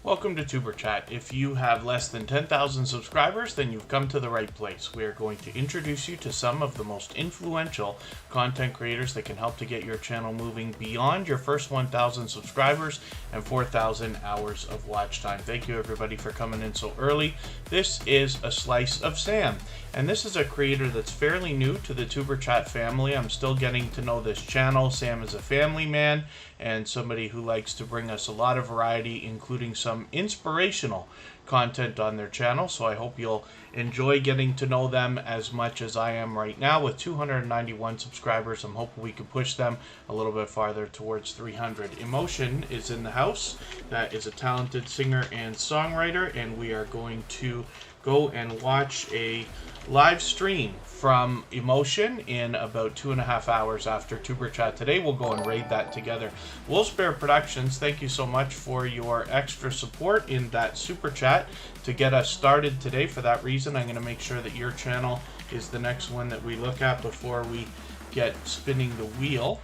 Welcome to Tuberchat. If you have less than 10,000 subscribers, then you've come to the right place. We are going to introduce you to some of the most influential content creators that can help to get your channel moving beyond your first 1,000 subscribers and 4,000 hours of watch time. Thank you everybody for coming in so early. This is A Slice of Sam, and this is a creator that's fairly new to the Tuberchat family. I'm still getting to know this channel. Sam is a family man and somebody who likes to bring us a lot of variety, including some inspirational content on their channel. So I hope you'll enjoy getting to know them as much as I am right now. With 291 subscribers, I'm hoping we can push them a little bit farther towards 300. Emotion is in the house. That is a talented singer and songwriter, and we are going to go and watch a live stream from Emotion in about 2.5 hours after Tuberchat today. We'll go and raid that together. Wolfsbear Productions, thank you so much for your extra support in that super chat to get us started today. For that reason, I'm going to make sure that your channel is the next one that we look at before we get spinning the wheel.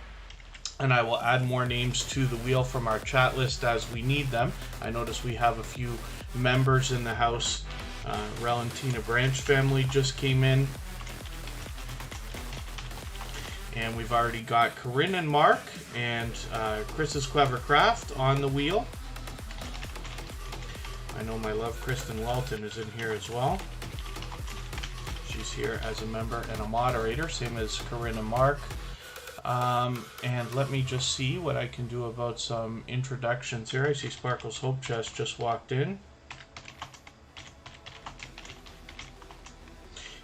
And I will add more names to the wheel from our chat list as we need them. I notice we have a few members in the house. Valentina Branch family just came in. And we've already got Corinne and Mark and Chris's Clever Craft on the wheel. I know my love Kristen Walton is in here as well. She's here as a member and a moderator, same as Corinne and Mark. And let me just see what I can do about some introductions here. I see Sparkle's Hope Chest just walked in.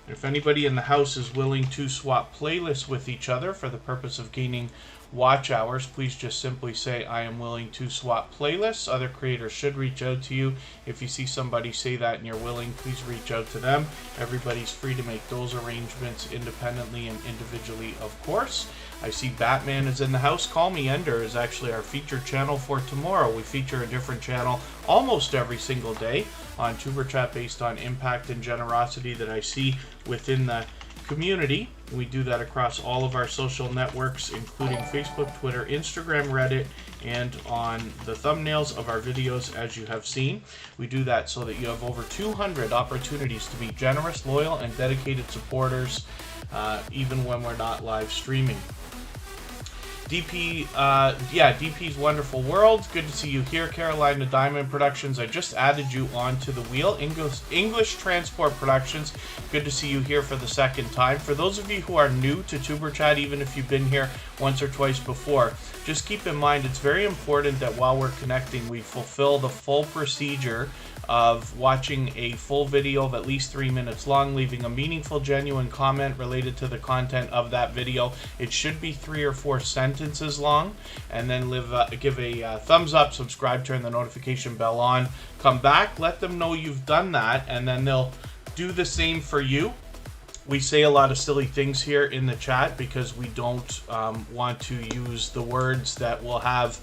If anybody in the house is willing to swap playlists with each other for the purpose of gaining watch hours, please just simply say, I am willing to swap playlists. Other creators should reach out to you. If you see somebody say that and you're willing, please reach out to them. Everybody's free to make those arrangements independently and individually, of course. I see Batman is in the house. Call Me Ender is actually our featured channel for tomorrow. We feature a different channel almost every single day on Tuberchat based on impact and generosity that I see within the community. We do that across all of our social networks, including Facebook, Twitter, Instagram, Reddit, and on the thumbnails of our videos, as you have seen. We do that so that you have over 200 opportunities to be generous, loyal, and dedicated supporters, even when we're not live streaming. DP's Wonderful World, good to see you here. Carolina Diamond Productions, I just added you onto the wheel. English Transport Productions, good to see you here for the second time. For those of you who are new to Tuberchat, even if you've been here once or twice before, just keep in mind it's very important that while we're connecting, we fulfill the full procedure of watching a full video of at least 3 minutes long, leaving a meaningful, genuine comment related to the content of that video. It should be 3 or 4 sentences long, and then give a thumbs up, subscribe, turn the notification bell on, come back, let them know you've done that, and then they'll do the same for you. We say a lot of silly things here in the chat because we don't want to use the words that will have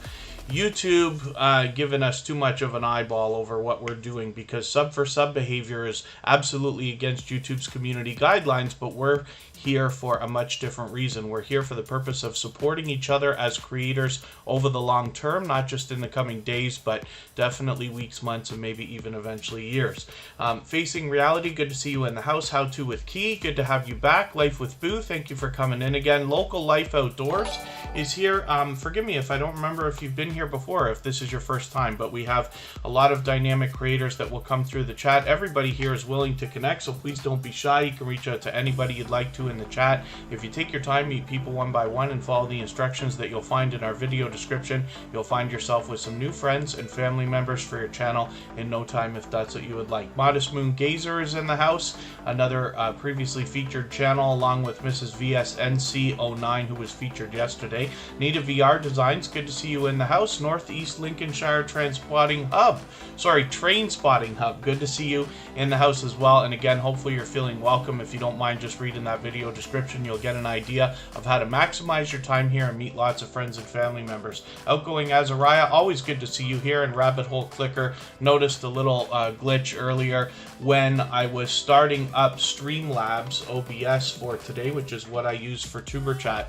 YouTube giving us too much of an eyeball over what we're doing, because sub for sub behavior is absolutely against YouTube's community guidelines, but we're here for a much different reason. We're here for the purpose of supporting each other as creators over the long term, not just in the coming days, but definitely weeks, months, and maybe even eventually years. Facing Reality, good to see you in the house. How To with Key, good to have you back. Life with Boo, thank you for coming in again. Local Life Outdoors is here. Forgive me if I don't remember if you've been here before, if this is your first time, but we have a lot of dynamic creators that will come through the chat. Everybody here is willing to connect, so please don't be shy. You can reach out to anybody you'd like to in the chat. If you take your time, meet people one by one, and follow the instructions that you'll find in our video description, you'll find yourself with some new friends and family members for your channel in no time, if that's what you would like. Modest Moon Gazer is in the house, another previously featured channel, along with Mrs. VSNC09, who was featured yesterday. Nita VR Designs, good to see you in the house. Northeast Lincolnshire Train Spotting Hub, good to see you in the house as well. And again, hopefully you're feeling welcome. If you don't mind just reading that video description, you'll get an idea of how to maximize your time here and meet lots of friends and family members. Outgoing Azariah, always good to see you here. And Rabbit Hole Clicker, noticed a little glitch earlier. when I was starting up Streamlabs OBS for today, which is what I use for Tuberchat.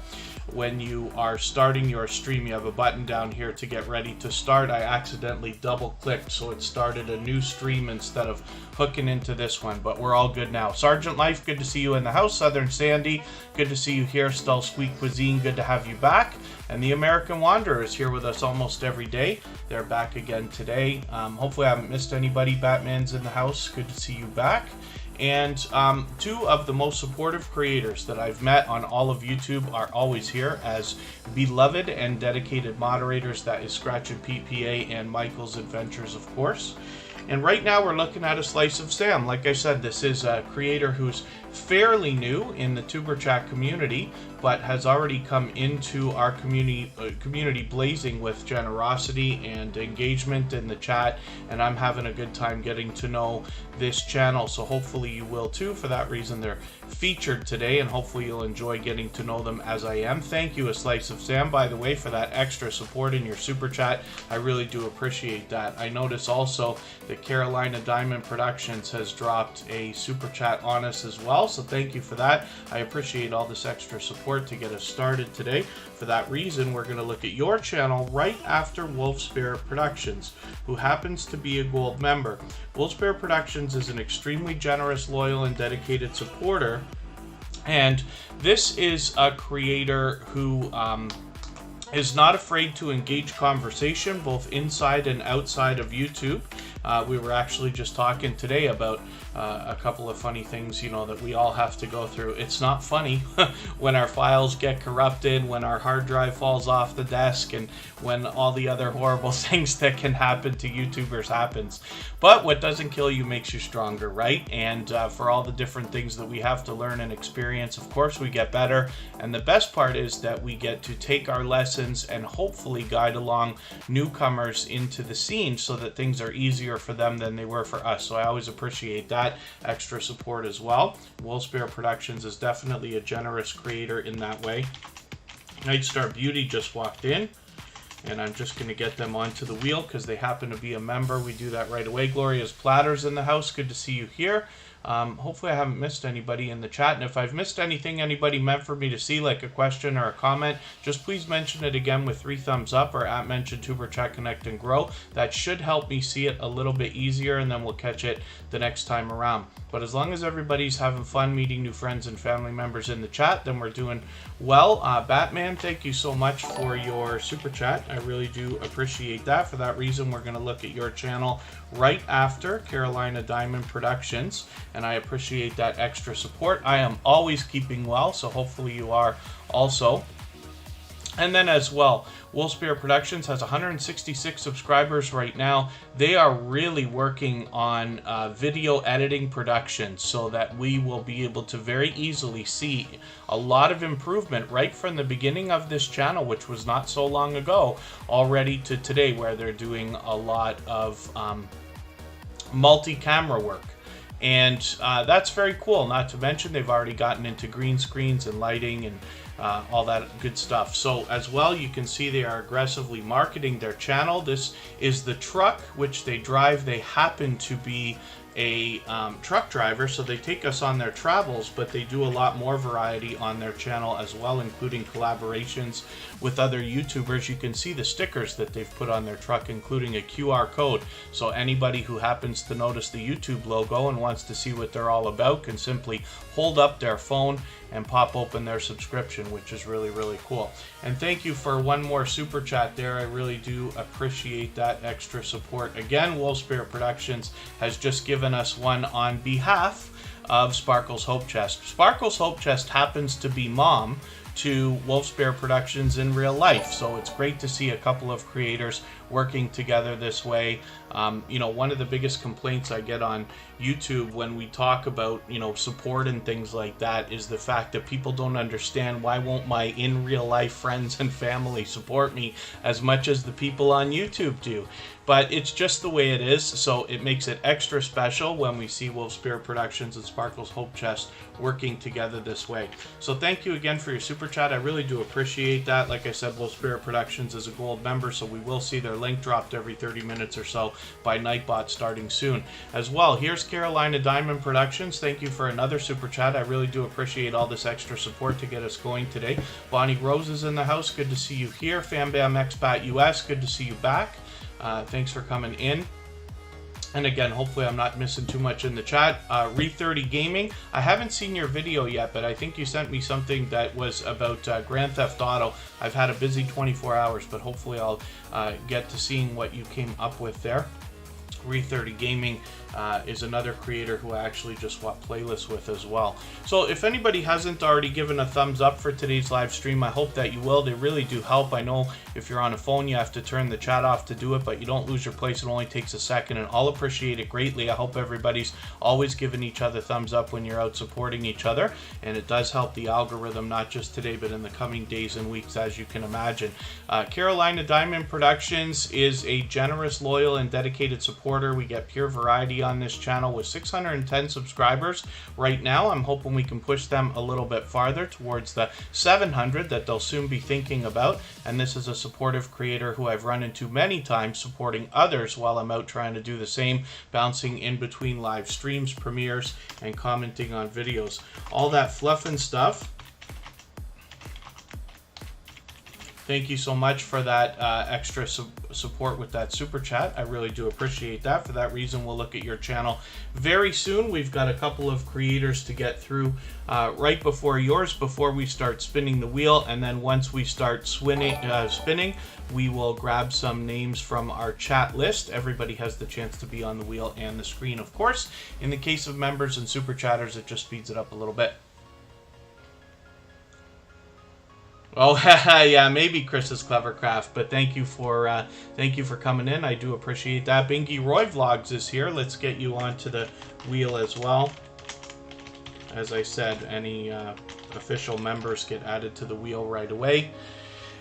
When you are starting your stream, you have a button down here to get ready to start. I accidentally double-clicked, so it started a new stream instead of hooking into this one, but we're all good now. Sergeant Life, good to see you in the house. Southern Sandy, good to see you here. Stell Sweet Cuisine, good to have you back. And the American Wanderer is here with us almost every day. They're back again today. Hopefully I haven't missed anybody. Batman's in the house, good to see you back. And two of the most supportive creators that I've met on all of YouTube are always here as beloved and dedicated moderators. That is Scratch and PPA and Michael's Adventures, of course. And right now we're looking at a Slice of Sam. Like I said, this is a creator who's fairly new in the Tuberchat community, but has already come into our community blazing with generosity and engagement in the chat, and I'm having a good time getting to know this channel, so hopefully you will too. For that reason, they're featured today, and hopefully you'll enjoy getting to know them as I am. Thank you, A Slice of Sam, by the way, for that extra support in your super chat. I really do appreciate that. I notice also that Carolina Diamond Productions has dropped a super chat on us as well, so thank you for that. I appreciate all this extra support to get us started today. For that reason, we're going to look at your channel right after Wolf Spirit Productions, who happens to be a gold member. Wolf Spirit Productions is an extremely generous, loyal, and dedicated supporter, and this is a creator who is not afraid to engage conversation both inside and outside of YouTube. We were actually just talking today about a couple of funny things, you know, that we all have to go through. It's not funny when our files get corrupted, when our hard drive falls off the desk, and when all the other horrible things that can happen to YouTubers happens. But what doesn't kill you makes you stronger, right? And for all the different things that we have to learn and experience, of course, we get better. And the best part is that we get to take our lessons and hopefully guide along newcomers into the scene so that things are easier for them than they were for us. So I always appreciate that extra support as well. Wolf Spirit Productions is definitely a generous creator in that way. Nightstar Beauty just walked in, and I'm just going to get them onto the wheel because they happen to be a member. We do that right away. Gloria's Platters in the house. Good to see you here. Hopefully I haven't missed anybody in the chat, and if I've missed anything anybody meant for me to see, like a question or a comment, just please mention it again with 3 thumbs up or at mention Tuberchat Connect and Grow. That should help me see it a little bit easier, and then we'll catch it the next time around. But as long as everybody's having fun meeting new friends and family members in the chat, then we're doing well. Batman, thank you so much for your super chat. I really do appreciate that. For that reason, we're going to look at your channel right after Carolina Diamond Productions, and I appreciate that extra support. I am always keeping well, so hopefully you are also. And then as well, Wolf Spirit Productions has 166 subscribers right now. They are really working on video editing production so that we will be able to very easily see a lot of improvement right from the beginning of this channel, which was not so long ago, already to today, where they're doing a lot of multi-camera work. And that's very cool. Not to mention they've already gotten into green screens and lighting and all that good stuff. So as well, you can see they are aggressively marketing their channel. This is the truck which they drive. They happen to be a truck driver, so they take us on their travels, but they do a lot more variety on their channel as well, including collaborations with other YouTubers. You can see the stickers that they've put on their truck, including a QR code, so anybody who happens to notice the YouTube logo and wants to see what they're all about can simply hold up their phone and pop open their subscription, which is really, really cool. And thank you for one more super chat there. I really do appreciate that extra support. Again, Wolf Spirit Productions has just given us one on behalf of Sparkle's Hope Chest. Sparkle's Hope Chest happens to be mom to Wolf Spirit Productions in real life, so it's great to see a couple of creators working together this way. You know, one of the biggest complaints I get on YouTube when we talk about, you know, support and things like that is the fact that people don't understand why won't my in real life friends and family support me as much as the people on YouTube do. But it's just the way it is, so it makes it extra special when we see Wolf Spirit Productions and Sparkle's Hope Chest working together this way. So thank you again for your super super chat. I really do appreciate that. Like I said, Low Spirit Productions is a gold member, so we will see their link dropped every 30 minutes or so by Nightbot starting soon. As well, here's Carolina Diamond Productions. Thank you for another super chat. I really do appreciate all this extra support to get us going today. Bonnie Rose is in the house. Good to see you here. FamBam Expat US, good to see you back. Thanks for coming in. And again, hopefully I'm not missing too much in the chat. Re30 Gaming, I haven't seen your video yet, but I think you sent me something that was about Grand Theft Auto. I've had a busy 24 hours, but hopefully I'll get to seeing what you came up with there. Re30 Gaming is another creator who I actually just swapped playlists with as well. So if anybody hasn't already given a thumbs up for today's live stream, I hope that you will. They really do help. I know if you're on a phone, you have to turn the chat off to do it, but you don't lose your place. It only takes a second, and I'll appreciate it greatly. I hope everybody's always giving each other thumbs up when you're out supporting each other, and it does help the algorithm, not just today, but in the coming days and weeks, as you can imagine. Carolina Diamond Productions is a generous, loyal, and dedicated supporter. We get pure variety on this channel with 610 subscribers right now. I'm hoping we can push them a little bit farther towards the 700 that they'll soon be thinking about. And this is a supportive creator who I've run into many times supporting others while I'm out trying to do the same, bouncing in between live streams, premieres, and commenting on videos. All that fluff and stuff. Thank you so much for that extra support with that super chat. I really do appreciate that. For that reason, we'll look at your channel very soon. We've got a couple of creators to get through right before yours, before we start spinning the wheel. And then once we start spinning, we will grab some names from our chat list. Everybody has the chance to be on the wheel and the screen, of course. In the case of members and super chatters, it just speeds it up a little bit. Oh, yeah, maybe Chris's Clever Craft, but thank you for coming in. I do appreciate that. Bingy Roy Vlogs is here. Let's get you onto the wheel as well. As I said, any official members get added to the wheel right away.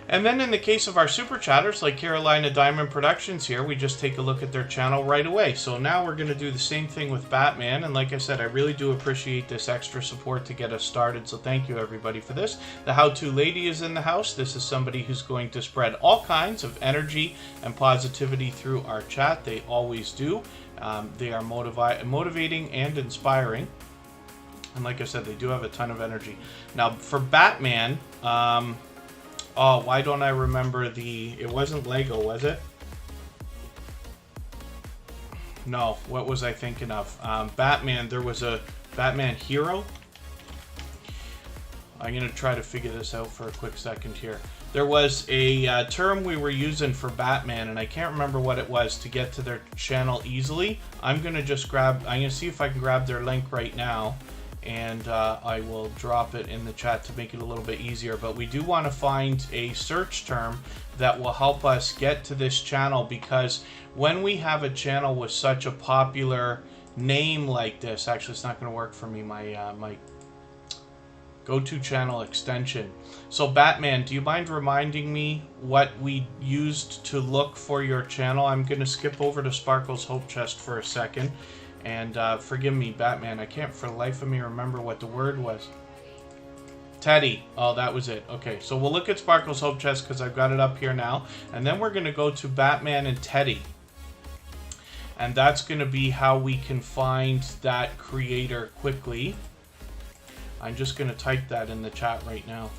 And then in the case of our super chatters, like Carolina Diamond Productions here, we just take a look at their channel right away. So now we're going to do the same thing with Batman. And like I said, I really do appreciate this extra support to get us started. So thank you, everybody, for this. The How-To Lady is in the house. This is somebody who's going to spread all kinds of energy and positivity through our chat. They always do. They are motivating and inspiring. And like I said, they do have a ton of energy. Now, for Batman... oh, why don't I remember it wasn't Lego, was it? No, what was I thinking of? Batman, there was a Batman Hero. I'm going to try to figure this out for a quick second here. There was a term we were using for Batman, and I can't remember what it was to get to their channel easily. I'm going to see if I can grab their link right now. And I will drop it in the chat to make it a little bit easier. But we do want to find a search term that will help us get to this channel, because when we have a channel with such a popular name like this, actually it's not going to work for me, my go-to channel extension. So Batman, do you mind reminding me what we used to look for your channel? I'm going to skip over to Sparkle's Hope Chest for a second. And forgive me, Batman, I can't for the life of me remember what the word was. Teddy. Oh, that was it. Okay, so we'll look at Sparkle's Hope Chest because I've got it up here now. And then we're going to go to Batman and Teddy. And that's going to be how we can find that creator quickly. I'm just going to type that in the chat right now.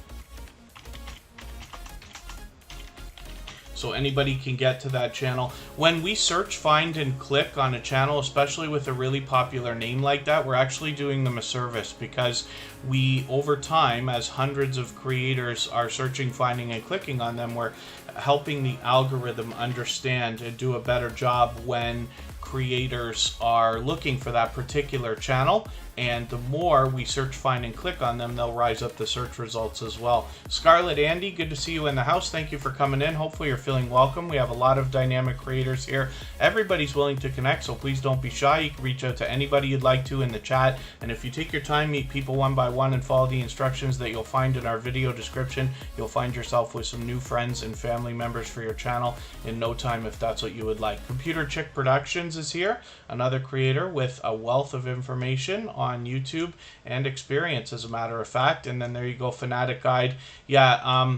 So anybody can get to that channel. When we search, find, and click on a channel, especially with a really popular name like that, we're actually doing them a service, because we, over time, as hundreds of creators are searching, finding, and clicking on them, we're helping the algorithm understand and do a better job when creators are looking for that particular channel. And the more we search, find, and click on them, they'll rise up the search results as well. Scarlet Andy, good to see you in the house. Thank you for coming in. Hopefully you're feeling welcome. We have a lot of dynamic creators here. Everybody's willing to connect, so please don't be shy. You can reach out to anybody you'd like to in the chat. And if you take your time, meet people one by one, and follow the instructions that you'll find in our video description, you'll find yourself with some new friends and family members for your channel in no time, if that's what you would like. Computer Chick Productions is here, another creator with a wealth of information on YouTube and experience, as a matter of fact. And then there you go, Fanatic Guide. Yeah,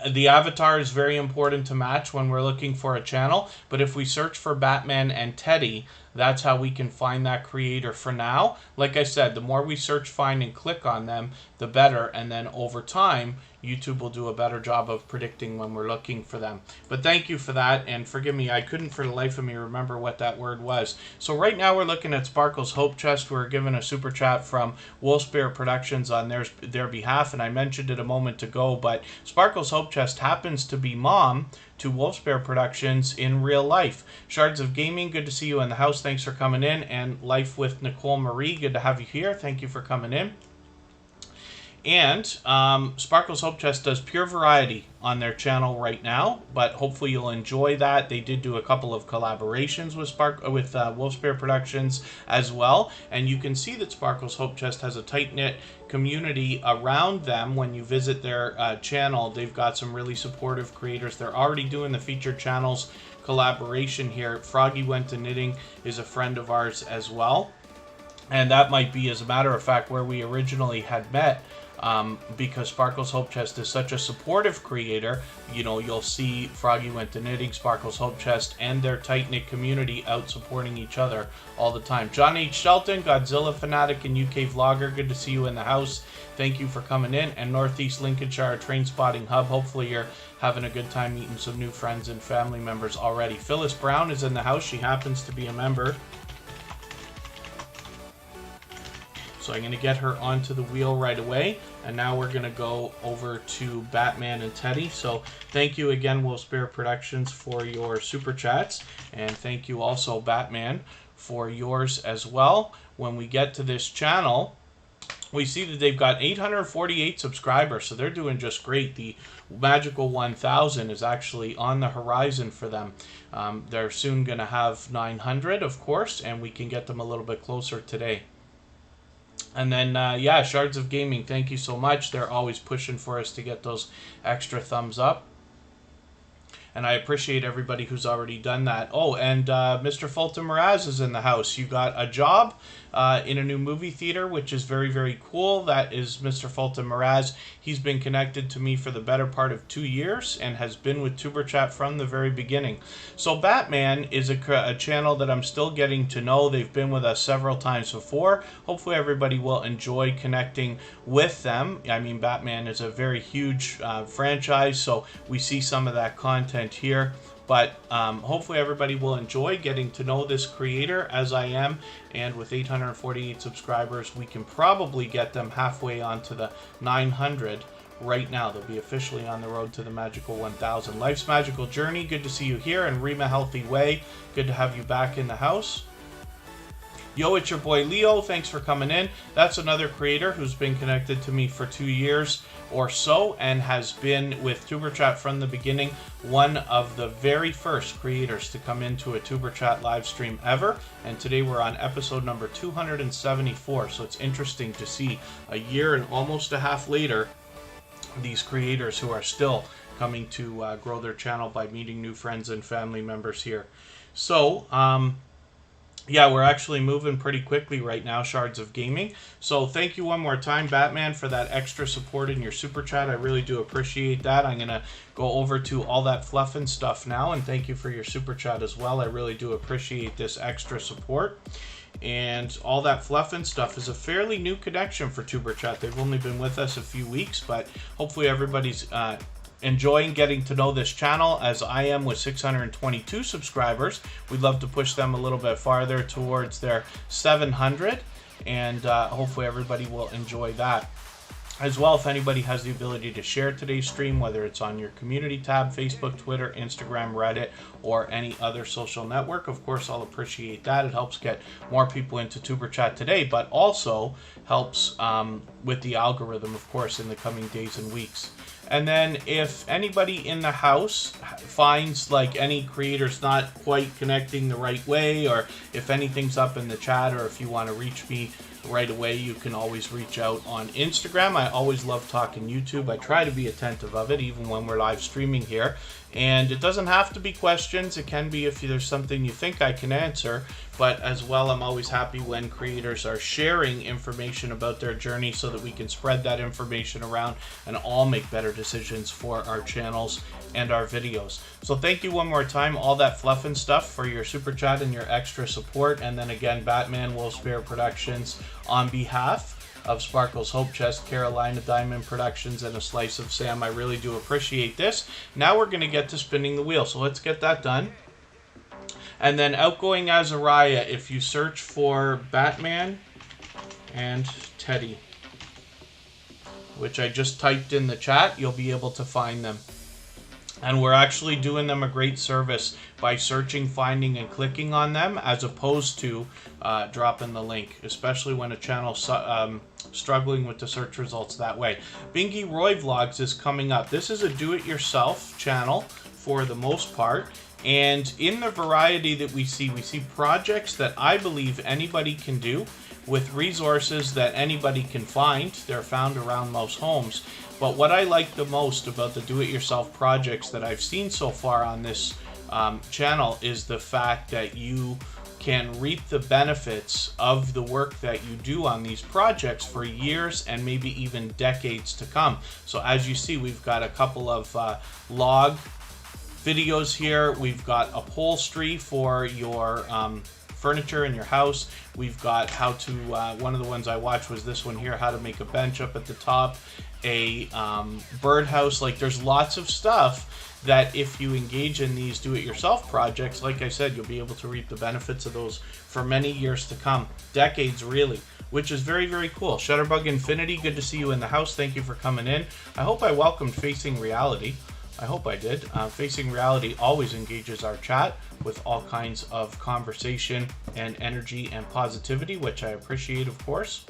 the avatar is very important to match when we're looking for a channel, but if we search for Batman and Teddy, that's how we can find that creator for now. Like I said, the more we search, find, and click on them, the better, and then over time, YouTube will do a better job of predicting when we're looking for them. But thank you for that, and forgive me, I couldn't for the life of me remember what that word was. So right now we're looking at Sparkle's Hope Chest. We're given a super chat from Wolfspear Productions on their behalf, and I mentioned it a moment ago, but Sparkle's Hope Chest happens to be mom to Wolfspear Productions in real life. Shards of Gaming, good to see you in the house. Thanks for coming in. And Life with Nicole Marie, good to have you here. Thank you for coming in. And Sparkle's Hope Chest does pure variety on their channel right now, but hopefully you'll enjoy that. They did do a couple of collaborations with Wolfspear Productions as well, and you can see that Sparkle's Hope Chest has a tight-knit community around them. When you visit their channel, they've got some really supportive creators. They're already doing the featured channels collaboration here. Froggy Went to Knitting is a friend of ours as well, and that might be, as a matter of fact, where we originally had met. Because Sparkle's Hope Chest is such a supportive creator, you know, you'll see Froggy Went to Knitting, Sparkle's Hope Chest, and their tight-knit community out supporting each other all the time. John H. Shelton, Godzilla Fanatic and UK Vlogger, good to see you in the house. Thank you for coming in. And Northeast Lincolnshire Train Spotting Hub, hopefully you're having a good time meeting some new friends and family members already. Phyllis Brown is in the house. She happens to be a member. So I'm going to get her onto the wheel right away. And now we're going to go over to Batman and Teddy. So thank you again, Wolfspear Productions, for your super chats. And thank you also, Batman, for yours as well. When we get to this channel, we see that they've got 848 subscribers. So they're doing just great. The magical 1,000 is actually on the horizon for them. They're soon going to have 900, of course, and we can get them a little bit closer today. And then, yeah, Shards of Gaming, thank you so much. They're always pushing for us to get those extra thumbs up. And I appreciate everybody who's already done that. Oh, and Mr. Fulton Mraz is in the house. You got a job in a new movie theater, which is very, very cool. That is Mr. Fulton Mraz. He's been connected to me for the better part of 2 years and has been with Tuberchat from the very beginning. So Batman is a channel that I'm still getting to know. They've been with us several times before. Hopefully everybody will enjoy connecting with them. I mean, Batman is a very huge franchise, so we see some of that content here. But hopefully everybody will enjoy getting to know this creator as I am. And with 848 subscribers, we can probably get them halfway onto the 900 right now. They'll be officially on the road to the magical 1,000. Life's Magical Journey, good to see you here. And Rima Healthy Way, good to have you back in the house. Yo, it's your boy Leo. Thanks for coming in. That's another creator who's been connected to me for 2 years or so and has been with Tuberchat from the beginning. One of the very first creators to come into a Tuberchat live stream ever. And today we're on episode number 274. So it's interesting to see a year and almost a half later, these creators who are still coming to grow their channel by meeting new friends and family members here. So, yeah, we're actually moving pretty quickly right now, Shards of Gaming. So thank you one more time, Batman, for that extra support in your super chat. I really do appreciate that. I'm going to go over to all that fluff and stuff now, and thank you for your super chat as well. I really do appreciate this extra support. And all that fluff and stuff is a fairly new connection for Tuberchat. They've only been with us a few weeks, but hopefully everybody's enjoying getting to know this channel as I am with 622 subscribers. We'd love to push them a little bit farther towards their 700, and hopefully everybody will enjoy that. As well, if anybody has the ability to share today's stream, whether it's on your community tab, Facebook, Twitter, Instagram, Reddit, or any other social network, of course, I'll appreciate that. It helps get more people into Tuberchat today, but also helps with the algorithm, of course, in the coming days and weeks. And then if anybody in the house finds like any creators not quite connecting the right way, or if anything's up in the chat, or if you want to reach me right away, you can always reach out on Instagram. I always love talking YouTube. I try to be attentive of it, even when we're live streaming here. And it doesn't have to be questions. It can be if there's something you think I can answer. But as well, I'm always happy when creators are sharing information about their journey so that we can spread that information around and all make better decisions for our channels and our videos. So thank you one more time, all that fluff and stuff, for your super chat and your extra support. And then again, Batman Will Spare Productions on behalf of Sparkle's Hope Chest, Carolina Diamond Productions, and A Slice of Sam. I really do appreciate this. Now we're going to get to spinning the wheel, so let's get that done. And then Outgoing Azariah, if you search for Batman and Teddy, which I just typed in the chat, you'll be able to find them. And we're actually doing them a great service by searching, finding, and clicking on them, as opposed to dropping the link, especially when a channel's struggling with the search results that way. Bingy Roy Vlogs is coming up. This is a do-it-yourself channel for the most part. And in the variety that we see projects that I believe anybody can do with resources that anybody can find. They're found around most homes. But what I like the most about the do-it-yourself projects that I've seen so far on this channel is the fact that you can reap the benefits of the work that you do on these projects for years and maybe even decades to come. So as you see, we've got a couple of log videos here. We've got upholstery for your furniture in your house. We've got how to, one of the ones I watched was this one here, how to make a bench up at the top, a birdhouse. Like, there's lots of stuff that if you engage in these do-it-yourself projects, like I said, you'll be able to reap the benefits of those for many years to come, decades really, which is very, very cool. Shutterbug Infinity, good to see you in the house. Thank you for coming in. I hope I welcomed Facing Reality. I hope I did. Facing Reality always engages our chat with all kinds of conversation and energy and positivity, which I appreciate, of course.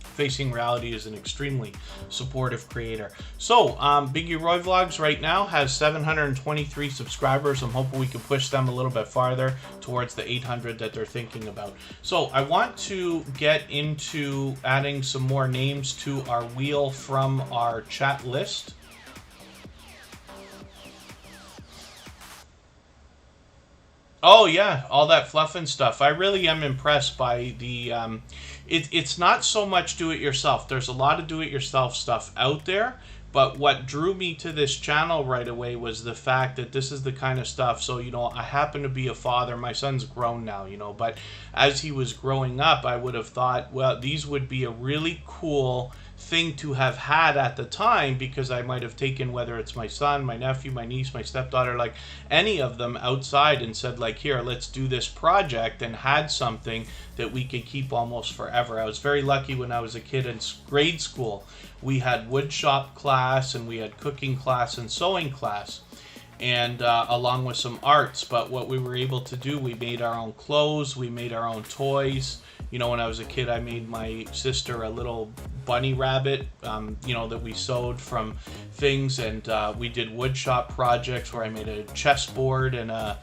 Facing Reality is an extremely supportive creator. So, Biggie Roy Vlogs right now has 723 subscribers. I'm hoping we can push them a little bit farther towards the 800 that they're thinking about. So, I want to get into adding some more names to our wheel from our chat list. Oh yeah, all that fluff and stuff. I really am impressed by the it's not so much do-it-yourself. There's a lot of do-it-yourself stuff out there, but what drew me to this channel right away was the fact that this is the kind of stuff. So, you know, I happen to be a father. My son's grown now, you know, but as he was growing up, I would have thought, well, these would be a really cool thing to have had at the time, because I might have taken, whether it's my son, my nephew, my niece, my stepdaughter, like any of them outside and said, like, here, let's do this project, and had something that we could keep almost forever. I was very lucky when I was a kid in grade school. We had wood shop class, and we had cooking class and sewing class, and along with some arts. But what we were able to do, we made our own clothes, we made our own toys. You know, when I was a kid, I made my sister a little bunny rabbit, you know, that we sewed from things. And we did wood shop projects where I made a chessboard and a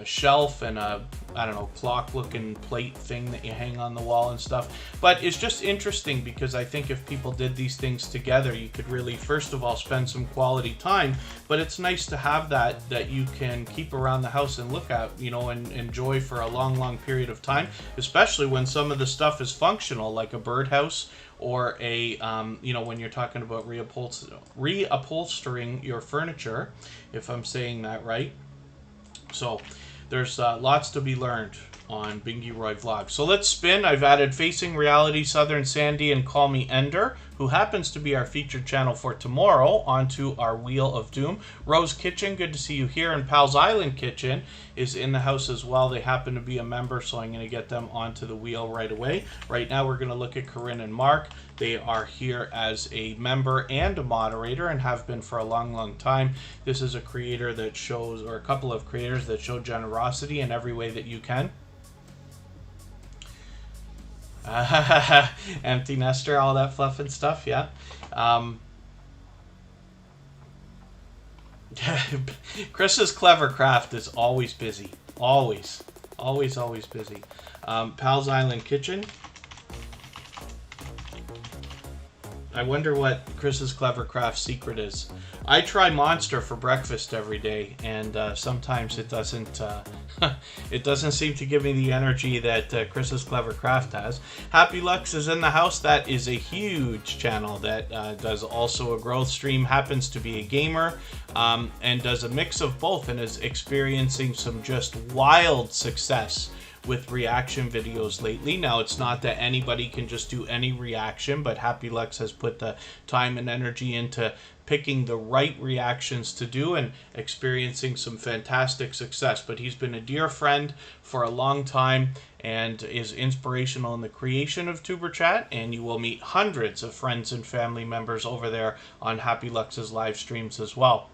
shelf and a, I don't know, clock looking plate thing that you hang on the wall and stuff. But it's just interesting, because I think if people did these things together, you could really, first of all, spend some quality time. But it's nice to have that you can keep around the house and look at, you know, and enjoy for a long, long period of time, especially when some of the stuff is functional, like a birdhouse, or a, you know, when you're talking about reupholstering your furniture, if I'm saying that right. So there's lots to be learned on Bingy Roy Vlogs. So let's spin. I've added Facing Reality, Southern Sandy, and Call Me Ender, who happens to be our featured channel for tomorrow, onto our Wheel of Doom. Rose Kitchen, good to see you here. And Pals Island Kitchen is in the house as well. They happen to be a member, so I'm going to get them onto the wheel right away. Right now we're going to look at Corinne and Mark. They are here as a member and a moderator, and have been for a long, long time. This is a creator that shows, or a couple of creators that show generosity in every way that you can. Empty nester, all that fluff and stuff, yeah. Chris's Clever Craft is always busy. Always busy. Pals Island Kitchen. I wonder what Chris's Clever Craft secret is. I try Monster for breakfast every day, and sometimes it doesn't it doesn't seem to give me the energy that Chris's Clever Craft has. Happy Lux is in the house. That is a huge channel that does also a growth stream, happens to be a gamer, and does a mix of both, and is experiencing some just wild success with reaction videos lately. Now, it's not that anybody can just do any reaction, but Happy Lux has put the time and energy into picking the right reactions to do and experiencing some fantastic success. But he's been a dear friend for a long time and is inspirational in the creation of Tuberchat, and you will meet hundreds of friends and family members over there on Happy Lux's live streams as well.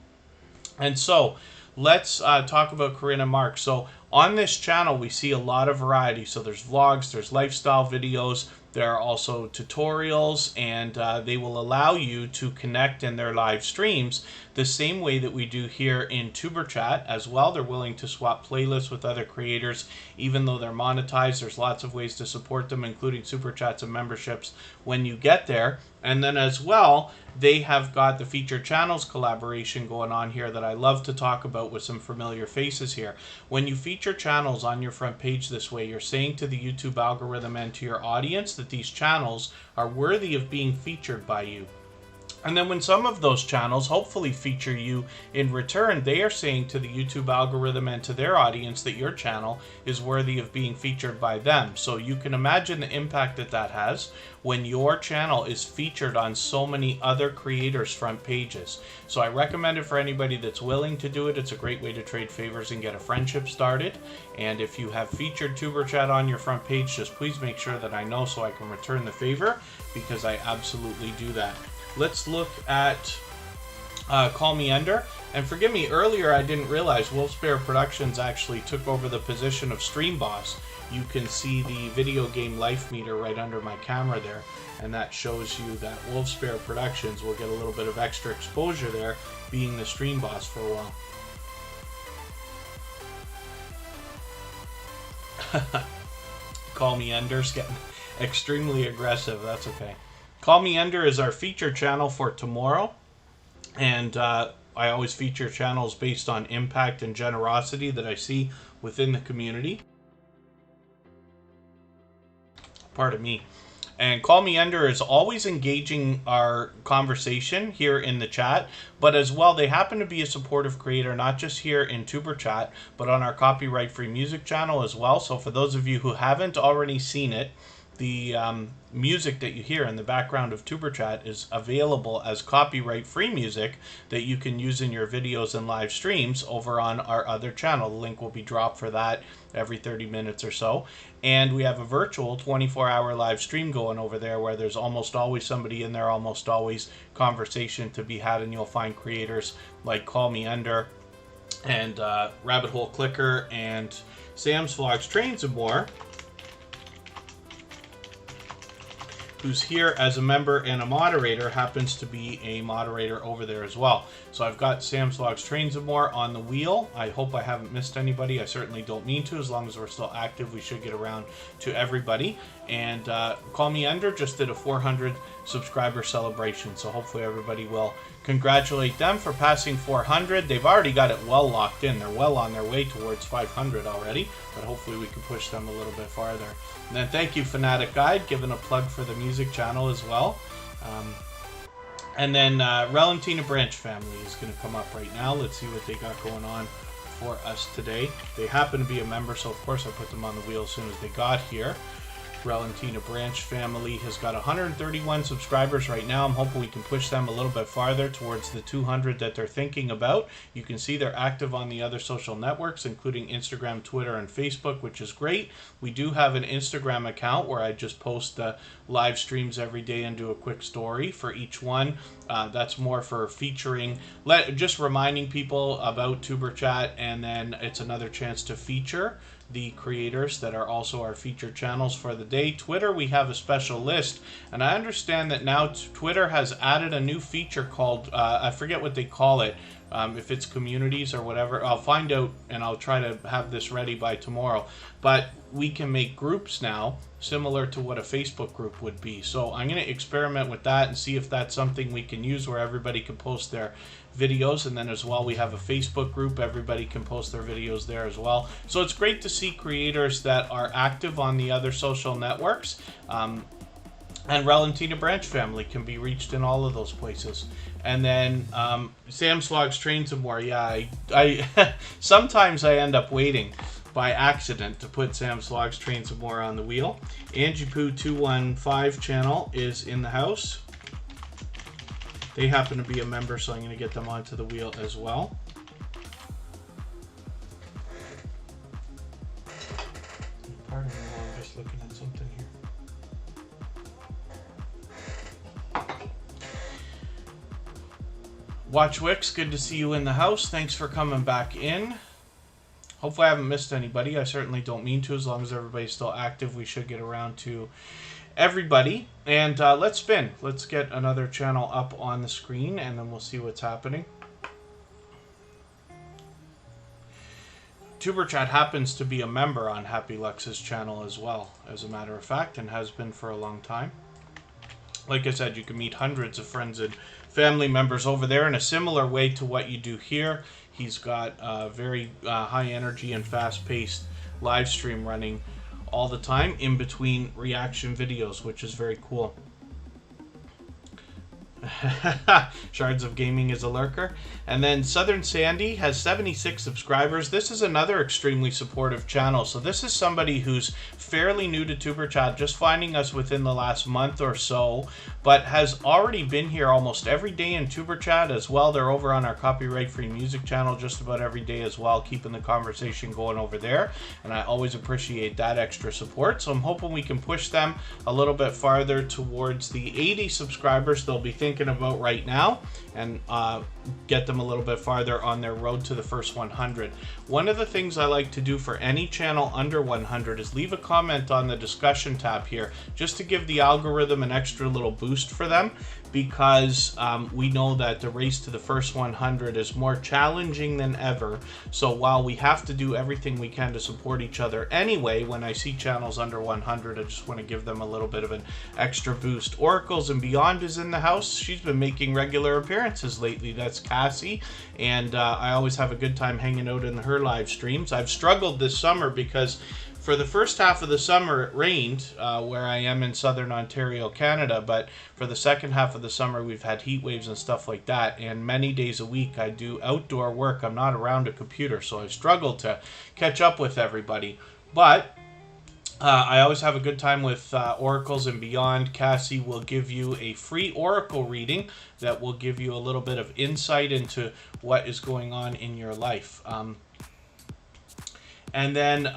And so, let's talk about Corinne and Mark. So on this channel, we see a lot of variety. So there's vlogs, there's lifestyle videos, there are also tutorials, and they will allow you to connect in their live streams the same way that we do here in Tuberchat as well. They're willing to swap playlists with other creators, even though they're monetized. There's lots of ways to support them, including super chats and memberships when you get there. And then as well, they have got the featured channels collaboration going on here that I love to talk about with some familiar faces here. When you feature channels on your front page this way, you're saying to the YouTube algorithm and to your audience that these channels are worthy of being featured by you. And then when some of those channels hopefully feature you in return, they are saying to the YouTube algorithm and to their audience that your channel is worthy of being featured by them. So you can imagine the impact that that has when your channel is featured on so many other creators' front pages. So I recommend it for anybody that's willing to do it. It's a great way to trade favors and get a friendship started. And if you have featured Tuberchat on your front page, just please make sure that I know so I can return the favor, because I absolutely do that. Let's look at Call Me Under. And forgive me, earlier I didn't realize Wolfsbear Productions actually took over the position of Stream Boss. You can see the video game life meter right under my camera there, and that shows you that Wolfsbear Productions will get a little bit of extra exposure there, being the Stream Boss for a while. Call Me Under's getting extremely aggressive. That's okay. Call Me Under is our feature channel for tomorrow, and I always feature channels based on impact and generosity that I see within the community. Pardon me. And Call Me Under is always engaging our conversation here in the chat, but as well, they happen to be a supportive creator, not just here in Tuberchat, but on our copyright-free music channel as well. So for those of you who haven't already seen it, the music that you hear in the background of Tuberchat is available as copyright-free music that you can use in your videos and live streams over on our other channel. The link will be dropped for that every 30 minutes or so. And we have a virtual 24-hour live stream going over there where there's almost always somebody in there, almost always conversation to be had, and you'll find creators like Call Me Under and Rabbit Hole Clicker and Sam's Vlogs, Trains and more, who's here as a member and a moderator, happens to be a moderator over there as well. So I've got Sam's Vlogs, Trains and More on the wheel. I hope I haven't missed anybody. I certainly don't mean to. As long as we're still active, we should get around to everybody. And Call Me Under just did a 400 subscriber celebration, so hopefully everybody will congratulate them for passing 400. They've already got it well locked in. They're well on their way towards 500 already, but hopefully we can push them a little bit farther. And then thank you, Fanatic Guide, giving a plug for the music channel as well. And then Relentina Branch family is going to come up right now. Let's see what they got going on for us today. They happen to be a member, so of course I put them on the wheel as soon as they got here. Relentina Branch family has got 131 subscribers right now. I'm hoping we can push them a little bit farther towards the 200 that they're thinking about. You can see they're active on the other social networks, including Instagram, Twitter, and Facebook, which is great. We do have an Instagram account where I just post the live streams every day and do a quick story for each one. That's more for featuring, just reminding people about Tuberchat, and then it's another chance to feature the creators that are also our featured channels for the day. Twitter, we have a special list, and I understand that now Twitter has added a new feature called, I forget what they call it, if it's communities or whatever. I'll find out and I'll try to have this ready by tomorrow. But we can make groups now similar to what a Facebook group would be. So I'm going to experiment with that and see if that's something we can use where everybody can post their videos, and then as well we have a Facebook group, everybody can post their videos there as well. So it's great to see creators that are active on the other social networks, and Valentina Branch family can be reached in all of those places. And then Sam's Vlogs Trains and More. Yeah, I sometimes I end up waiting by accident to put Sam's Vlogs Trains and More on the wheel. Angie Poo 215 channel is in the house. They happen to be a member, so I'm going to get them onto the wheel as well. Pardon me while I'm just looking at something here. Watch Wicks, good to see you in the house. Thanks for coming back in. Hopefully I haven't missed anybody. I certainly don't mean to. As long as everybody's still active, we should get around to everybody. And let's spin. Let's get another channel up on the screen, and then we'll see what's happening. Tuberchat happens to be a member on Happy Lux's channel as well, as a matter of fact, and has been for a long time. Like I said, you can meet hundreds of friends and family members over there in a similar way to what you do here. He's got very high energy and fast-paced live stream running all the time in between reaction videos, which is very cool. Shards of Gaming is a lurker. And then Southern Sandy has 76 subscribers. This is another extremely supportive channel. So this is somebody who's fairly new to Tuberchat, just finding us within the last month or so, but has already been here almost every day in Tuberchat as well. They're over on our copyright-free music channel just about every day as well, keeping the conversation going over there. And I always appreciate that extra support. So I'm hoping we can push them a little bit farther towards the 80 subscribers they'll be thinking about right now, and get them a little bit farther on their road to the first 100. One of the things I like to do for any channel under 100 is leave a comment on the discussion tab here, just to give the algorithm an extra little boost for them, because we know that the race to the first 100 is more challenging than ever. So while we have to do everything we can to support each other anyway, when I see channels under 100, I just want to give them a little bit of an extra boost. Oracles and Beyond is in the house. She's been making regular appearances lately. That's Cassie, and I always have a good time hanging out in her live streams. I've struggled this summer because for the first half of the summer it rained where I am in southern Ontario, Canada, but for the second half of the summer we've had heat waves and stuff like that, and many days a week I do outdoor work. I'm not around a computer, so I've struggled to catch up with everybody. But I always have a good time with Oracles and Beyond. Cassie will give you a free Oracle reading that will give you a little bit of insight into what is going on in your life. And then,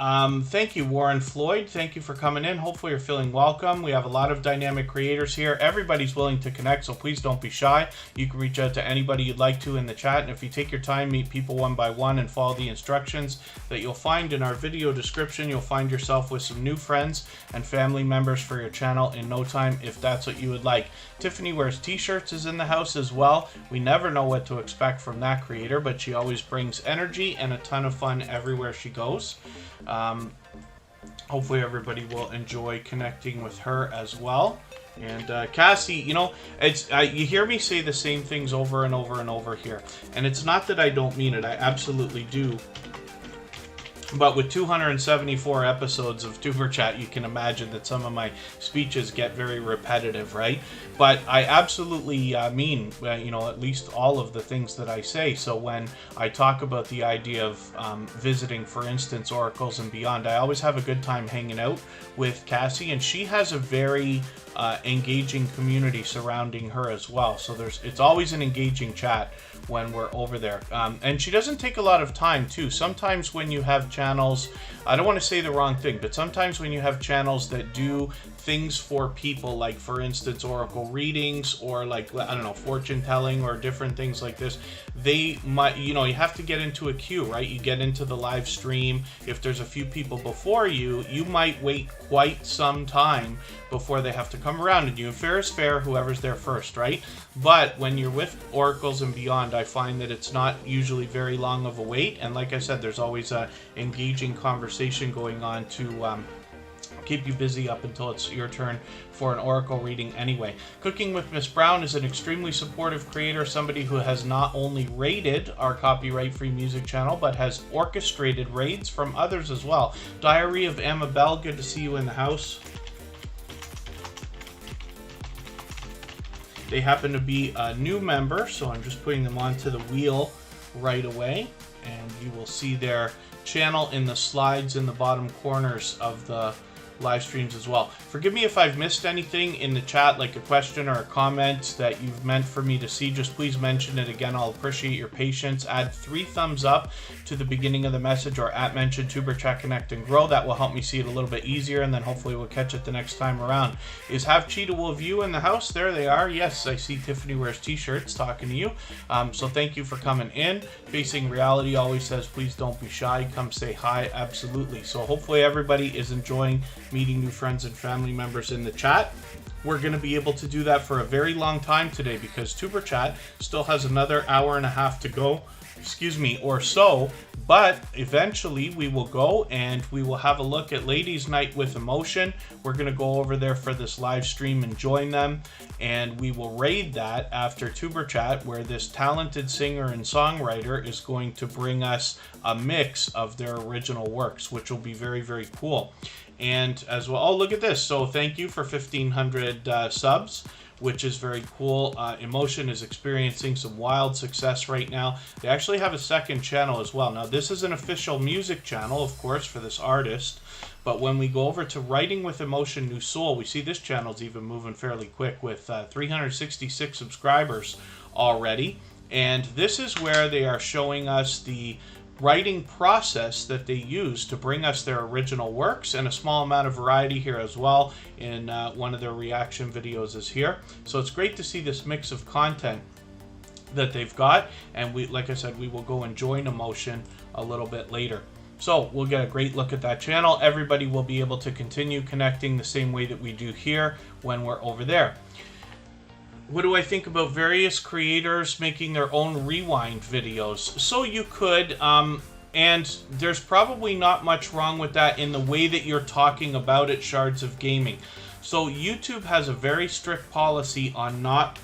thank you, Warren Floyd. Thank you for coming in. Hopefully you're feeling welcome. We have a lot of dynamic creators here. Everybody's willing to connect, so please don't be shy. You can reach out to anybody you'd like to in the chat. And if you take your time, meet people one by one, and follow the instructions that you'll find in our video description, you'll find yourself with some new friends and family members for your channel in no time, if that's what you would like. Tiffany Wears T-shirts is in the house as well. We never know what to expect from that creator, but she always brings energy and a ton of fun everywhere she goes. Hopefully everybody will enjoy connecting with her as well. And Cassie, you know, it's you hear me say the same things over and over and over here, and it's not that I don't mean it. I absolutely do. But with 274 episodes of Tuberchat, you can imagine that some of my speeches get very repetitive, right? But I absolutely mean, you know, at least all of the things that I say. So when I talk about the idea of visiting, for instance, Oracles and Beyond, I always have a good time hanging out with Cassie, and she has a very engaging community surrounding her as well. So it's always an engaging chat when we're over there. And she doesn't take a lot of time too. Sometimes when you have channels, I don't want to say the wrong thing, but sometimes when you have channels that do things for people, like for instance oracle readings, or like, I don't know, fortune telling, or different things like this, they might, you know, you have to get into a queue, right? You get into the live stream. If there's a few people before you, you might wait quite some time before they have to come around to you. And fair is fair, whoever's there first, right? But when you're with oracles and beyond, I find that it's not usually very long of a wait. And like I said, there's always a engaging conversation going on to keep you busy up until it's your turn for an oracle reading anyway. Cooking with Miss Brown is an extremely supportive creator, somebody who has not only raided our copyright-free music channel, but has orchestrated raids from others as well. Diary of Amabel, good to see you in the house. They happen to be a new member, so I'm just putting them onto the wheel right away, and you will see their channel in the slides in the bottom corners of the live streams as well. Forgive me if I've missed anything in the chat, like a question or a comment that you've meant for me to see. Just please mention it again. I'll appreciate your patience. Add 3 thumbs up to the beginning of the message, or at mention Tuberchat Connect and Grow. That will help me see it a little bit easier, and then hopefully we'll catch it the next time around. Is Have Cheetah Will View in the house? There they are. Yes, I see Tiffany Wears T-shirts talking to you. So thank you for coming in. Facing Reality always says, please don't be shy. Come say hi. Absolutely. So hopefully everybody is enjoying meeting new friends and family members in the chat. We're going to be able to do that for a very long time today, because Tuberchat still has another hour and a half to go, excuse me, or so. But eventually we will go and we will have a look at Ladies Night with Emotion. We're going to go over there for this live stream and join them, and we will raid that after Tuberchat, where this talented singer and songwriter is going to bring us a mix of their original works, which will be very, very cool. And as well, oh, look at this. So thank you for 1,500 subs, which is very cool. Emotion is experiencing some wild success right now. They actually have a second channel as well. Now, this is an official music channel, of course, for this artist. But when we go over to Writing with Emotion New Soul, we see this channel's even moving fairly quick with 366 subscribers already. And this is where they are showing us the writing process that they use to bring us their original works, and a small amount of variety here as well in one of their reaction videos is here. So it's great to see this mix of content that they've got, and we, like I said, we will go and join Emotion a little bit later. So we'll get a great look at that channel. Everybody will be able to continue connecting the same way that we do here when we're over there. What do I think about various creators making their own rewind videos? So you could, and there's probably not much wrong with that in the way that you're talking about it, Shards of Gaming. So YouTube has a very strict policy on not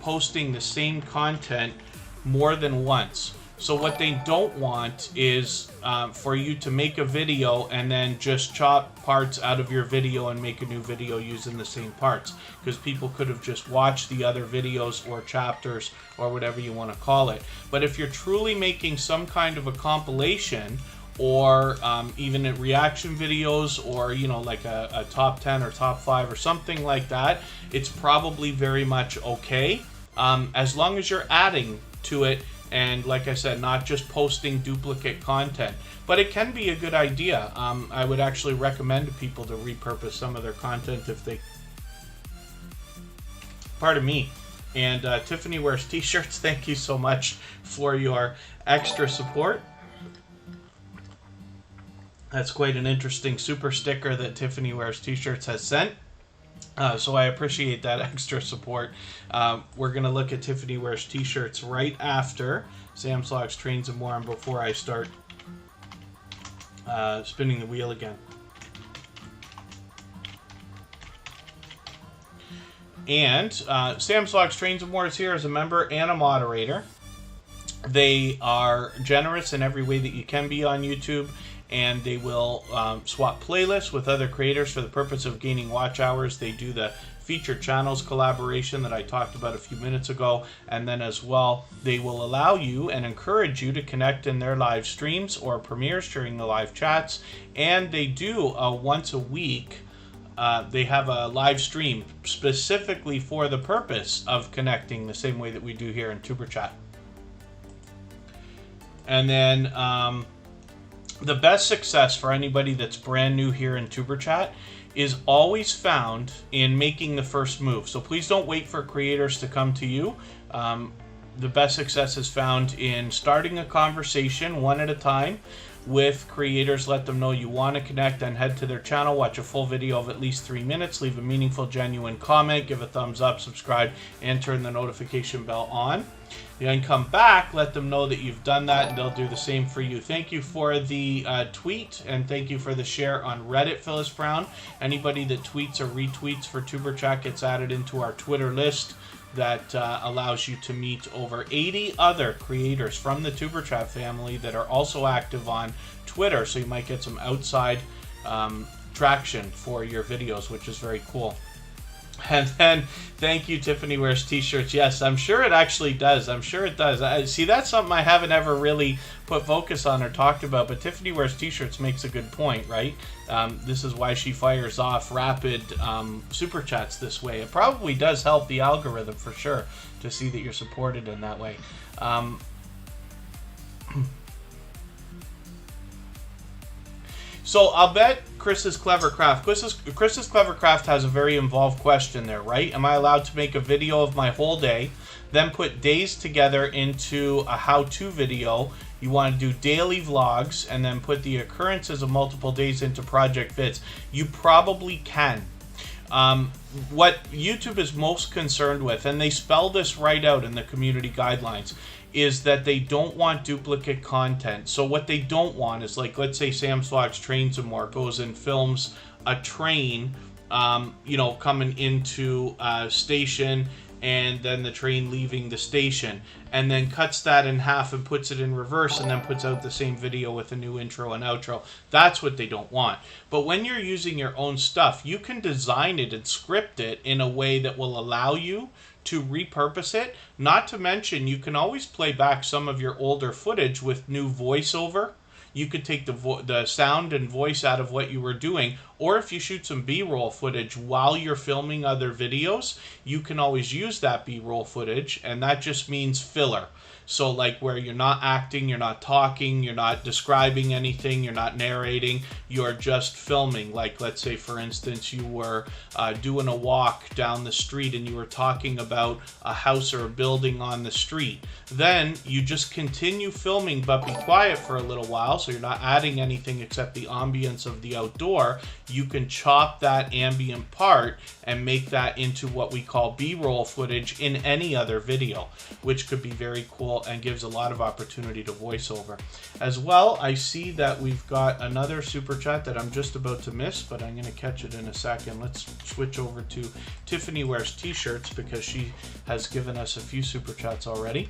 posting the same content more than once. So what they don't want is for you to make a video and then just chop parts out of your video and make a new video using the same parts, because people could have just watched the other videos or chapters or whatever you want to call it. But if you're truly making some kind of a compilation, or even in reaction videos, or, you know, like a top 10 or top 5 or something like that, it's probably very much okay, as long as you're adding to it. And like I said, not just posting duplicate content. But it can be a good idea. I would actually recommend to people to repurpose some of their content if they... Pardon me. And Tiffany Wears T-shirts, thank you so much for your extra support. That's quite an interesting super sticker that Tiffany Wears T-shirts has sent. So I appreciate that extra support. We're going to look at Tiffany Wears T-shirts right after Sam Slogs Trains and More, and before I start spinning the wheel again. And Sam Slogs Trains and More is here as a member and a moderator. They are generous in every way that you can be on YouTube, and they will swap playlists with other creators for the purpose of gaining watch hours. They do the featured channels collaboration that I talked about a few minutes ago, and then as well they will allow you and encourage you to connect in their live streams or premieres during the live chats. And they do once a week, they have a live stream specifically for the purpose of connecting the same way that we do here in Tuberchat. And then the best success for anybody that's brand new here in Tuberchat is always found in making the first move. So please don't wait for creators to come to you. The best success is found in starting a conversation one at a time with creators. Let them know you want to connect, and head to their channel, watch a full video of at least 3 minutes, leave a meaningful, genuine comment, give a thumbs up, subscribe, and turn the notification bell on. Then come back, let them know that you've done that, and they'll do the same for you. Thank you for the tweet, and thank you for the share on Reddit, Phyllis Brown. Anybody that tweets or retweets for Tuberchat gets added into our Twitter list that allows you to meet over 80 other creators from the Tuberchat family that are also active on Twitter, so you might get some outside traction for your videos, which is very cool. And then, thank you, Tiffany Wears T-shirts. Yes, I'm sure it actually does. I'm sure it does. See, that's something I haven't ever really put focus on or talked about, but Tiffany Wears T-shirts makes a good point, right? This is why she fires off rapid super chats this way. It probably does help the algorithm for sure to see that you're supported in that way. So I'll bet Chris's Clever Craft. Chris's Clever Craft has a very involved question there, right? Am I allowed to make a video of my whole day, then put days together into a how-to video? You want to do daily vlogs and then put the occurrences of multiple days into project vids. You probably can. What YouTube is most concerned with, and they spell this right out in the community guidelines, is that they don't want duplicate content. So what they don't want is, like, let's say Sam's Vlogs Trains and More goes and films a train, you know, coming into a station, and then the train leaving the station, and then cuts that in half and puts it in reverse, and then puts out the same video with a new intro and outro. That's what they don't want. But when you're using your own stuff, you can design it and script it in a way that will allow you to repurpose it. Not to mention, you can always play back some of your older footage with new voiceover. You could take the sound and voice out of what you were doing, or if you shoot some B-roll footage while you're filming other videos, you can always use that B-roll footage, and that just means filler. So like where you're not acting, you're not talking, you're not describing anything, you're not narrating, you're just filming. Like, let's say, for instance, you were doing a walk down the street and you were talking about a house or a building on the street. Then you just continue filming, but be quiet for a little while, so you're not adding anything except the ambience of the outdoor. You can chop that ambient part and make that into what we call B-roll footage in any other video, which could be very cool and gives a lot of opportunity to voiceover. As well, I see that we've got another super chat that I'm just about to miss, but I'm going to catch it in a second. Let's switch over to Tiffany Wears T-shirts, because she has given us a few super chats already.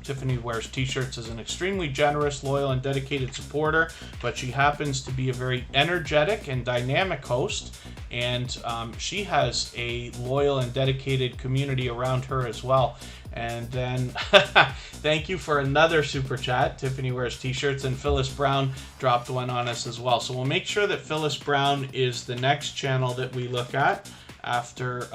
Tiffany Wears T-shirts is an extremely generous, loyal, and dedicated supporter, but she happens to be a very energetic and dynamic host, and she has a loyal and dedicated community around her as well. And then, thank you for another super chat. Tiffany Wears T-shirts, and Phyllis Brown dropped one on us as well. So we'll make sure that Phyllis Brown is the next channel that we look at after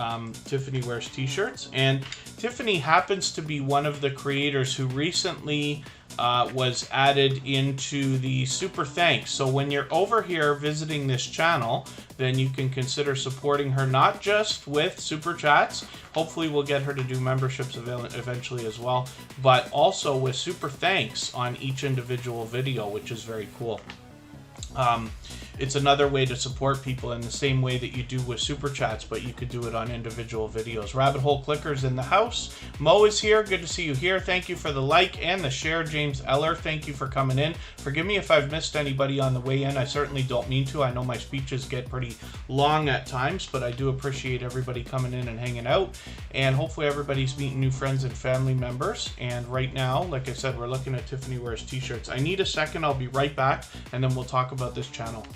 Tiffany Wears T-shirts. And Tiffany happens to be one of the creators who recently was added into the super thanks. So when you're over here visiting this channel, then you can consider supporting her, not just with super chats. Hopefully we'll get her to do memberships eventually as well, but also with super thanks on each individual video, which is very cool. It's another way to support people in the same way that you do with super chats, but you could do it on individual videos. Rabbit Hole Clickers in the house. Mo is here. Good to see you here. Thank you for the like and the share. James Eller, thank you for coming in. Forgive me if I've missed anybody on the way in. I certainly don't mean to. I know my speeches get pretty long at times, but I do appreciate everybody coming in and hanging out. And hopefully everybody's meeting new friends and family members. And right now, like I said, we're looking at Tiffany Wears T-shirts. I need a second. I'll be right back, and then we'll talk about this channel.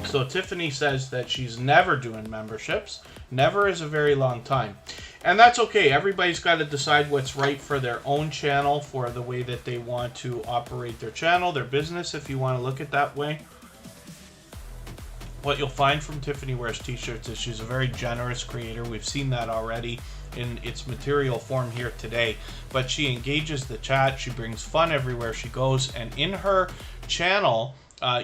So Tiffany says that she's never doing memberships. Never is a very long time. And that's okay. Everybody's got to decide what's right for their own channel, for the way that they want to operate their channel, their business, if you want to look at it that way. What you'll find from Tiffany Wears T-shirts is she's a very generous creator. We've seen that already in its material form here today. But she engages the chat. She brings fun everywhere she goes. And in her channel,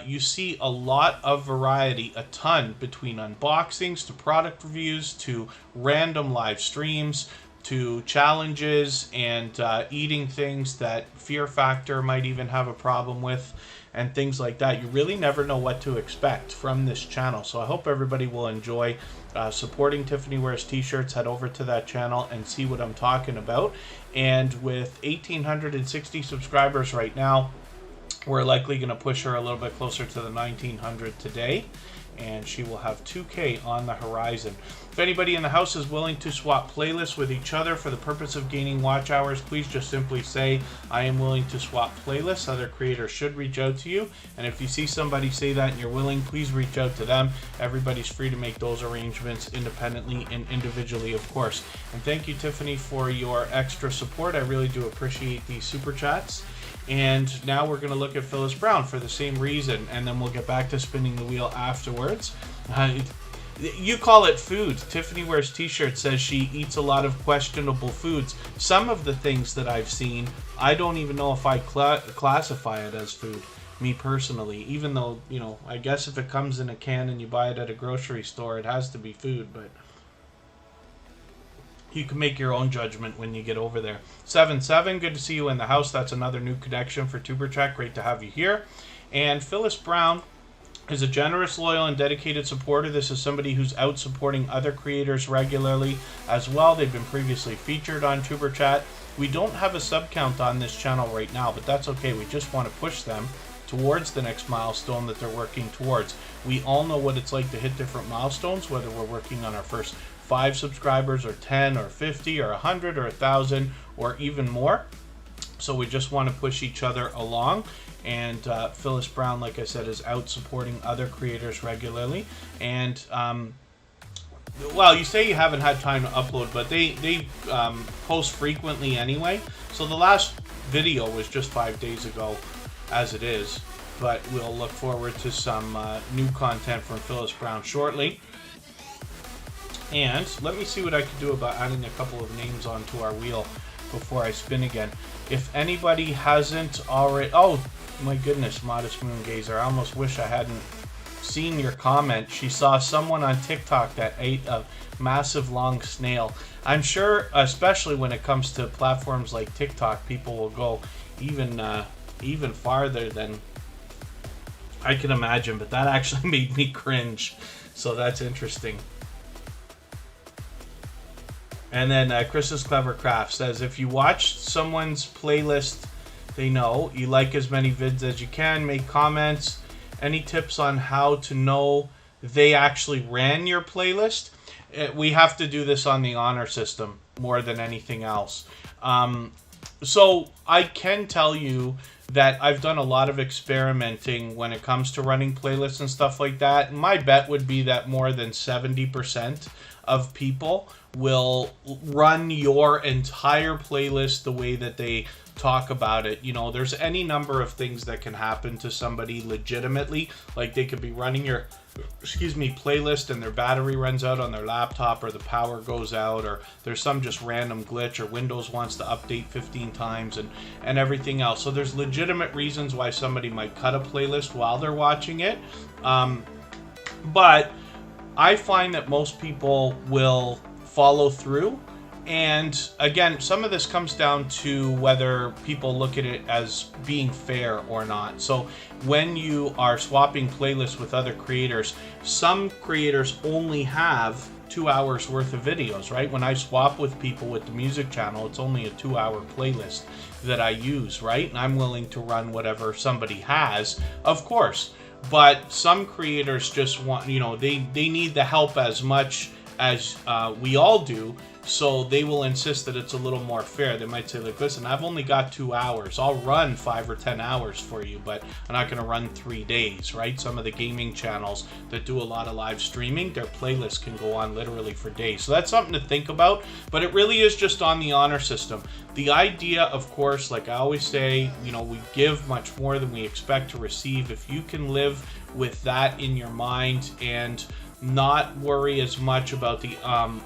you see a lot of variety, a ton, between unboxings to product reviews to random live streams to challenges and eating things that Fear Factor might even have a problem with, and things like that. You really never know what to expect from this channel. So I hope everybody will enjoy supporting Tiffany Wears T-shirts. Head over to that channel and see what I'm talking about. And with 1,860 subscribers right now, we're likely going to push her a little bit closer to the 1,900 today, and she will have 2K on the horizon. If anybody in the house is willing to swap playlists with each other for the purpose of gaining watch hours, please just simply say, I am willing to swap playlists. Other creators should reach out to you. And if you see somebody say that and you're willing, please reach out to them. Everybody's free to make those arrangements independently and individually, of course. And thank you, Tiffany, for your extra support. I really do appreciate these super chats. And now we're going to look at Phyllis Brown for the same reason, and then we'll get back to spinning the wheel afterwards. You call it food. Tiffany Wears T-shirt says she eats a lot of questionable foods. Some of the things that I've seen, I don't even know if I classify it as food, me personally. Even though, you know, I guess if it comes in a can and you buy it at a grocery store, it has to be food, but you can make your own judgment when you get over there. 7-7, good to see you in the house. That's another new connection for Tuberchat. Great to have you here. And Phyllis Brown is a generous, loyal, and dedicated supporter. This is somebody who's out supporting other creators regularly as well. They've been previously featured on Tuberchat. We don't have a sub count on this channel right now, but that's okay. We just want to push them towards the next milestone that they're working towards. We all know what it's like to hit different milestones, whether we're working on our first 5 subscribers or 10 or 50 or 100 or 1,000 or even more. So we just want to push each other along. And Phyllis Brown, like I said, is out supporting other creators regularly. And well, you say you haven't had time to upload, but they post frequently anyway. So the last video was just 5 days ago, as it is. But we'll look forward to some new content from Phyllis Brown shortly. And let me see what I can do about adding a couple of names onto our wheel before I spin again. If anybody hasn't already... Oh, my goodness, Modest Moon Gazer. I almost wish I hadn't seen your comment. She saw someone on TikTok that ate a massive long snail. I'm sure, especially when it comes to platforms like TikTok, people will go even farther than I can imagine. But that actually made me cringe. So that's interesting. And then Chris's Clever Craft says, if you watch someone's playlist, they know you like as many vids as you can. Make comments. Any tips on how to know they actually ran your playlist? We have to do this on the honor system more than anything else. So I can tell you that I've done a lot of experimenting when it comes to running playlists and stuff like that. My bet would be that more than 70% of people will run your entire playlist the way that they talk about it. You know, there's any number of things that can happen to somebody legitimately. Like they could be running your playlist and their battery runs out on their laptop, or the power goes out, or there's some just random glitch, or Windows wants to update 15 times and everything else. So there's legitimate reasons why somebody might cut a playlist while they're watching it. But I find that most people will follow through. And again, some of this comes down to whether people look at it as being fair or not. So when you are swapping playlists with other creators, some creators only have 2 hours worth of videos, right? When I swap with people with the music channel, it's only a 2-hour playlist that I use, right? And I'm willing to run whatever somebody has, of course. But some creators just want, you know, they need the help as much as we all do. So they will insist that it's a little more fair. They might say, like, listen, I've only got 2 hours. I'll run 5 or 10 hours for you, but I'm not going to run 3 days, right? Some of the gaming channels that do a lot of live streaming, their playlists can go on literally for days. So that's something to think about, but it really is just on the honor system. The idea, of course, like I always say, you know, we give much more than we expect to receive. If you can live with that in your mind and not worry as much about the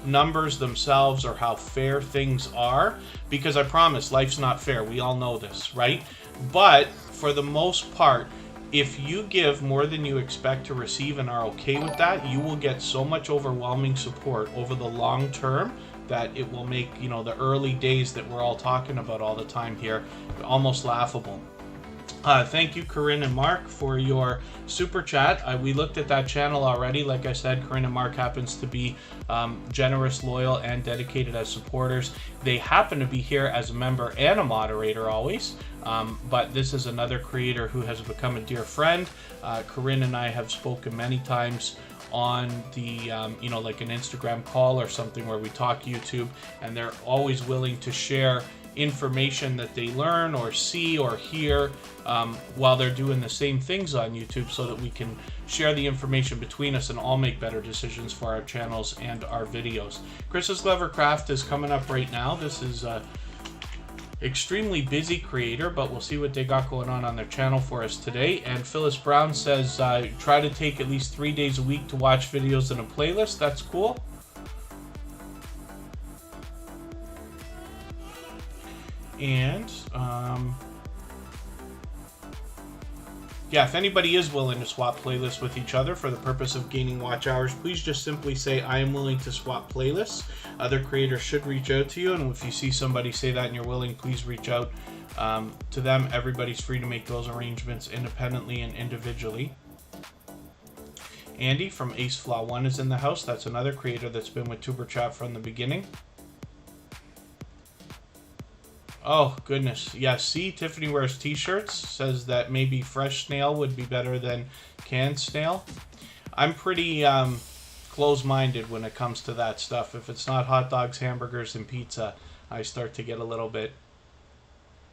numbers themselves or how fair things are, because I promise life's not fair. We all know this, right? But for the most part, if you give more than you expect to receive and are okay with that, you will get so much overwhelming support over the long term that it will make, you know, the early days that we're all talking about all the time here almost laughable. Thank you, Corinne and Mark, for your super chat. We looked at that channel already. Like I said, Corinne and Mark happens to be generous, loyal, and dedicated as supporters. They happen to be here as a member and a moderator always. But this is another creator who has become a dear friend. Corinne and I have spoken many times on the, you know, like an Instagram call or something where we talk YouTube, and they're always willing to share information that they learn or see or hear while they're doing the same things on YouTube, so that we can share the information between us and all make better decisions for our channels and our videos. Chris's Clever Craft is coming up right now. This is extremely busy creator, but we'll see what they got going on their channel for us today. And Phyllis Brown says try to take at least 3 days a week to watch videos in a playlist. That's cool. And yeah, if anybody is willing to swap playlists with each other for the purpose of gaining watch hours, please just simply say, I am willing to swap playlists. Other creators should reach out to you, and if you see somebody say that and you're willing, please reach out to them. Everybody's free to make those arrangements independently and individually. Andy from Ace Flaw 1 is in the house. That's another creator that's been with Tuberchat from the beginning. Oh, goodness. Yeah, see, Tiffany wears t-shirts, says that maybe fresh snail would be better than canned snail. I'm pretty close-minded when it comes to that stuff. If it's not hot dogs, hamburgers, and pizza, I start to get a little bit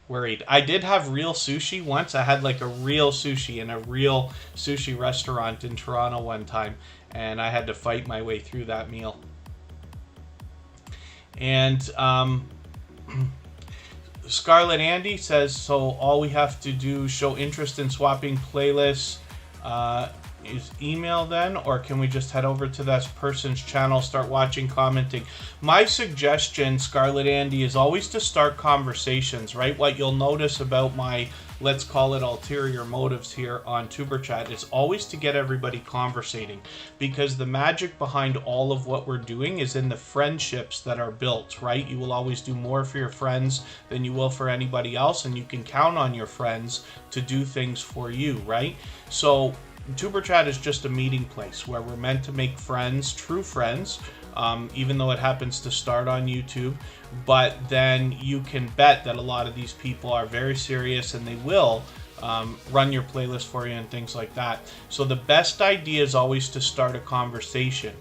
worried. I did have real sushi once. I had like a real sushi in a real sushi restaurant in Toronto one time, and I had to fight my way through that meal. And Scarlet Andy says, so all we have to do show interest in swapping playlists is email then, or can we just head over to that person's channel, start watching, commenting? My suggestion, Scarlet Andy, is always to start conversations, right? What you'll notice about my, let's call it ulterior motives here on Tuberchat, is always to get everybody conversating, because the magic behind all of what we're doing is in the friendships that are built, right? You will always do more for your friends than you will for anybody else, and you can count on your friends to do things for you, right? So Tuberchat is just a meeting place where we're meant to make friends, true friends, even though it happens to start on YouTube. But then you can bet that a lot of these people are very serious, and they will run your playlist for you and things like that. So the best idea is always to start a conversation,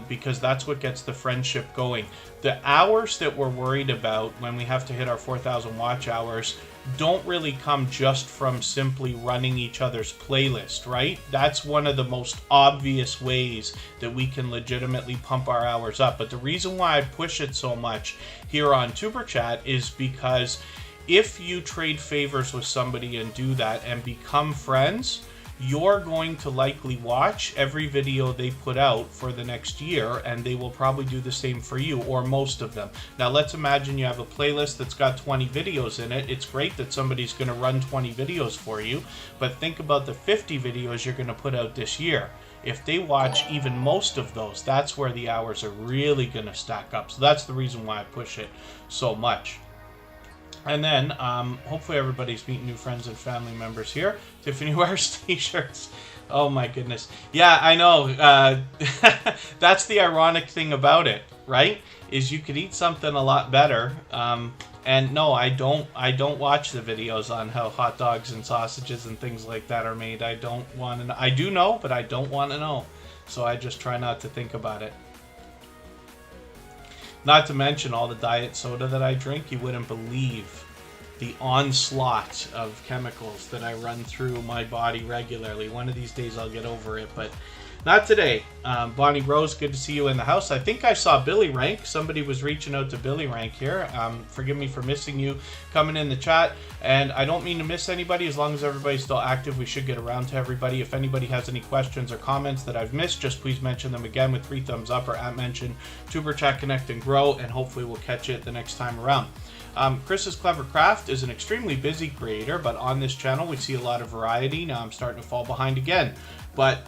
because that's what gets the friendship going. The hours that we're worried about when we have to hit our 4,000 watch hours don't really come just from simply running each other's playlist, right? That's one of the most obvious ways that we can legitimately pump our hours up. But the reason why I push it so much here on Tuberchat is because if you trade favors with somebody and do that and become friends, you're going to likely watch every video they put out for the next year, and they will probably do the same for you, or most of them. Now, let's imagine you have a playlist that's got 20 videos in it. It's great that somebody's going to run 20 videos for you, but think about the 50 videos you're going to put out this year. If they watch even most of those, that's where the hours are really going to stack up. So that's the reason why I push it so much. And then, hopefully everybody's meeting new friends and family members here. Tiffany wears t-shirts. Oh my goodness. Yeah, I know. That's the ironic thing about it, right? Is you could eat something a lot better. And no, I don't watch the videos on how hot dogs and sausages and things like that are made. I don't want to know. I do know, but I don't want to know. So I just try not to think about it. Not to mention all the diet soda that I drink. You wouldn't believe the onslaught of chemicals that I run through my body regularly. One of these days I'll get over it, but not today. Bonnie Rose, good to see you in the house. I think I saw Billy Rank. Somebody was reaching out to Billy Rank here. Forgive me for missing you coming in the chat. And I don't mean to miss anybody. As long as everybody's still active, we should get around to everybody. If anybody has any questions or comments that I've missed, just please mention them again with 3 thumbs up or @mention Tuberchat, Connect, and Grow, and hopefully we'll catch it the next time around. Chris's Clever Craft is an extremely busy creator, but on this channel we see a lot of variety. Now I'm starting to fall behind again. But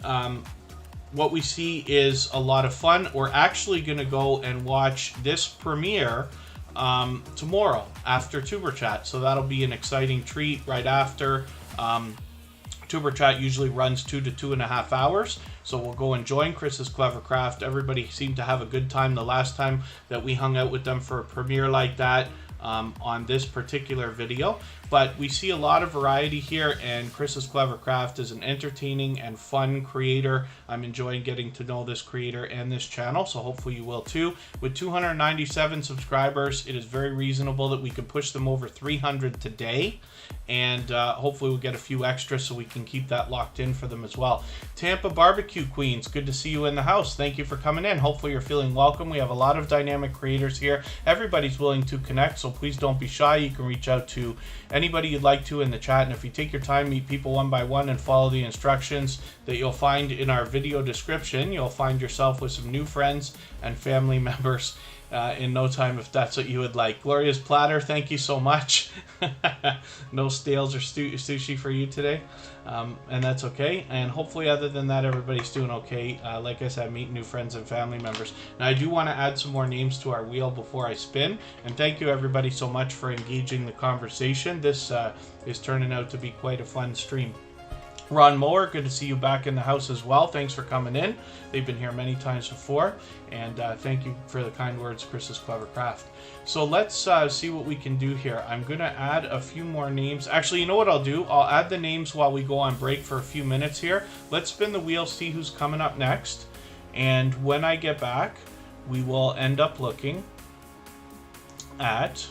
what we see is a lot of fun. We're actually going to go and watch this premiere tomorrow after Tuberchat, so that'll be an exciting treat right after. Tuberchat usually runs 2 to 2.5 hours, so we'll go and join Chris's Clever Craft. Everybody seemed to have a good time the last time that we hung out with them for a premiere like that. On this particular video, but we see a lot of variety here, and Chris's Clever Craft is an entertaining and fun creator. I'm enjoying getting to know this creator and this channel, so hopefully you will too. With 297 subscribers, it is very reasonable that we could push them over 300 today, and hopefully we'll get a few extras so we can keep that locked in for them as well. Tampa Barbecue Queens, good to see you in the house. Thank you for coming in. Hopefully you're feeling welcome. We have a lot of dynamic creators here. Everybody's willing to connect, so please don't be shy. You can reach out to anybody you'd like to in the chat, and if you take your time, meet people one by one and follow the instructions that you'll find in our video description, you'll find yourself with some new friends and family members in no time, if that's what you would like. Gloria's Platter, thank you so much. No stales or sushi for you today, and that's okay. And hopefully other than that, everybody's doing okay. Like I said, meet new friends and family members. Now I do want to add some more names to our wheel before I spin, and thank you everybody so much for engaging the conversation. This is turning out to be quite a fun stream. Ron Mower, good to see you back in the house as well. Thanks for coming in. They've been here many times before. And thank you for the kind words, Chris's Clever Craft. So let's see what we can do here. I'm going to add a few more names. Actually, you know what I'll do? I'll add the names while we go on break for a few minutes here. Let's spin the wheel, see who's coming up next. And when I get back, we will end up looking at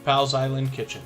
Pal's Island Kitchen.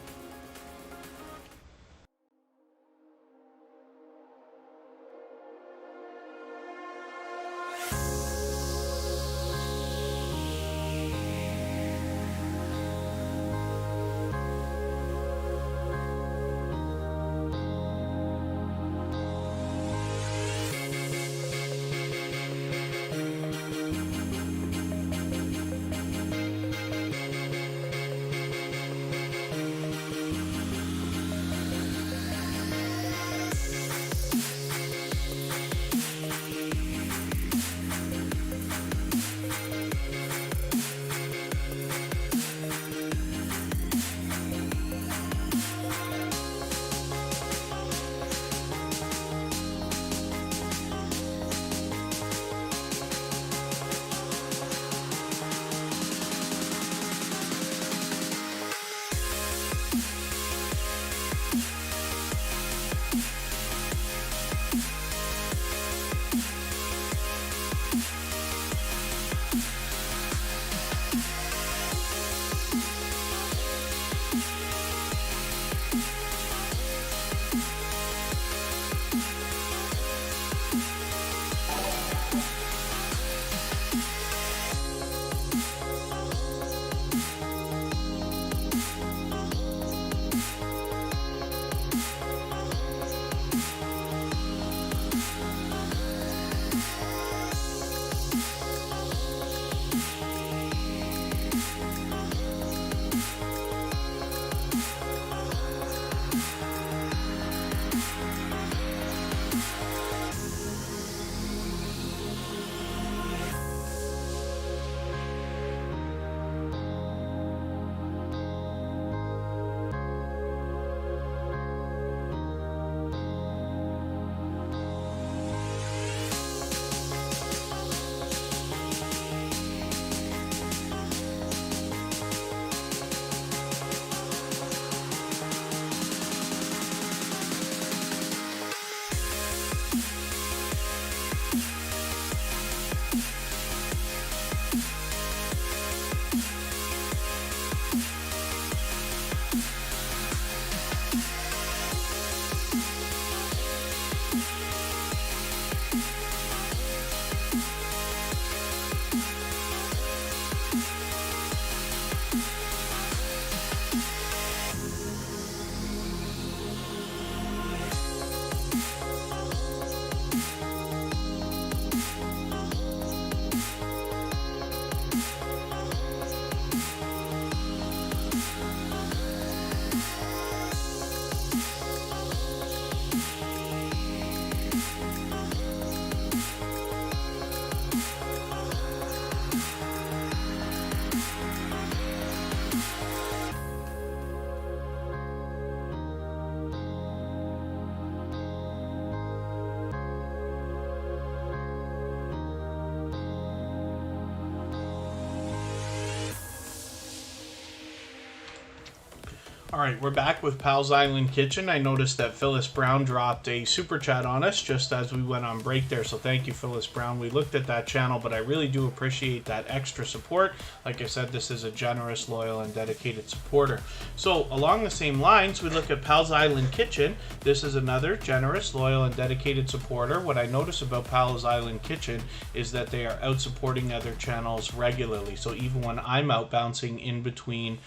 All right, we're back with Pal's Island Kitchen. I noticed that Phyllis Brown dropped a super chat on us just as we went on break there, so thank you, Phyllis Brown. We looked at that channel, but I really do appreciate that extra support. Like I said, this is a generous, loyal, and dedicated supporter. So along the same lines, we look at Pal's Island Kitchen. This is another generous, loyal, and dedicated supporter. What I notice about Pal's Island Kitchen is that they are out supporting other channels regularly. So even when I'm out bouncing in between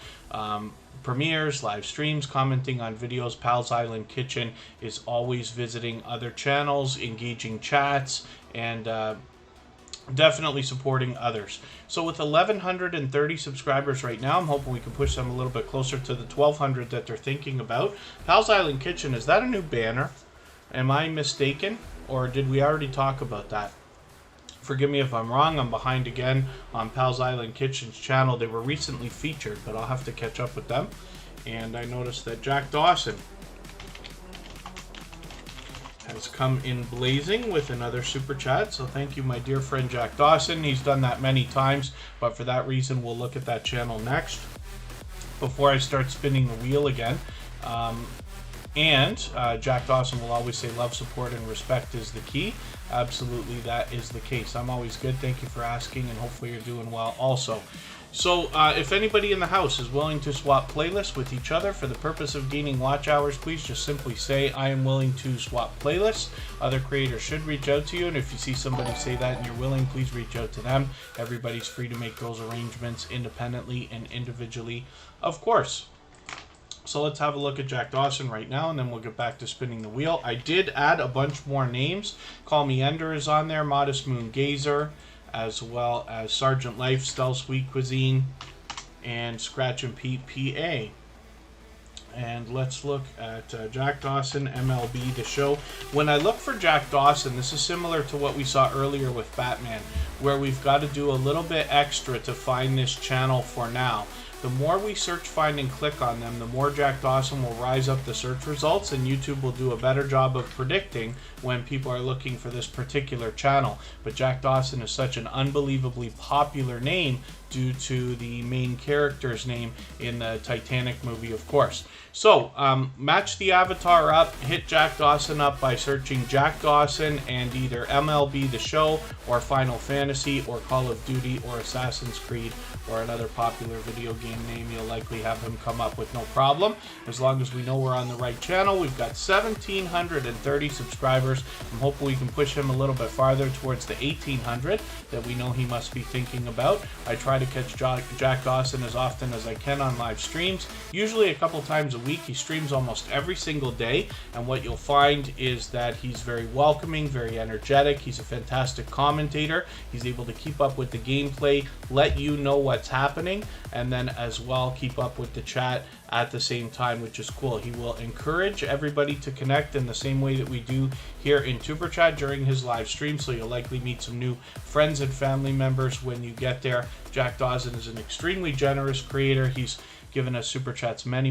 premieres, live streams, commenting on videos, Pal's Island Kitchen is always visiting other channels, engaging chats, and definitely supporting others. So with 1,130 subscribers right now, I'm hoping we can push them a little bit closer to the 1,200 that they're thinking about. Pal's Island Kitchen, is that a new banner? Am I mistaken? Or did we already talk about that? Forgive me if I'm wrong. I'm behind again on Pal's Island Kitchen's channel. They were recently featured, but I'll have to catch up with them. And I noticed that Jack Dawson has come in blazing with another super chat. So thank you, my dear friend Jack Dawson. He's done that many times, but for that reason, we'll look at that channel next before I start spinning the wheel again. Jack Dawson will always say love, support, and respect is the key. Absolutely, that is the case. I'm always good. Thank you for asking, and hopefully you're doing well also. So if anybody in the house is willing to swap playlists with each other for the purpose of gaining watch hours, please just simply say, I am willing to swap playlists. Other creators should reach out to you, and if you see somebody say that and you're willing, please reach out to them. Everybody's free to make those arrangements independently and individually, of course. So let's have a look at Jack Dawson right now, and then we'll get back to spinning the wheel. I did add a bunch more names. Call Me Ender is on there, Modest Moon Gazer, as well as Sergeant Lifestyle, Sweet Cuisine, and Scratch and Pete PA. And let's look at Jack Dawson, MLB, the show. When I look for Jack Dawson, this is similar to what we saw earlier with Batman, where we've got to do a little bit extra to find this channel for now. The more we search, find, and click on them, the more Jack Dawson will rise up the search results, and YouTube will do a better job of predicting when people are looking for this particular channel. But Jack Dawson is such an unbelievably popular name due to the main character's name in the Titanic movie, of course. So, match the avatar up, hit Jack Dawson up by searching Jack Dawson and either MLB The Show or Final Fantasy or Call of Duty or Assassin's Creed or another popular video game name. You'll likely have him come up with no problem. As long as we know we're on the right channel. We've got 1,730 subscribers. I'm hoping we can push him a little bit farther towards the 1,800 that we know he must be thinking about. I try to catch Jack Dawson as often as I can on live streams, usually a couple times a week. He streams almost every single day, and what you'll find is that he's very welcoming, very energetic. He's a fantastic commentator. He's able to keep up with the gameplay, let you know what's happening, and then as well keep up with the chat at the same time, which is cool. He will encourage everybody to connect in the same way that we do here in Tuberchat during his live stream, so you'll likely meet some new friends and family members when you get there. Jack Dawson is an extremely generous creator. He's given us super chats many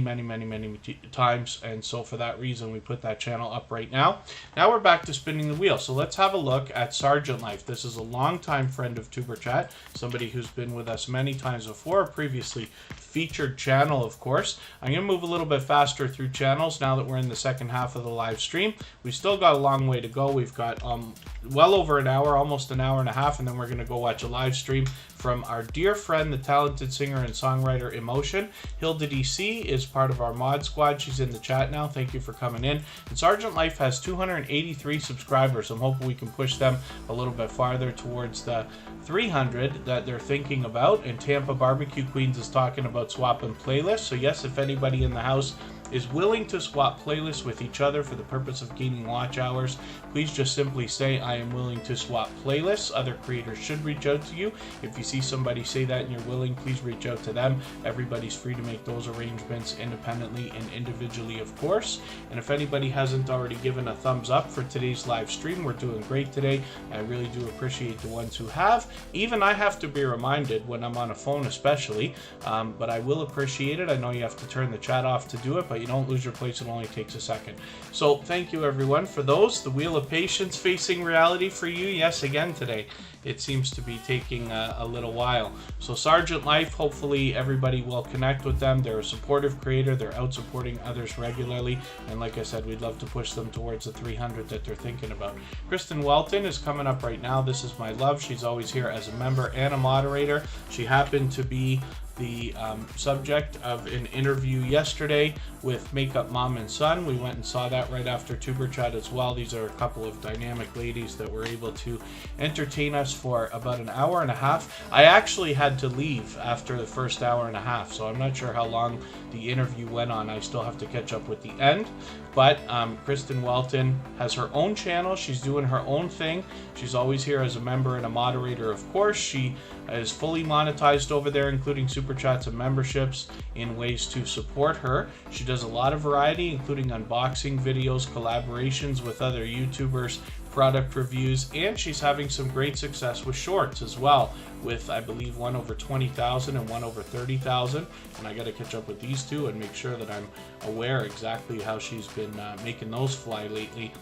times, and so for that reason we put that channel up right now. Now we're back to spinning the wheel, so let's have a look at Sergeant Life. This is a longtime friend of Tuberchat, somebody who's been with us many times before, a previously featured channel, of course. I'm going to move a little bit faster through channels now that we're in the second half of the live stream. We still got a long way to go. We've got well over an hour, almost an hour and a half, and then we're going to go watch a live stream from our dear friend, the talented singer and songwriter Emotion. Hilda DC is part of our mod squad. She's in the chat now. Thank you for coming in. And Sergeant Life has 283 subscribers. I'm hoping we can push them a little bit farther towards the 300 that they're thinking about. And Tampa Barbecue Queens is talking about swapping playlists. So yes, if anybody in the house is willing to swap playlists with each other for the purpose of gaining watch hours, please just simply say, I am willing to swap playlists. Other creators should reach out to you. If you see somebody say that and you're willing, please reach out to them. Everybody's free to make those arrangements independently and individually, of course. And if anybody hasn't already given a thumbs up for today's live stream, we're doing great today. I really do appreciate the ones who have. Even I have to be reminded when I'm on a phone especially, but I will appreciate it. I know you have to turn the chat off to do it, but but you don't lose your place. It only takes a second. So thank you, everyone. For those, the Wheel of Patience facing reality for you, yes, again today. It seems to be taking a little while. So Sergeant Life, hopefully everybody will connect with them. They're a supportive creator. They're out supporting others regularly. And like I said, we'd love to push them towards the 300 that they're thinking about. Kristen Welton is coming up right now. This is my love. She's always here as a member and a moderator. She happened to be the subject of an interview yesterday with Makeup Mom and Son. We went and saw that right after Tuberchat as well. These are a couple of dynamic ladies that were able to entertain us for about an hour and a half. I actually had to leave after the first hour and a half, so I'm not sure how long the interview went on. I still have to catch up with the end. But Kristen Welton has her own channel. She's doing her own thing. She's always here as a member and a moderator, of course. She is fully monetized over there, including super chats and memberships in ways to support her. She does a lot of variety, including unboxing videos, collaborations with other YouTubers, product reviews, and she's having some great success with shorts as well, with I believe one over 20,000 and one over 30,000. And I got to catch up with these two and make sure that I'm aware exactly how she's been making those fly lately.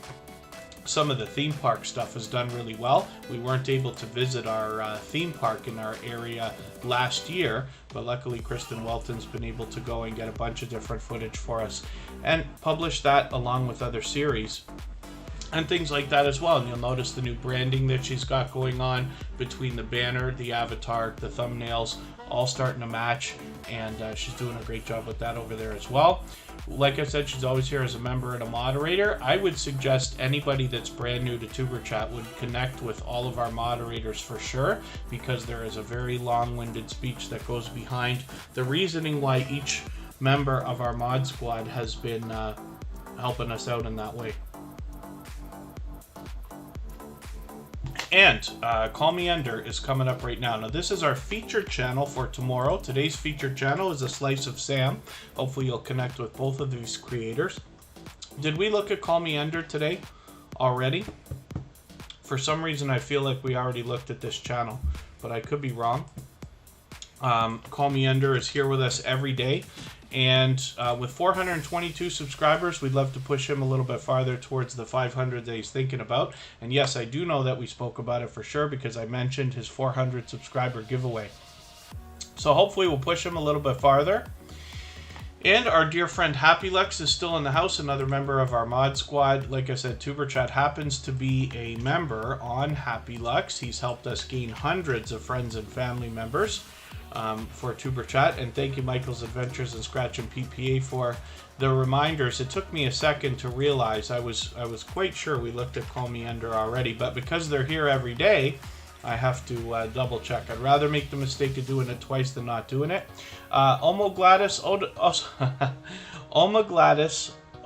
Some of the theme park stuff has done really well. We weren't able to visit our theme park in our area last year, but luckily Kristen Welton's been able to go and get a bunch of different footage for us and publish that along with other series and things like that as well. And you'll notice the new branding that she's got going on between the banner, the avatar, the thumbnails, all starting to match, and she's doing a great job with that over there as well. Like I said, she's always here as a member and a moderator. I would suggest anybody that's brand new to Tuberchat would connect with all of our moderators for sure, because there is a very long-winded speech that goes behind the reasoning why each member of our mod squad has been helping us out in that way. And Call Me Ender is coming up right now. Now, this is our featured channel for tomorrow. Today's featured channel is A Slice of Sam. Hopefully you'll connect with both of these creators. Did we look at Call Me Ender today already? For some reason, I feel like we already looked at this channel, but I could be wrong. Call Me Ender is here with us every day. And with 422 subscribers, we'd love to push him a little bit farther towards the 500 that he's thinking about. And yes, I do know that we spoke about it for sure, because I mentioned his 400 subscriber giveaway. So hopefully we'll push him a little bit farther. And our dear friend Happy Lux is still in the house, another member of our mod squad. Like I said, Tuberchat happens to be a member on Happy Lux. He's helped us gain hundreds of friends and family members for Tuberchat. And thank you, Michael's Adventures and Scratch and PPA, for the reminders. It took me a second to realize. I was quite sure we looked at Call Me Ender already, but because they're here every day, I have to double check. I'd rather make the mistake of doing it twice than not doing it. Oma Gladys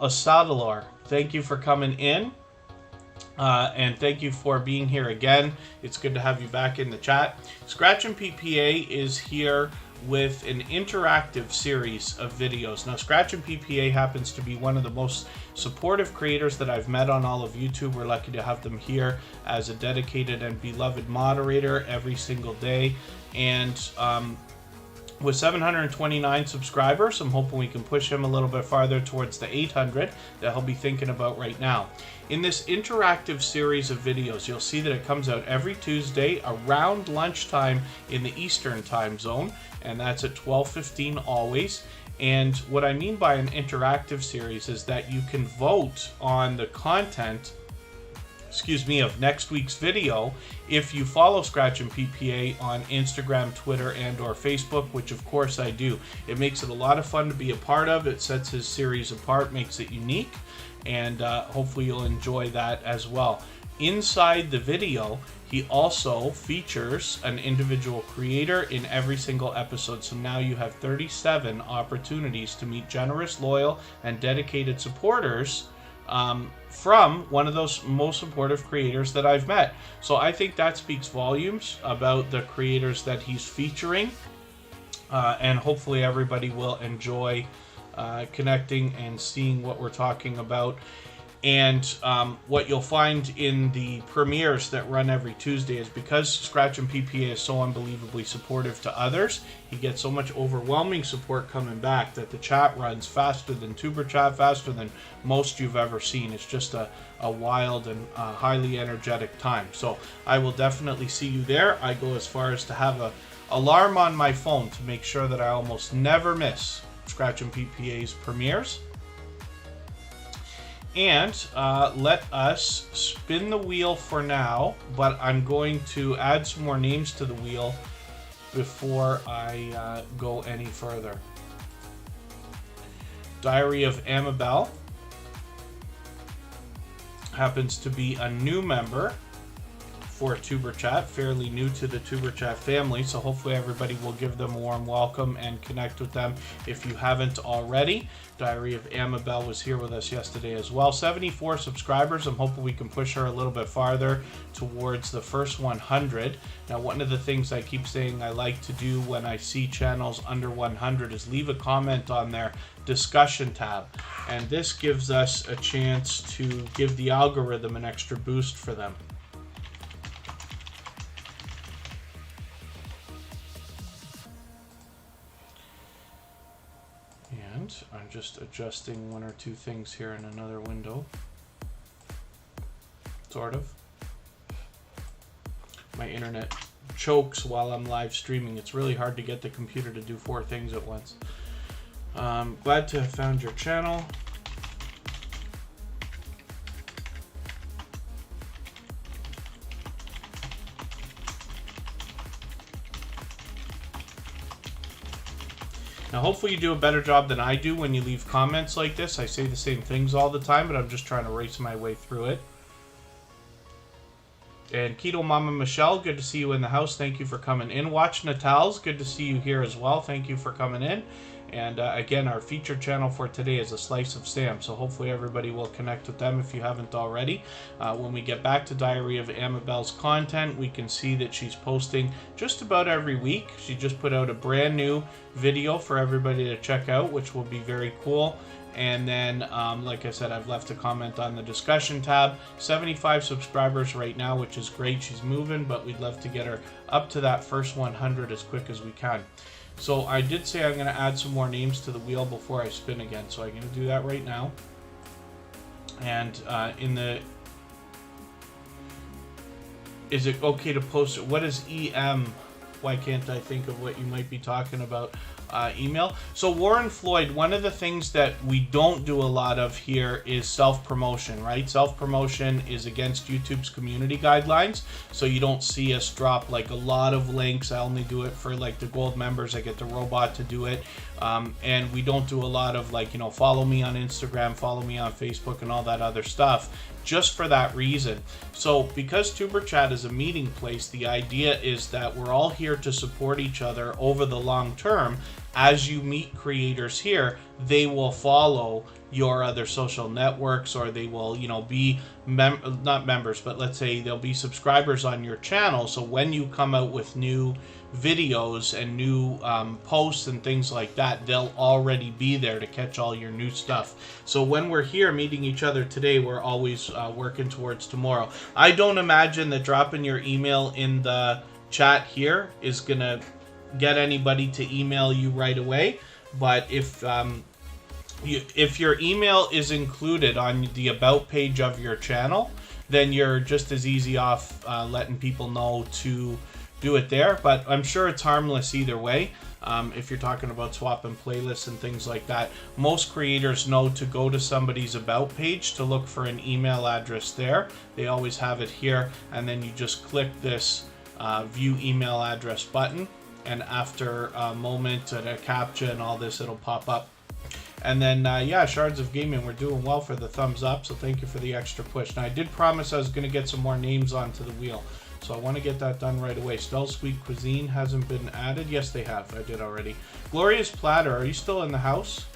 Osadalor, thank you for coming in. And thank you for being here again. It's good to have you back in the chat. Scratch and PPA is here with an interactive series of videos. Now, Scratch and PPA happens to be one of the most supportive creators that I've met on all of YouTube. We're lucky to have them here as a dedicated and beloved moderator every single day. And with 729 subscribers, I'm hoping we can push him a little bit farther towards the 800 that he'll be thinking about right now. In this interactive series of videos, you'll see that it comes out every Tuesday around lunchtime in the Eastern time zone, and that's at 12:15 always. And what I mean by an interactive series is that you can vote on the content, of next week's video if you follow Scratch and PPA on Instagram, Twitter, and or Facebook, which of course I do. It makes it a lot of fun to be a part of. It sets his series apart, makes it unique, and hopefully you'll enjoy that as well. Inside the video, he also features an individual creator in every single episode. So now you have 37 opportunities to meet generous, loyal, and dedicated supporters from one of those most supportive creators that I've met. So I think that speaks volumes about the creators that he's featuring, and hopefully everybody will enjoy connecting and seeing what we're talking about. And what you'll find in the premieres that run every Tuesday is because Scratch and PPA is so unbelievably supportive to others, he gets so much overwhelming support coming back that the chat runs faster than Tuberchat, faster than most you've ever seen. It's just a wild and highly energetic time. So I will definitely see you there. I go as far as to have a alarm on my phone to make sure that I almost never miss Scratch and PPA's premieres. And let us spin the wheel for now, but I'm going to add some more names to the wheel before I go any further. Diary of Amabel happens to be a new member for Tuberchat, fairly new to the Tuberchat family, so hopefully everybody will give them a warm welcome and connect with them if you haven't already. Diary of Amabel was here with us yesterday as well. 74 subscribers. I'm hoping we can push her a little bit farther towards the first 100. Now, one of the things I keep saying I like to do when I see channels under 100 is leave a comment on their discussion tab, and this gives us a chance to give the algorithm an extra boost for them. I'm just adjusting one or two things here in another window. Sort of. My internet chokes while I'm live streaming. It's really hard to get the computer to do 4 things at once. Glad to have found your channel. Now, hopefully you do a better job than I do when you leave comments like this. I say the same things all the time, but I'm just trying to race my way through it. And Keto Mama Michelle, good to see you in the house. Thank you for coming in. Watch Natal's, good to see you here as well. Thank you for coming in. And again, our featured channel for today is A Slice of Sam, so hopefully everybody will connect with them if you haven't already. When we get back to Diary of Amabel's content, we can see that she's posting just about every week. She just put out a brand new video for everybody to check out, which will be very cool. And then, like I said, I've left a comment on the discussion tab. 75 subscribers right now, which is great. She's moving, but we'd love to get her up to that first 100 as quick as we can. So I did say I'm going to add some more names to the wheel before I spin again. So I'm going to do that right now. And is it okay to post it? What is EM? Why can't I think of what you might be talking about? Email. So Warren Floyd, one of the things that we don't do a lot of here is self-promotion, right? Self-promotion is against YouTube's community guidelines, so you don't see us drop like a lot of links. I only do it for like the gold members. I get the robot to do it, and we don't do a lot of like, you know, follow me on Instagram, follow me on Facebook, and all that other stuff, just for that reason. So because Tuberchat is a meeting place, the idea is that we're all here to support each other over the long term. As you meet creators here, they will follow your other social networks, or they will, you know, be not members, but let's say they'll be subscribers on your channel. So when you come out with new videos and new posts and things like that, they'll already be there to catch all your new stuff. So when we're here meeting each other today, we're always working towards tomorrow. I don't imagine that dropping your email in the chat here is gonna get anybody to email you right away, but if your email is included on the about page of your channel, then you're just as easy off letting people know to do it there. But I'm sure it's harmless either way. If you're talking about swapping playlists and things like that, most creators know to go to somebody's about page to look for an email address there. They always have it here, and then you just click this view email address button, and after a moment and a captcha and all this, it'll pop up. And then, yeah, Shards of Gaming, we're doing well for the thumbs up, so thank you for the extra push. Now, I did promise I was going to get some more names onto the wheel, so I want to get that done right away. Stell Sweet Cuisine hasn't been added. Yes, they have. I did already. Glorious Platter, are you still in the house?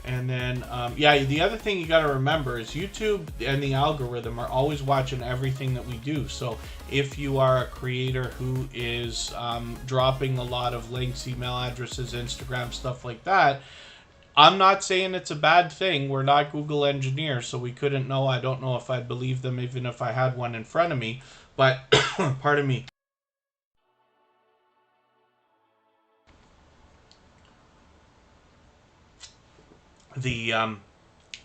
And then, yeah, the other thing you got to remember is YouTube and the algorithm are always watching everything that we do. So if you are a creator who is dropping a lot of links, email addresses, Instagram, stuff like that, I'm not saying it's a bad thing. We're not Google engineers, so we couldn't know. I don't know if I'd believe them even if I had one in front of me. But, pardon me. The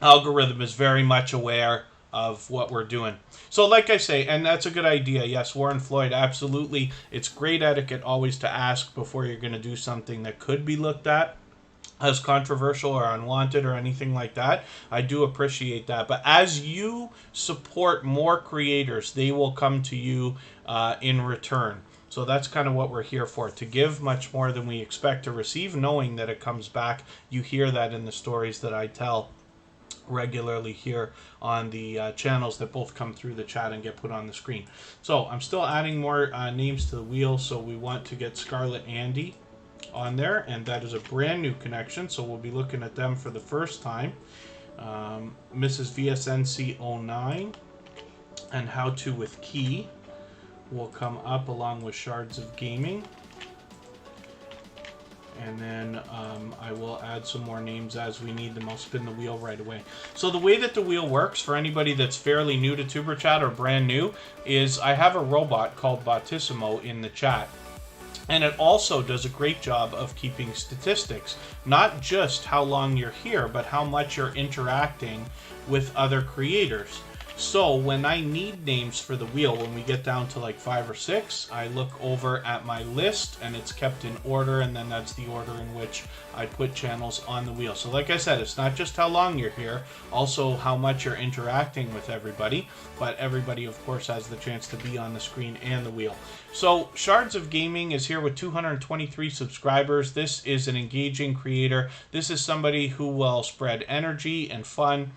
algorithm is very much aware of what we're doing. So like I say, and that's a good idea. Yes, Warren Floyd, absolutely. It's great etiquette always to ask before you're going to do something that could be looked at as controversial or unwanted or anything like that. I do appreciate that. But as you support more creators, they will come to you in return. So that's kind of what we're here for, to give much more than we expect to receive, knowing that it comes back. You hear that in the stories that I tell regularly here on the channels that both come through the chat and get put on the screen. So I'm still adding more names to the wheel. So we want to get Scarlet Andy on there, and that is a brand new connection, so we'll be looking at them for the first time. Mrs. VSNC09 and How To with Key will come up along with Shards of Gaming. And then I will add some more names as we need them. I'll spin the wheel right away. So the way that the wheel works, for anybody that's fairly new to Tuberchat or brand new, is I have a robot called Bottissimo in the chat. And it also does a great job of keeping statistics. Not just how long you're here, but how much you're interacting with other creators. So when I need names for the wheel, when we get down to like 5 or 6, I look over at my list and it's kept in order, and then that's the order in which I put channels on the wheel. So like I said, it's not just how long you're here, also how much you're interacting with everybody, but everybody of course has the chance to be on the screen and the wheel. So Shards of Gaming is here with 223 subscribers. This is an engaging creator. This is somebody who will spread energy and fun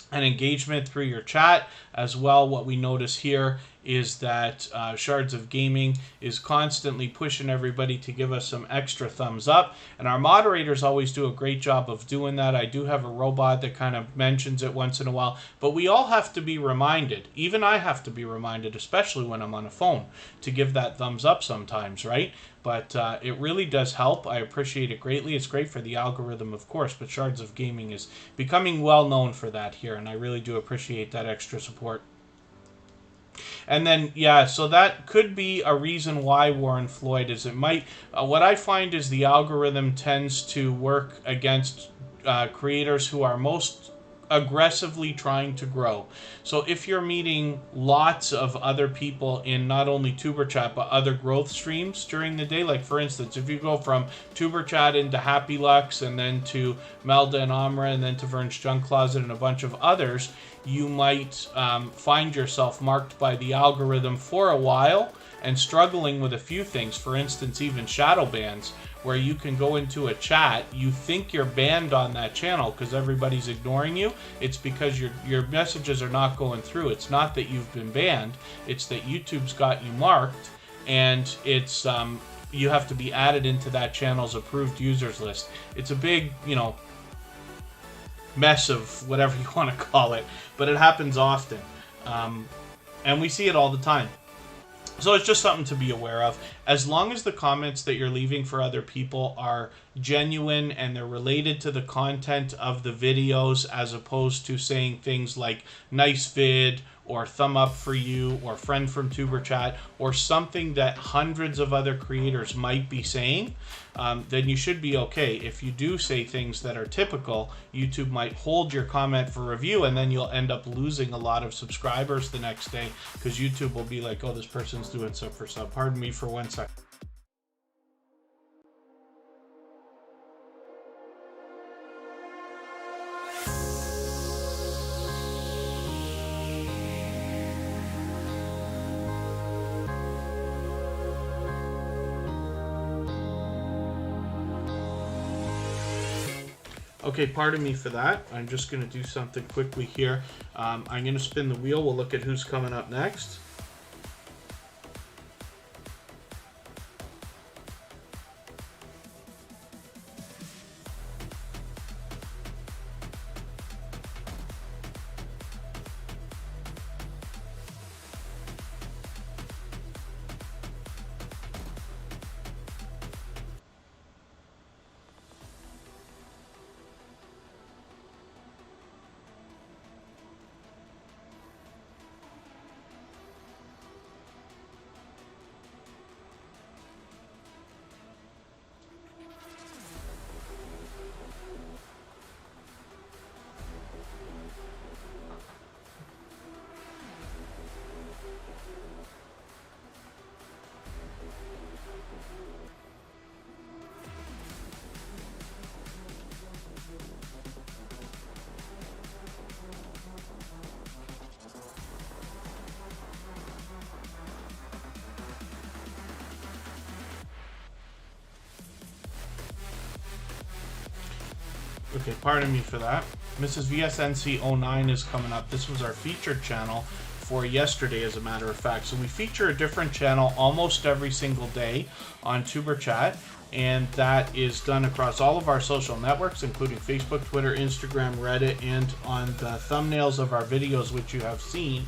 and engagement through your chat as well. What we notice here is that Shards of Gaming is constantly pushing everybody to give us some extra thumbs up, and our moderators always do a great job of doing that. I do have a robot that kind of mentions it once in a while, but we all have to be reminded, even I have to be reminded, especially when I'm on a phone, to give that thumbs up sometimes, right? But it really does help. I appreciate it greatly. It's great for the algorithm, of course, but Shards of Gaming is becoming well known for that here, and I really do appreciate that extra support. And then, yeah, so that could be a reason why Warren Floyd is. It might, what I find is the algorithm tends to work against creators who are most aggressively trying to grow. So if you're meeting lots of other people in not only Tuberchat but other growth streams during the day, like for instance, if you go from Tuberchat into Happy Lux and then to Melda and Amra and then to Vern's Junk Closet and a bunch of others, you might find yourself marked by the algorithm for a while and struggling with a few things. For instance, even shadow bans, where you can go into a chat, you think you're banned on that channel because everybody's ignoring you. It's because your messages are not going through. It's not that you've been banned. It's that YouTube's got you marked, and it's you have to be added into that channel's approved users list. It's a big, mess of whatever you want to call it, but it happens often, and we see it all the time. So it's just something to be aware of. As long as the comments that you're leaving for other people are genuine and they're related to the content of the videos, as opposed to saying things like nice vid or thumb up for you or friend from Tuberchat or something that hundreds of other creators might be saying, then you should be okay. If you do say things that are typical, YouTube might hold your comment for review, and then you'll end up losing a lot of subscribers the next day because YouTube will be like, oh, this person's doing sub for sub. Pardon me for 1 second. Okay, pardon me for that. I'm just going to do something quickly here. I'm going to spin the wheel. We'll look at who's coming up next. Okay, pardon me for that. Mrs. VSNC09 is coming up. This was our featured channel for yesterday, as a matter of fact. So we feature a different channel almost every single day on Tuberchat, and that is done across all of our social networks, including Facebook, Twitter, Instagram, Reddit, and on the thumbnails of our videos, which you have seen,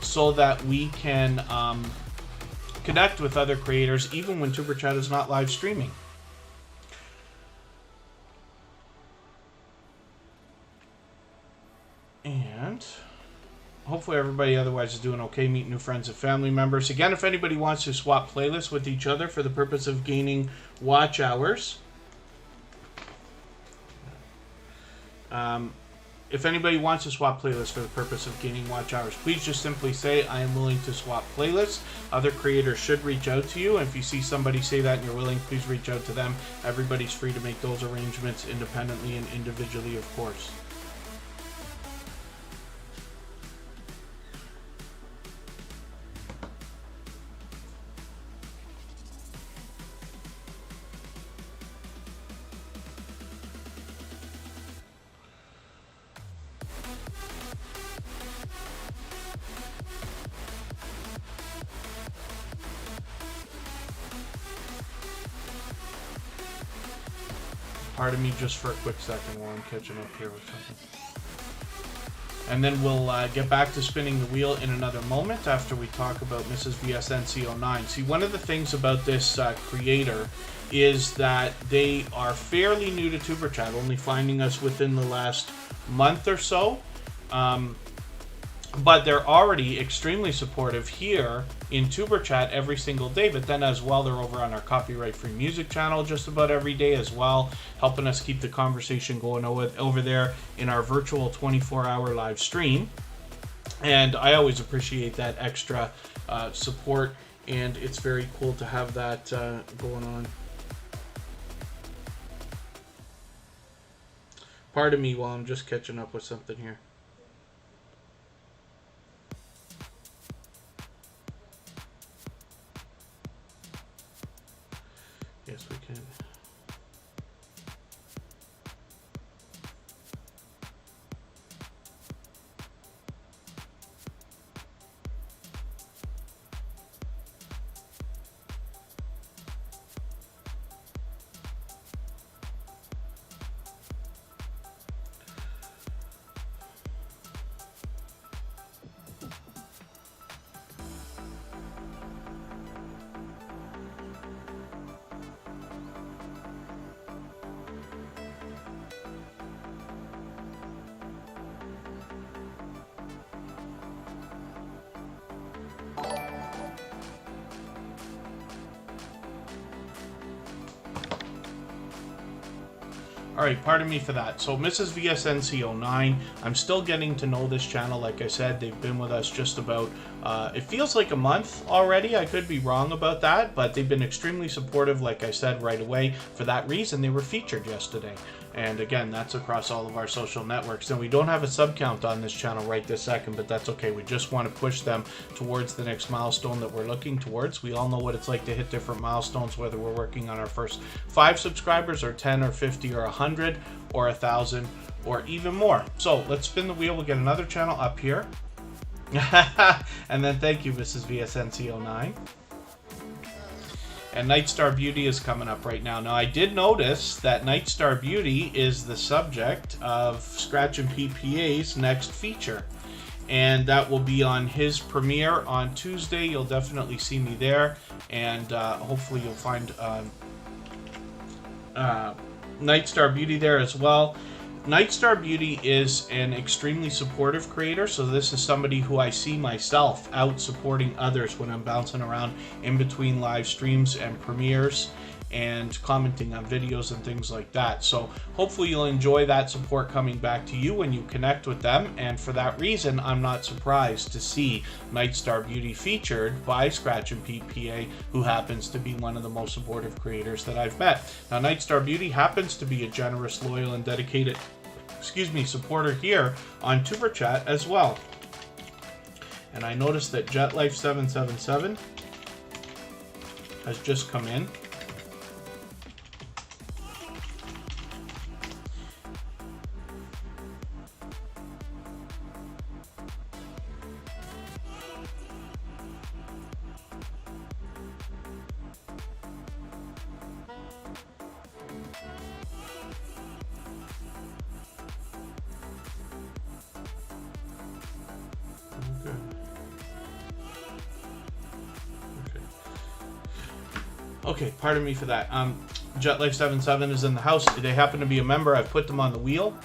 so that we can connect with other creators even when Tuberchat is not live streaming. And hopefully everybody otherwise is doing okay, meeting new friends and family members. Again, if anybody wants to swap playlists with each other for the purpose of gaining watch hours, if anybody wants to swap playlists for the purpose of gaining watch hours, please just simply say, I am willing to swap playlists. Other creators should reach out to you. If you see somebody say that and you're willing, please reach out to them. Everybody's free to make those arrangements independently and individually, of course. Pardon me just for a quick second while I'm catching up here with something. And then we'll get back to spinning the wheel in another moment after we talk about Mrs. VSNC09. See, one of the things about this creator is that they are fairly new to Tuberchat, only finding us within the last month or so. But they're already extremely supportive here in Tuberchat every single day. But then as well, they're over on our copyright-free music channel just about every day as well, helping us keep the conversation going over there in our virtual 24-hour live stream. And I always appreciate that extra support, and it's very cool to have that going on. Pardon me while I'm just catching up with something here. Yes, we can. Alright, pardon me for that. So Mrs. VSNC09, I'm still getting to know this channel. Like I said, they've been with us just about, it feels like a month already. I could be wrong about that, but they've been extremely supportive, like I said, right away. For that reason, they were featured yesterday. And again, that's across all of our social networks. And we don't have a sub count on this channel right this second, but that's okay. We just want to push them towards the next milestone that we're looking towards. We all know what it's like to hit different milestones, whether we're working on our first 5 subscribers or 10 or 50 or 100 or 1,000 or even more. So let's spin the wheel. We'll get another channel up here. And then thank you, Mrs. VSNC09. And Nightstar Beauty is coming up right now. Now, I did notice that Nightstar Beauty is the subject of Scratch and PPA's next feature. And that will be on his premiere on Tuesday. You'll definitely see me there. And hopefully you'll find Nightstar Beauty there as well. Nightstar Beauty is an extremely supportive creator, so this is somebody who I see myself out supporting others when I'm bouncing around in between live streams and premieres and commenting on videos and things like that. So hopefully you'll enjoy that support coming back to you when you connect with them, and for that reason I'm not surprised to see Nightstar Beauty featured by Scratch and PPA, who happens to be one of the most supportive creators that I've met. Now, Nightstar Beauty happens to be a generous, loyal, and dedicated supporter here on Tuberchat as well. And I noticed that JetLife777 has just come in. Okay, pardon me for that. JetLife77 is in the house. They happen to be a member. I've put them on the wheel.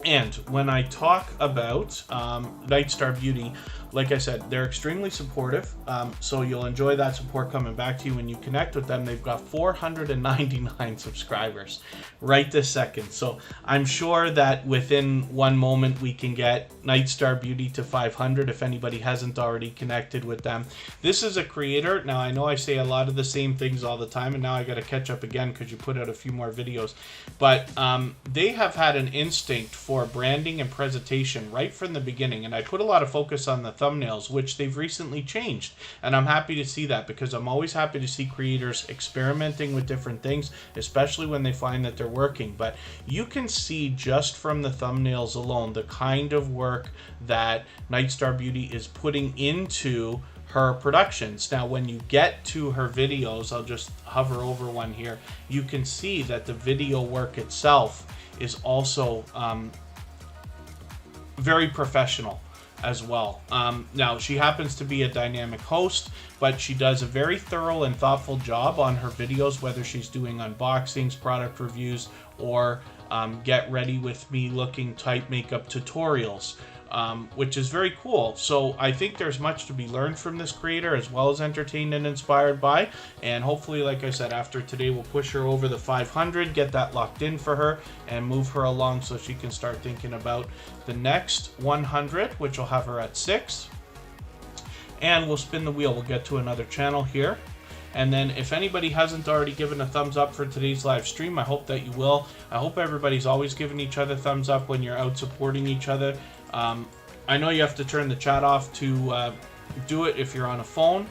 And when I talk about Nightstar Beauty, like I said, they're extremely supportive. So you'll enjoy that support coming back to you when you connect with them. They've got 499 subscribers right this second. So I'm sure that within one moment we can get Nightstar Beauty to 500 if anybody hasn't already connected with them. This is a creator. Now, I know I say a lot of the same things all the time, and now I got to catch up again because you put out a few more videos. But they have had an instinct for branding and presentation right from the beginning. And I put a lot of focus on the thumbnails, which they've recently changed, and I'm happy to see that because I'm always happy to see creators experimenting with different things, especially when they find that they're working. But you can see just from the thumbnails alone the kind of work that Nightstar Beauty is putting into her productions. Now, when you get to her videos, I'll just hover over one here, you can see that the video work itself is also very professional as well. Now, she happens to be a dynamic host, but she does a very thorough and thoughtful job on her videos, whether she's doing unboxings, product reviews, or get ready with me looking type makeup tutorials, which is very cool. So I think there's much to be learned from this creator, as well as entertained and inspired by. And hopefully, like I said, after today, we'll push her over the 500, get that locked in for her, and move her along so she can start thinking about the next 100, which will have her at 6. And we'll spin the wheel. We'll get to another channel here. And then if anybody hasn't already given a thumbs up for today's live stream, I hope that you will. I hope everybody's always giving each other thumbs up when you're out supporting each other. I know you have to turn the chat off to do it if you're on a phone,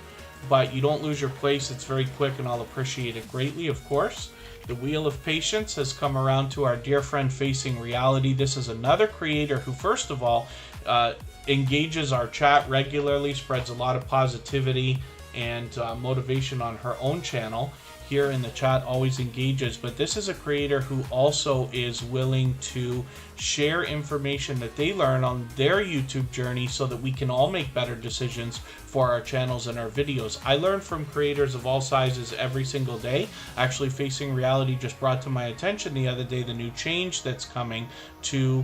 but you don't lose your place. It's very quick, and I'll appreciate it greatly, of course. The Wheel of Patience has come around to our dear friend Facing Reality. This is another creator who, first of all, engages our chat regularly, spreads a lot of positivity and motivation on her own channel. Here in the chat, always engages, but this is a creator who also is willing to share information that they learn on their YouTube journey so that we can all make better decisions for our channels and our videos. I learn from creators of all sizes every single day. Actually, Facing Reality just brought to my attention the other day the new change that's coming to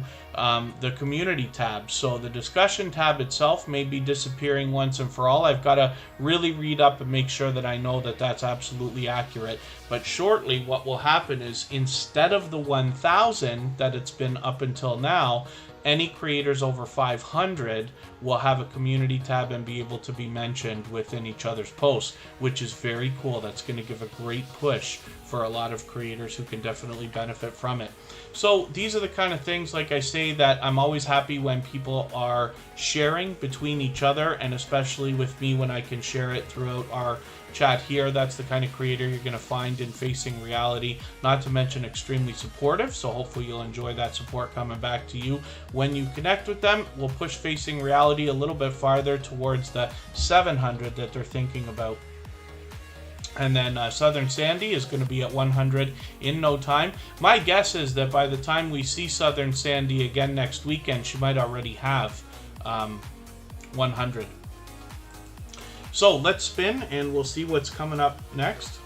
the community tab. So the discussion tab itself may be disappearing once and for all. I've got to really read up and make sure that I know that that's absolutely accurate. But shortly, what will happen is, instead of the 1,000 that it's been up until now, any creators over 500 will have a community tab and be able to be mentioned within each other's posts, which is very cool. That's going to give a great push for a lot of creators who can definitely benefit from it. So these are the kind of things, like I say, that I'm always happy when people are sharing between each other, and especially with me when I can share it throughout our chat here. That's the kind of creator you're going to find in Facing Reality, not to mention extremely supportive. So hopefully you'll enjoy that support coming back to you when you connect with them. We'll push Facing Reality a little bit farther towards the 700 that they're thinking about. And then Southern Sandy is going to be at 100 in no time. My guess is that by the time we see Southern Sandy again next weekend, she might already have 100. So let's spin and we'll see what's coming up next.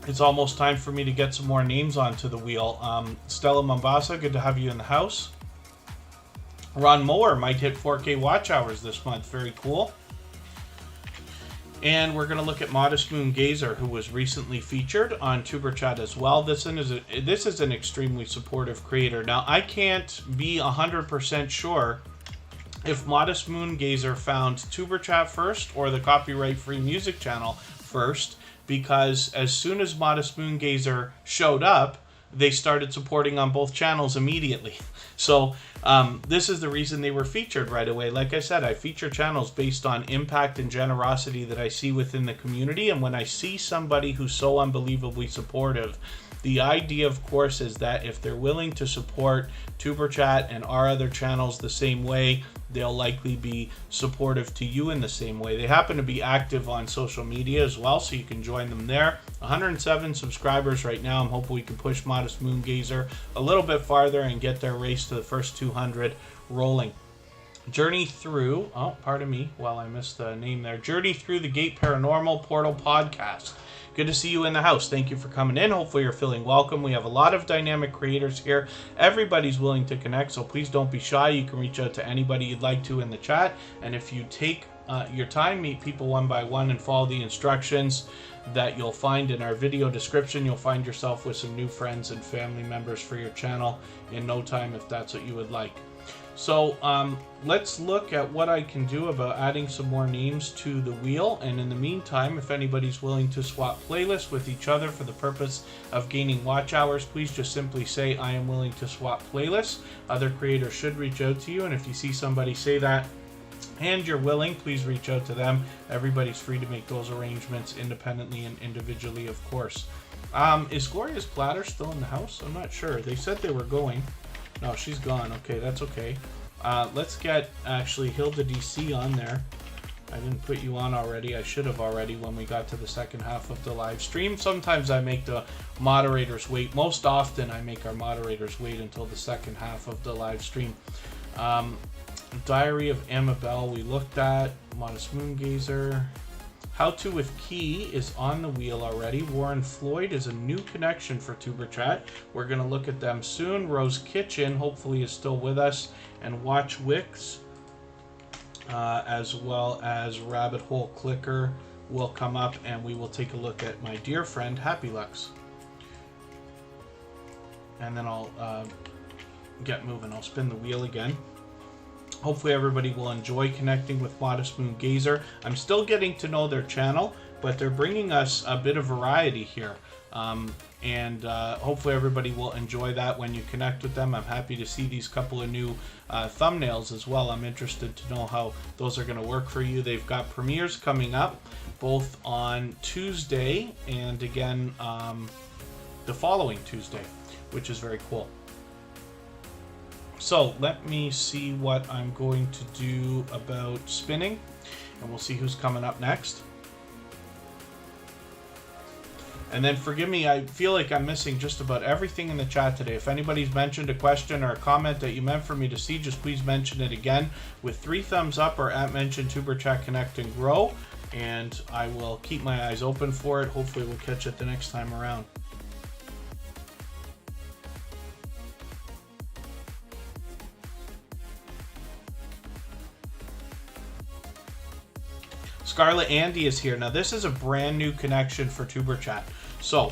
It's almost time for me to get some more names onto the wheel. Stella Mombasa, good to have you in the house. Ron Mower might hit 4K watch hours this month. Very cool. And we're going to look at Modest Moon Gazer, who was recently featured on Tuberchat as well. This is an extremely supportive creator. Now, I can't be 100% sure if Modest Moon Gazer found Tuberchat first or the copyright-free music channel first, because as soon as Modest Moon Gazer showed up, they started supporting on both channels immediately. So this is the reason they were featured right away. Like I said, I feature channels based on impact and generosity that I see within the community. And when I see somebody who's so unbelievably supportive, the idea, of course, is that if they're willing to support Tuberchat and our other channels the same way, they'll likely be supportive to you in the same way. They happen to be active on social media as well, so you can join them there. 107 subscribers right now. I'm hoping we can push Modest Moon Gazer a little bit farther and get their race to the first 200 rolling. Journey Through, oh, pardon me, while I missed the name there, Journey Through the Gate Paranormal Portal Podcast. Good to see you in the house. Thank you for coming in. Hopefully you're feeling welcome. We have a lot of dynamic creators here. Everybody's willing to connect, so please don't be shy. You can reach out to anybody you'd like to in the chat. And if you take your time, meet people one by one, and follow the instructions that you'll find in our video description, you'll find yourself with some new friends and family members for your channel in no time if that's what you would like. So let's look at what I can do about adding some more names to the wheel. And in the meantime, if anybody's willing to swap playlists with each other for the purpose of gaining watch hours, please just simply say, I am willing to swap playlists. Other creators should reach out to you. And if you see somebody say that and you're willing, please reach out to them. Everybody's free to make those arrangements independently and individually, of course. Is Gloria's Platter still in the house? I'm not sure. They said they were going. No, she's gone. Okay, that's okay. Let's get, actually, Hilda DC on there. I didn't put you on already. I should have already when we got to the second half of the live stream. Sometimes I make the moderators wait. Most often I make our moderators wait until the second half of the live stream. Diary of Amabel we looked at. Modest Moongazer. How To with Key is on the wheel already. Warren Floyd is a new connection for Tuberchat. We're going to look at them soon. Rose Kitchen hopefully is still with us. And Watch Wicks, as well as Rabbit Hole Clicker will come up, and we will take a look at my dear friend Happy Lux. And then I'll get moving. I'll spin the wheel again. Hopefully everybody will enjoy connecting with Modest Moon Gazer. I'm still getting to know their channel, but they're bringing us a bit of variety here. Hopefully everybody will enjoy that when you connect with them. I'm happy to see these couple of new thumbnails as well. I'm interested to know how those are going to work for you. They've got premieres coming up both on Tuesday and again the following Tuesday, which is very cool. So let me see what I'm going to do about spinning, and we'll see who's coming up next. And then forgive me, I feel like I'm missing just about everything in the chat today. If anybody's mentioned a question or a comment that you meant for me to see, just please mention it again with 3 thumbs up or at mention Tuberchat Connect and Grow, and I will keep my eyes open for it. Hopefully we'll catch it the next time around. Scarlet Andy is here. Now this is a brand new connection for Tuberchat. So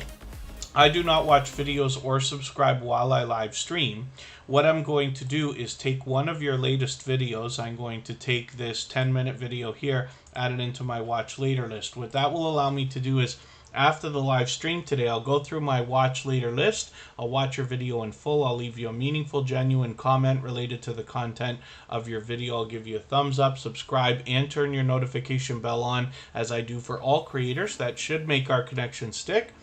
I do not watch videos or subscribe while I live stream. What I'm going to do is take one of your latest videos. I'm going to take this 10-minute video here, add it into my watch later list. What that will allow me to do is after the live stream today, I'll go through my watch later list. I'll watch your video in full. I'll leave you a meaningful, genuine comment related to the content of your video. I'll give you a thumbs up, subscribe, and turn your notification bell on, as I do for all creators. That should make our connection stick.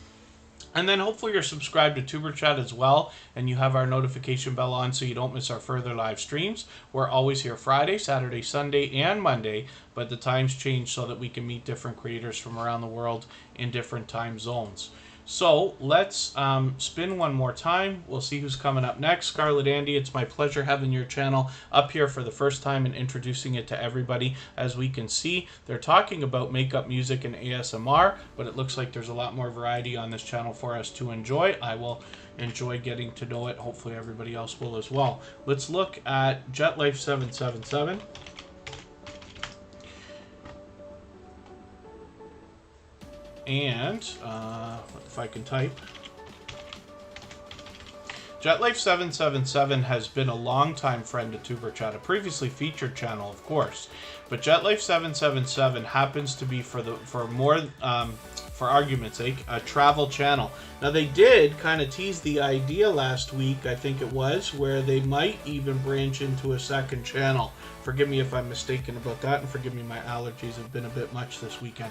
And then hopefully you're subscribed to Tuberchat as well, and you have our notification bell on so you don't miss our further live streams. We're always here Friday, Saturday, Sunday, and Monday, but the times change so that we can meet different creators from around the world in different time zones. So let's spin one more time. We'll see who's coming up next. Scarlet Andy, it's my pleasure having your channel up here for the first time and introducing it to everybody. As we can see, they're talking about makeup, music, and ASMR, but it looks like there's a lot more variety on this channel for us to enjoy. I will enjoy getting to know it. Hopefully everybody else will as well. Let's look at JetLife777. And if I can type, JetLife777 has been a longtime friend of Tuberchat, a previously featured channel, of course. But JetLife777 happens to be, for argument's sake, a travel channel. Now they did kind of tease the idea last week, I think it was, where they might even branch into a second channel. Forgive me if I'm mistaken about that, and forgive me, my allergies have been a bit much this weekend.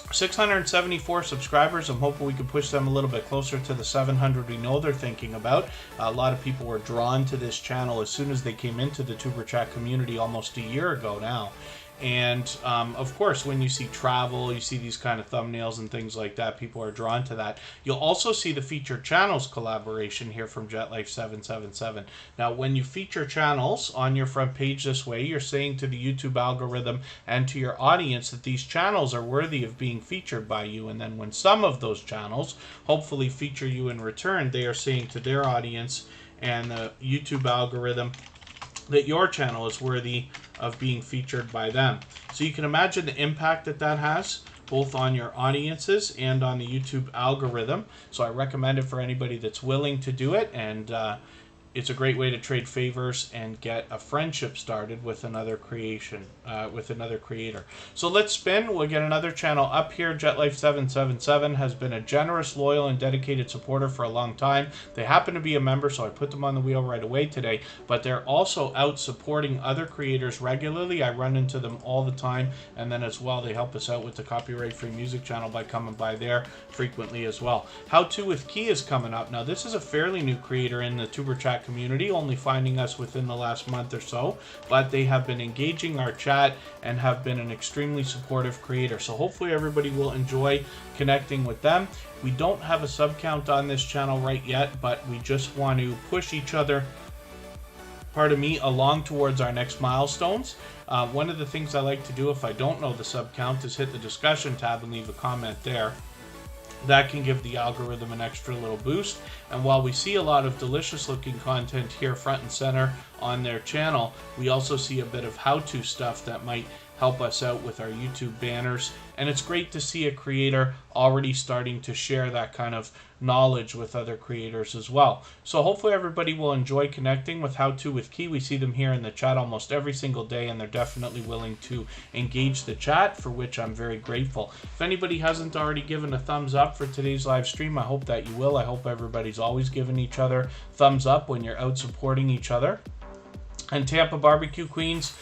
674 subscribers. I'm hoping we can push them a little bit closer to the 700 we know they're thinking about. A lot of people were drawn to this channel as soon as they came into the Tuberchat community almost a year ago now. And of course, when you see travel, you see these kind of thumbnails and things like that, people are drawn to that. You'll also see the featured channels collaboration here from JetLife777. Now, when you feature channels on your front page this way, you're saying to the YouTube algorithm and to your audience that these channels are worthy of being featured by you. And then when some of those channels hopefully feature you in return, they are saying to their audience and the YouTube algorithm that your channel is worthy of being featured by them. So you can imagine the impact that that has both on your audiences and on the YouTube algorithm. So I recommend it for anybody that's willing to do it, and it's a great way to trade favors and get a friendship started with another creator. So let's spin. We'll get another channel up here. JetLife777 has been a generous, loyal, and dedicated supporter for a long time. They happen to be a member, so I put them on the wheel right away today, but they're also out supporting other creators regularly. I run into them all the time, and then as well, they help us out with the copyright-free music channel by coming by there frequently as well. How To with Key is coming up. Now, this is a fairly new creator in the Tuberchat community, only finding us within the last month or so, but they have been engaging our chat and have been an extremely supportive creator. So hopefully everybody will enjoy connecting with them. We don't have a sub count on this channel right yet, but we just want to push each other, pardon me, along towards our next milestones. One of the things I like to do if I don't know the sub count is hit the discussion tab and leave a comment there. That can give the algorithm an extra little boost. And while we see a lot of delicious looking content here front and center on their channel, we also see a bit of how-to stuff that might help us out with our YouTube banners. And it's great to see a creator already starting to share that kind of knowledge with other creators as well. So hopefully everybody will enjoy connecting with How To with Key. We see them here in the chat almost every single day, and they're definitely willing to engage the chat, for which I'm very grateful. If anybody hasn't already given a thumbs up for today's live stream, I hope that you will. I hope everybody's always giving each other thumbs up when you're out supporting each other. And Tampa Barbecue Queens,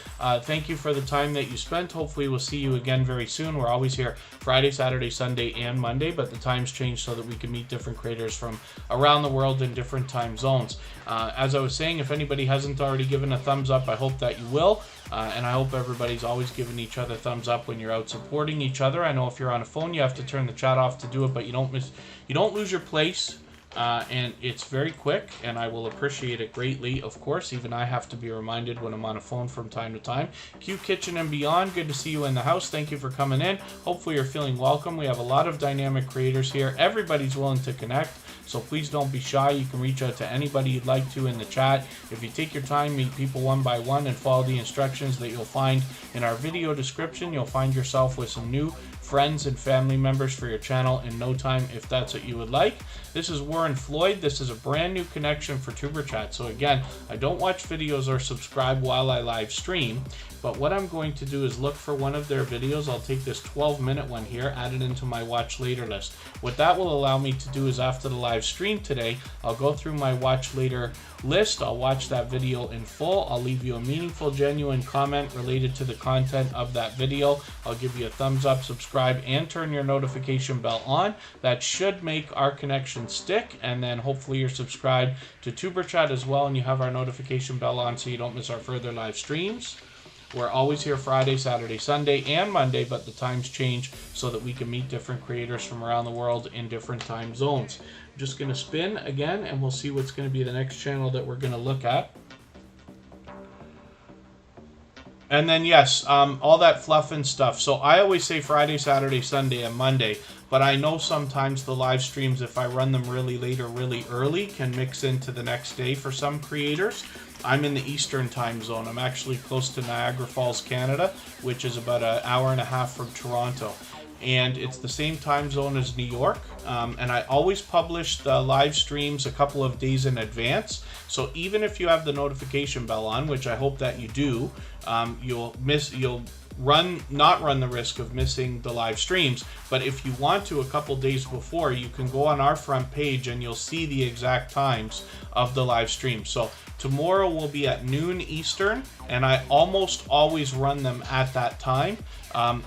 thank you for the time that you spent. Hopefully we'll see you again very soon. We're always here Friday, Saturday, Sunday, and Monday, but the times change so that we can meet different creators from around the world in different time zones. As I was saying, if anybody hasn't already given a thumbs up, I hope that you will. And I hope everybody's always giving each other thumbs up when you're out supporting each other. I know if you're on a phone, you have to turn the chat off to do it, but you don't lose your place. And it's very quick, and I will appreciate it greatly. Of course, even I have to be reminded when I'm on a phone from time to time. Q Kitchen and Beyond, good to see you in the house. Thank you for coming in. Hopefully you're feeling welcome. We have a lot of dynamic creators here. Everybody's willing to connect, so please don't be shy. You can reach out to anybody you'd like to in the chat. If you take your time, meet people one by one, and follow the instructions that you'll find in our video description, you'll find yourself with some new friends and family members for your channel in no time, if that's what you would like. This is Warren Floyd. This is a brand new connection for Tuberchat. So again, I don't watch videos or subscribe while I live stream, but what I'm going to do is look for one of their videos. I'll take this 12-minute one here, add it into my watch later list. What that will allow me to do is after the live stream today, I'll go through my watch later list. I'll watch that video in full. I'll leave you a meaningful, genuine comment related to the content of that video. I'll give you a thumbs up, subscribe, and turn your notification bell on. That should make our connection stick, and then hopefully you're subscribed to Tuberchat as well, and you have our notification bell on so you don't miss our further live streams. We're always here Friday, Saturday, Sunday, and Monday, but the times change so that we can meet different creators from around the world in different time zones. I'm just going to spin again, and we'll see what's going to be the next channel that we're going to look at. And then, yes, all that fluff and stuff. So I always say Friday, Saturday, Sunday, and Monday, but I know sometimes the live streams, if I run them really late or really early, can mix into the next day for some creators. I'm in the Eastern time zone. I'm actually close to Niagara Falls, Canada, which is about an hour and a half from Toronto. And it's the same time zone as New York. And I always publish the live streams a couple of days in advance. So even if you have the notification bell on, which I hope that you do, you'll not run the risk of missing the live streams. But if you want to, a couple days before, you can go on our front page and you'll see the exact times of the live stream. So tomorrow will be at noon Eastern, and I almost always run them at that time.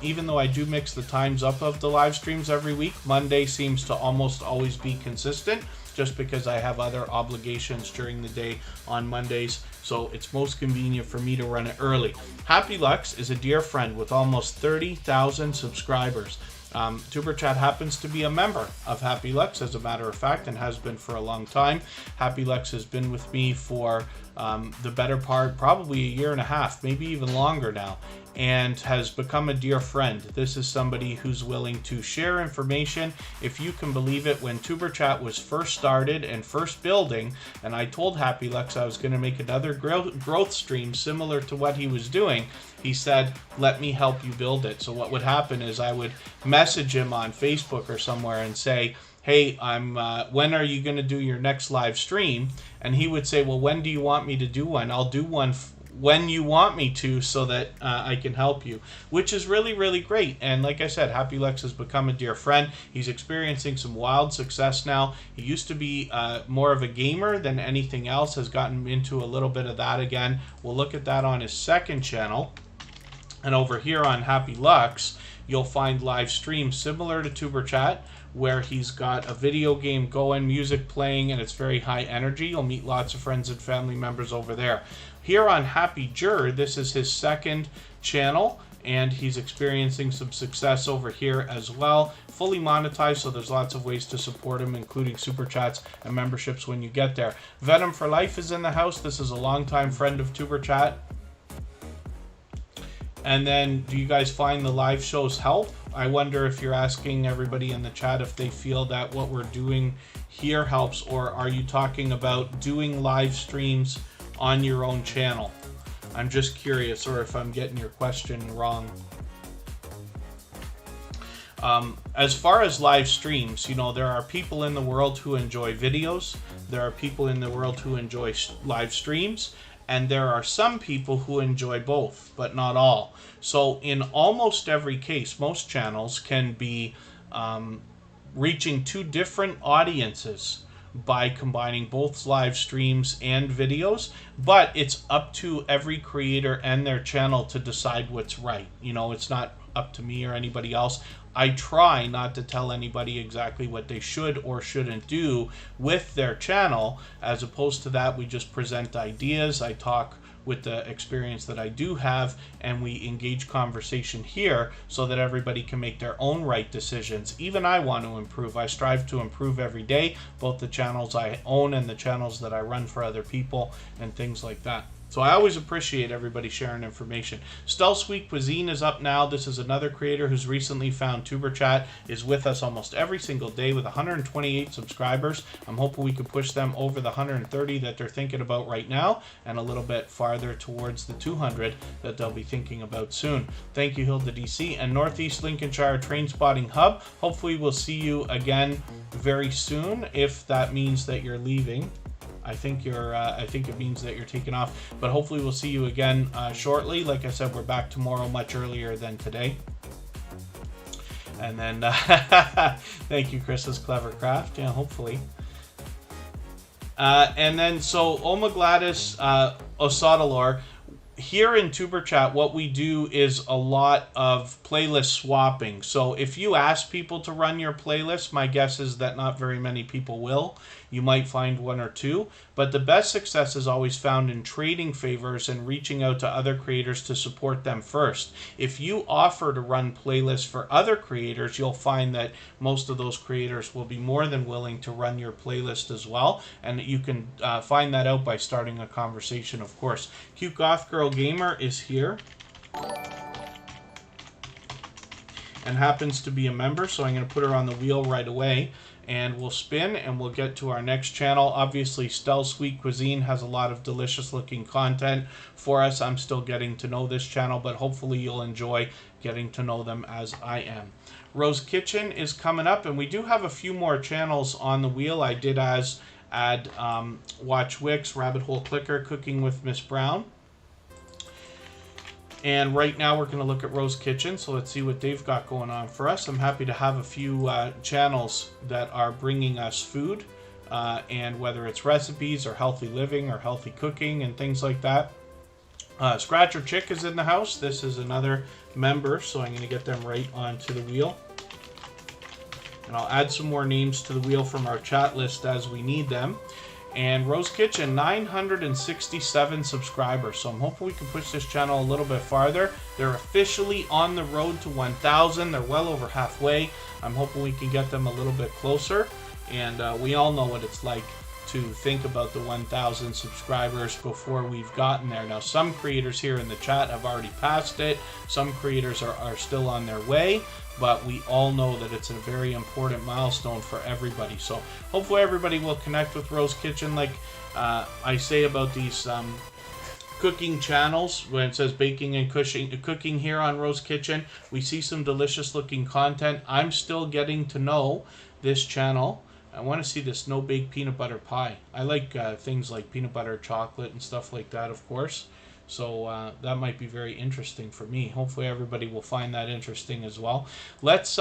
Even though I do mix the times up of the live streams every week, Monday seems to almost always be consistent. just because I have other obligations during the day on Mondays, so it's most convenient for me to run it early. Happy Lux is a dear friend with almost 30,000 subscribers. Tuberchat happens to be a member of Happy Lux, as a matter of fact, and has been for a long time. Happy Lux has been with me for the better part, probably a year and a half, maybe even longer now, and has become a dear friend. This is somebody who's willing to share information. If you can believe it, when Tuberchat was first started and first building, and I told Happy Lux I was going to make another growth stream similar to what he was doing, he said, let me help you build it. So what would happen is I would message him on Facebook or somewhere and say, hey, when are you going to do your next live stream? And he would say, well, when do you want me to do one? I'll do one when you want me to, so that I can help you, which is really, really great. And like I said, Happy Lux has become a dear friend. He's experiencing some wild success now. He used to be more of a gamer than anything else, has gotten into a little bit of that again. We'll look at that on his second channel. And over here on Happy Lux, you'll find live streams similar to Tuberchat, where he's got a video game going, music playing, and it's very high energy. You'll meet lots of friends and family members over there. Here on Happy Jur, this is his second channel, and he's experiencing some success over here as well. Fully monetized, so there's lots of ways to support him, including super chats and memberships when you get there. Venom for Life is in the house. This is a longtime friend of Tuberchat. And then, do you guys find the live shows help? I wonder if you're asking everybody in the chat if they feel that what we're doing here helps, or are you talking about doing live streams on your own channel? I'm just curious, or if I'm getting your question wrong. As far as live streams, you know, there are people in the world who enjoy videos. There are people in the world who enjoy live streams. And there are some people who enjoy both, but not all. So in almost every case, most channels can be reaching two different audiences by combining both live streams and videos, but it's up to every creator and their channel to decide what's right. You know, it's not up to me or anybody else. I try not to tell anybody exactly what they should or shouldn't do with their channel. As opposed to that, we just present ideas. I talk with the experience that I do have, and we engage conversation here so that everybody can make their own right decisions. Even I want to improve. I strive to improve every day, both the channels I own and the channels that I run for other people and things like that. So I always appreciate everybody sharing information. Stealth Sweet Cuisine is up now. This is another creator who's recently found Tuberchat, is with us almost every single day with 128 subscribers. I'm hoping we can push them over the 130 that they're thinking about right now, and a little bit farther towards the 200 that they'll be thinking about soon. Thank you, Hilda DC and Northeast Lincolnshire Train Spotting Hub. Hopefully we'll see you again very soon, if that means that you're leaving. I think it means that you're taking off, but hopefully we'll see you again shortly. Like I said, we're back tomorrow much earlier than today. And then thank you, Chris's Clever Craft. Yeah, hopefully. And then so Oma Gladys Osadalor. Here in Tuberchat, what we do is a lot of playlist swapping. So if you ask people to run your playlist, my guess is that not very many people will. You might find one or two, but the best success is always found in trading favors and reaching out to other creators to support them first. If you offer to run playlists for other creators, you'll find that most of those creators will be more than willing to run your playlist as well, and you can find that out by starting a conversation, of course. Cute Goth Girl Gamer is here and happens to be a member, so I'm going to put her on the wheel right away. And we'll spin and we'll get to our next channel. Obviously, Stealth Sweet Cuisine has a lot of delicious looking content for us. I'm still getting to know this channel, but hopefully you'll enjoy getting to know them as I am. Rose Kitchen is coming up, and we do have a few more channels on the wheel. I did add Watch Wicks, Rabbit Hole Clicker, Cooking with Miss Brown. And right now we're going to look at Rose Kitchen, so let's see what they've got going on for us. I'm happy to have a few channels that are bringing us food, and whether it's recipes or healthy living or healthy cooking and things like that. Scratcher Chick is in the house. This is another member, so I'm going to get them right onto the wheel. And I'll add some more names to the wheel from our chat list as we need them. And Rose Kitchen, 967 subscribers. So I'm hoping we can push this channel a little bit farther. They're officially on the road to 1,000. They're well over halfway. I'm hoping we can get them a little bit closer. And we all know what it's like to think about the 1,000 subscribers before we've gotten there. Now, some creators here in the chat have already passed it. Some creators are still on their way. But we all know that it's a very important milestone for everybody. So hopefully everybody will connect with Rose Kitchen. Like I say about these cooking channels, when it says baking and cooking here on Rose Kitchen, we see some delicious looking content. I'm still getting to know this channel. I want to see this no-bake peanut butter pie. I like things like peanut butter, chocolate, and stuff like that, of course. So that might be very interesting for me. Hopefully everybody will find that interesting as well. Let's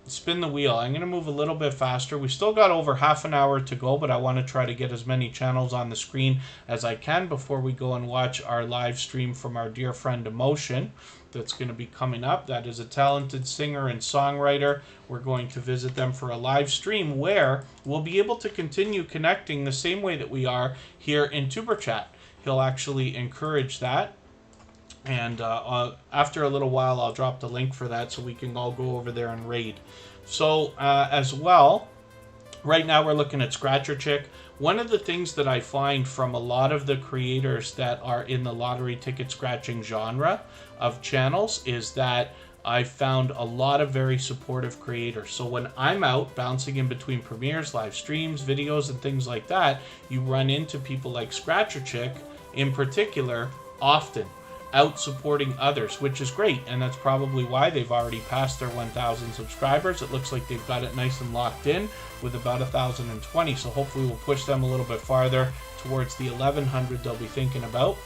spin the wheel. I'm going to move a little bit faster. We still got over half an hour to go, but I want to try to get as many channels on the screen as I can before we go and watch our live stream from our dear friend Emotion that's going to be coming up. That is a talented singer and songwriter. We're going to visit them for a live stream where we'll be able to continue connecting the same way that we are here in Tuberchat. He'll actually encourage that, and after a little while I'll drop the link for that so we can all go over there and raid. So as well, right now we're looking at Scratcher Chick. One of the things that I find from a lot of the creators that are in the lottery ticket scratching genre of channels is that I found a lot of very supportive creators. So when I'm out bouncing in between premieres, live streams, videos, and things like that, you run into people like Scratcher Chick in particular often out supporting others, which is great. And that's probably why they've already passed their 1,000 subscribers. It looks like they've got it nice and locked in with about 1,020. So hopefully we'll push them a little bit farther towards the 1,100 they'll be thinking about.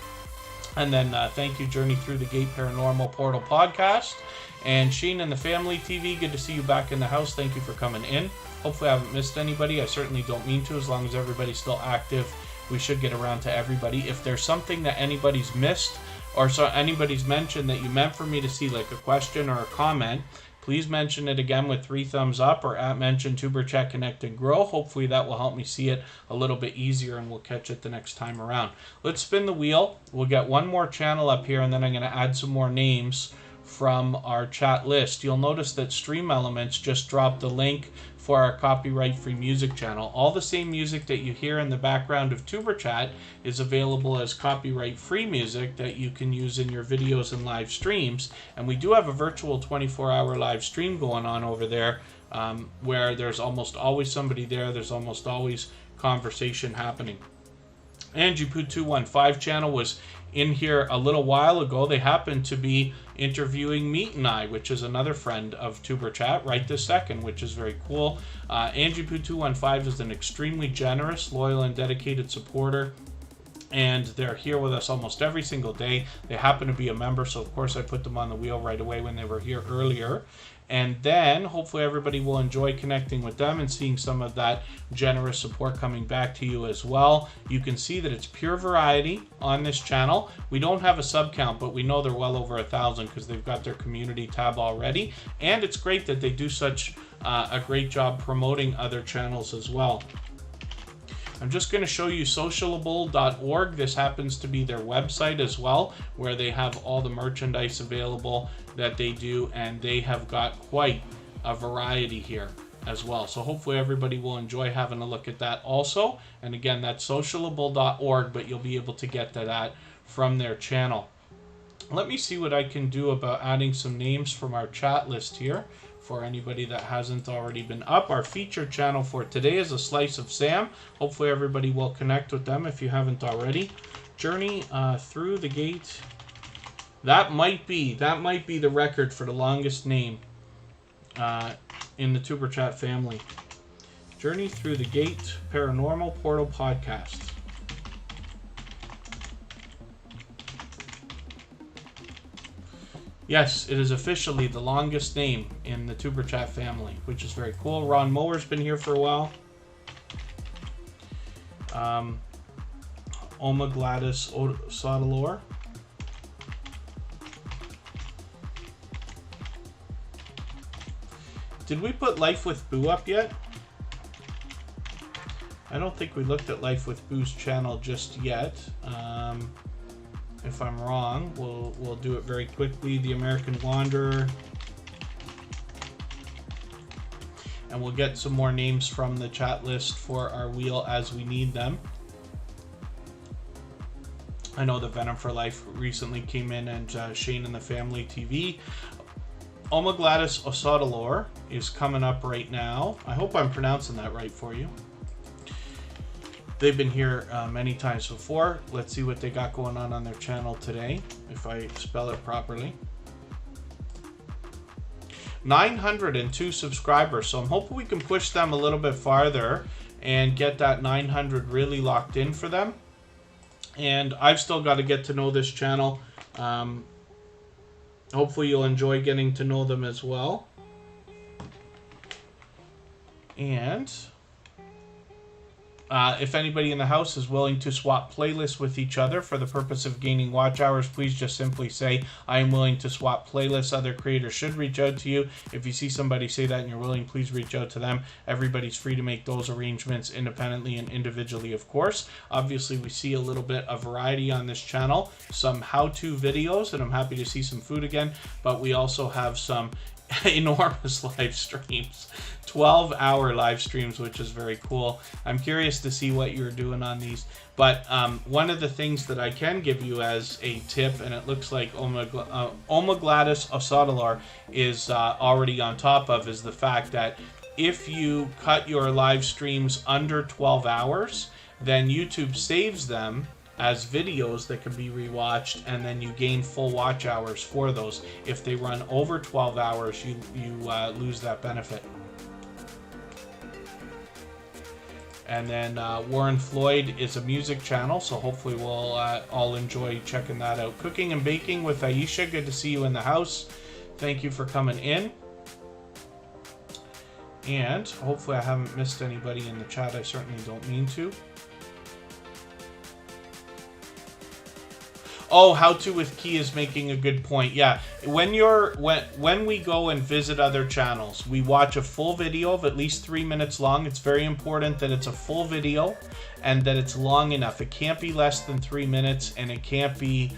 And then thank you, Journey Through the Gate Paranormal Portal Podcast. And Sheen and the Family TV, good to see you back in the house. Thank you for coming in. Hopefully I haven't missed anybody. I certainly don't mean to. As long as everybody's still active, we should get around to everybody. If there's something that anybody's missed or so anybody's mentioned that you meant for me to see, like a question or a comment, please mention it again with 3 thumbs up or at mention Tuberchat Connect and Grow. Hopefully that will help me see it a little bit easier and we'll catch it the next time around. Let's spin the wheel. We'll get one more channel up here and then I'm going to add some more names from our chat list. You'll notice that Stream Elements just dropped the link for our copyright-free music channel. All the same music that you hear in the background of Tuberchat is available as copyright-free music that you can use in your videos and live streams. And we do have a virtual 24-hour live stream going on over there where there's almost always somebody there. There's almost always conversation happening. Angie Poo 215 channel was in here a little while ago. They happened to be interviewing Meat and I, which is another friend of Tuberchat right this second, which is very cool. Angie Poo 215 is an extremely generous, loyal, and dedicated supporter. And they're here with us almost every single day. They happen to be a member, so of course I put them on the wheel right away when they were here earlier. And then hopefully everybody will enjoy connecting with them and seeing some of that generous support coming back to you as well. You can see that it's pure variety on this channel. We don't have a sub count, but we know they're well over 1,000 because they've got their community tab already. And it's great that they do such a great job promoting other channels as well. I'm just going to show you socialable.org. This happens to be their website as well, where they have all the merchandise available that they do, and they have got quite a variety here as well. So hopefully everybody will enjoy having a look at that also. And again, that's socialable.org, but you'll be able to get to that from their channel. Let me see what I can do about adding some names from our chat list here for anybody that hasn't already been up. Our featured channel for today is A Slice of Sam. Hopefully everybody will connect with them if you haven't already. Journey Through the Gate. That might be the record for the longest name in the Tuberchat family. Journey Through the Gate Paranormal Portal Podcast. Yes, it is officially the longest name in the Tuberchat family, which is very cool. Ron Mower's been here for a while. Oma Gladys Sotalor. Did we put Life with Boo up yet? I don't think we looked at Life with Boo's channel just yet. If I'm wrong, we'll do it very quickly. The American Wanderer. And we'll get some more names from the chat list for our wheel as we need them. I know the Venom for Life recently came in, and Shane and the Family TV. Oma Gladys Osodolor is coming up right now. I hope I'm pronouncing that right for you. They've been here many times before. Let's see what they got going on their channel today, if I spell it properly. 902 subscribers, so I'm hoping we can push them a little bit farther and get that 900 really locked in for them. And I've still got to get to know this channel. Hopefully you'll enjoy getting to know them as well. And if anybody in the house is willing to swap playlists with each other for the purpose of gaining watch hours, please just simply say, I am willing to swap playlists. Other creators should reach out to you. If you see somebody say that and you're willing, please reach out to them. Everybody's free to make those arrangements independently and individually, of course. Obviously, we see a little bit of variety on this channel. Some how-to videos, and I'm happy to see some food again, but we also have some enormous live streams, 12-hour live streams, which is very cool. I'm curious to see what you're doing on these, but one of the things that I can give you as a tip, and it looks like Oma Gladys Osodolor is already on top of, is the fact that if you cut your live streams under 12 hours, then YouTube saves them as videos that can be rewatched, and then you gain full watch hours for those. If they run over 12 hours, you lose that benefit. And then Warren Floyd is a music channel, so hopefully we'll all enjoy checking that out. Cooking and Baking with Aisha, good to see you in the house. Thank you for coming in. And hopefully I haven't missed anybody in the chat. I certainly don't mean to. Oh, How To with Key is making a good point. Yeah, when we go and visit other channels, we watch a full video of at least 3 minutes long. It's very important that it's a full video and that it's long enough. It can't be less than 3 minutes, and it can't be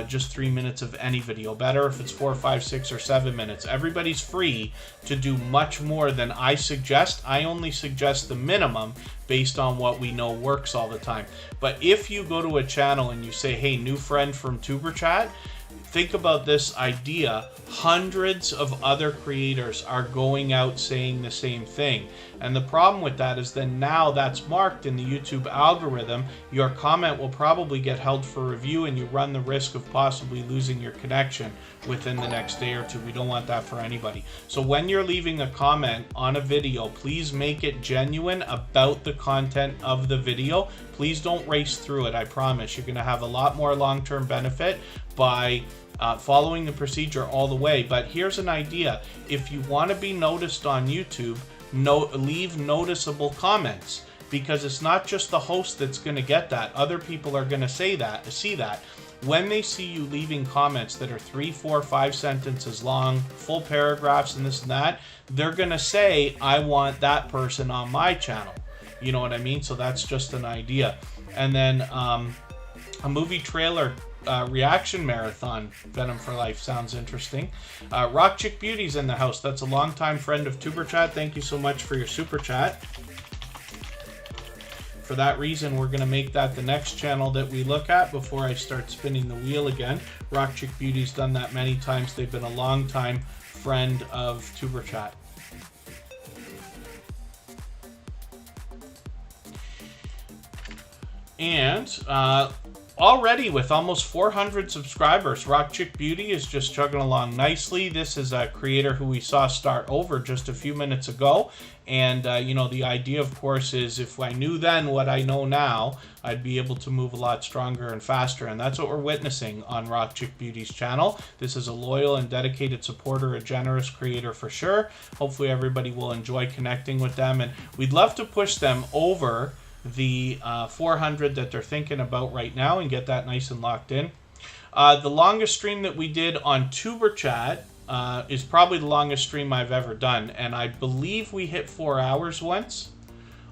just 3 minutes of any video. Better if it's 4, 5, 6, or 7 minutes. Everybody's free to do much more than I suggest. I only suggest the minimum based on what we know works all the time. But if you go to a channel and you say, hey, new friend from Tuberchat, think about this idea. Hundreds of other creators are going out saying the same thing. And the problem with that is then now that's marked in the YouTube algorithm. Your comment will probably get held for review, and you run the risk of possibly losing your connection within the next day or two. We don't want that for anybody. So when you're leaving a comment on a video, please make it genuine about the content of the video. Please don't race through it. I promise you're going to have a lot more long-term benefit by following the procedure all the way. But here's an idea. If you want to be noticed on YouTube, leave noticeable comments, because it's not just the host that's going to get that. Other people are going to see that. When they see you leaving comments that are 3, 4, 5 sentences long, full paragraphs and this and that, they're going to say, I want that person on my channel. You know what I mean? So that's just an idea. And then a movie trailer reaction marathon, Venom for Life, sounds interesting. Rock Chick Beauty's in the house. That's a longtime friend of Tuberchat. Thank you so much for your super chat. For that reason, we're going to make that the next channel that we look at before I start spinning the wheel again. Rock Chick Beauty's done that many times. They've been a longtime friend of Tuberchat. And already with almost 400 subscribers, Rock Chick Beauty is just chugging along nicely. This is a creator who we saw start over just a few minutes ago. And, you know, the idea, of course, is if I knew then what I know now, I'd be able to move a lot stronger and faster. And that's what we're witnessing on Rock Chick Beauty's channel. This is a loyal and dedicated supporter, a generous creator for sure. Hopefully everybody will enjoy connecting with them. And we'd love to push them over the 400 that they're thinking about right now and get that nice and locked in. The longest stream that we did on Tuberchat is probably the longest stream I've ever done, and I believe we hit 4 hours once.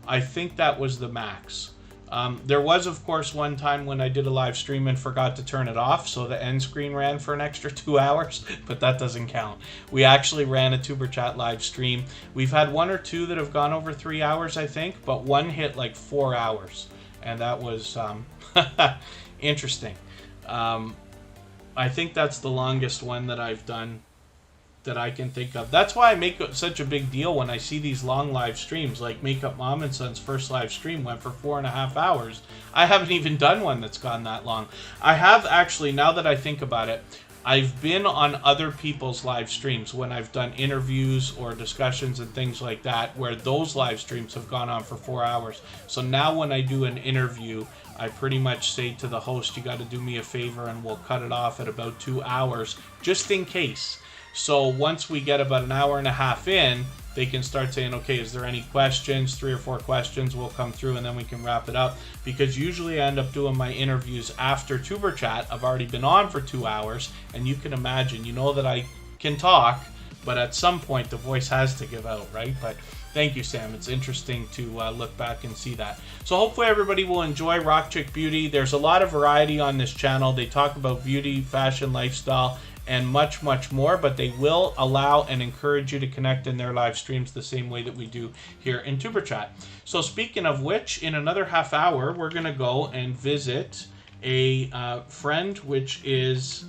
I think that was the max. There was, of course, one time when I did a live stream and forgot to turn it off, so the end screen ran for an extra 2 hours, but that doesn't count. We actually ran a Tuberchat live stream. We've had 1 or 2 that have gone over 3 hours, I think, but one hit like 4 hours, and that was interesting. I think that's the longest one that I've done that I can think of. That's why I make such a big deal when I see these long live streams, like Makeup Mom and Son's first live stream went for 4.5 hours. I haven't even done one that's gone that long. I have actually, now that I think about it, I've been on other people's live streams when I've done interviews or discussions and things like that, where those live streams have gone on for 4 hours. So now when I do an interview, I pretty much say to the host, you got to do me a favor and we'll cut it off at about 2 hours, just in case. So once we get about an hour and a half in, they can start saying, okay, is there any questions? 3 or 4 questions will come through, and then we can wrap it up. Because usually I end up doing my interviews after Tuberchat. I've already been on for 2 hours, and you can imagine, you know that I can talk, but at some point the voice has to give out, right? But thank you, Sam. It's interesting to look back and see that. So hopefully everybody will enjoy Rock Chick Beauty. There's a lot of variety on this channel. They talk about beauty, fashion, lifestyle, and much, much more, but they will allow and encourage you to connect in their live streams the same way that we do here in Tuberchat. So speaking of which, in another half hour, we're going to go and visit a friend, which is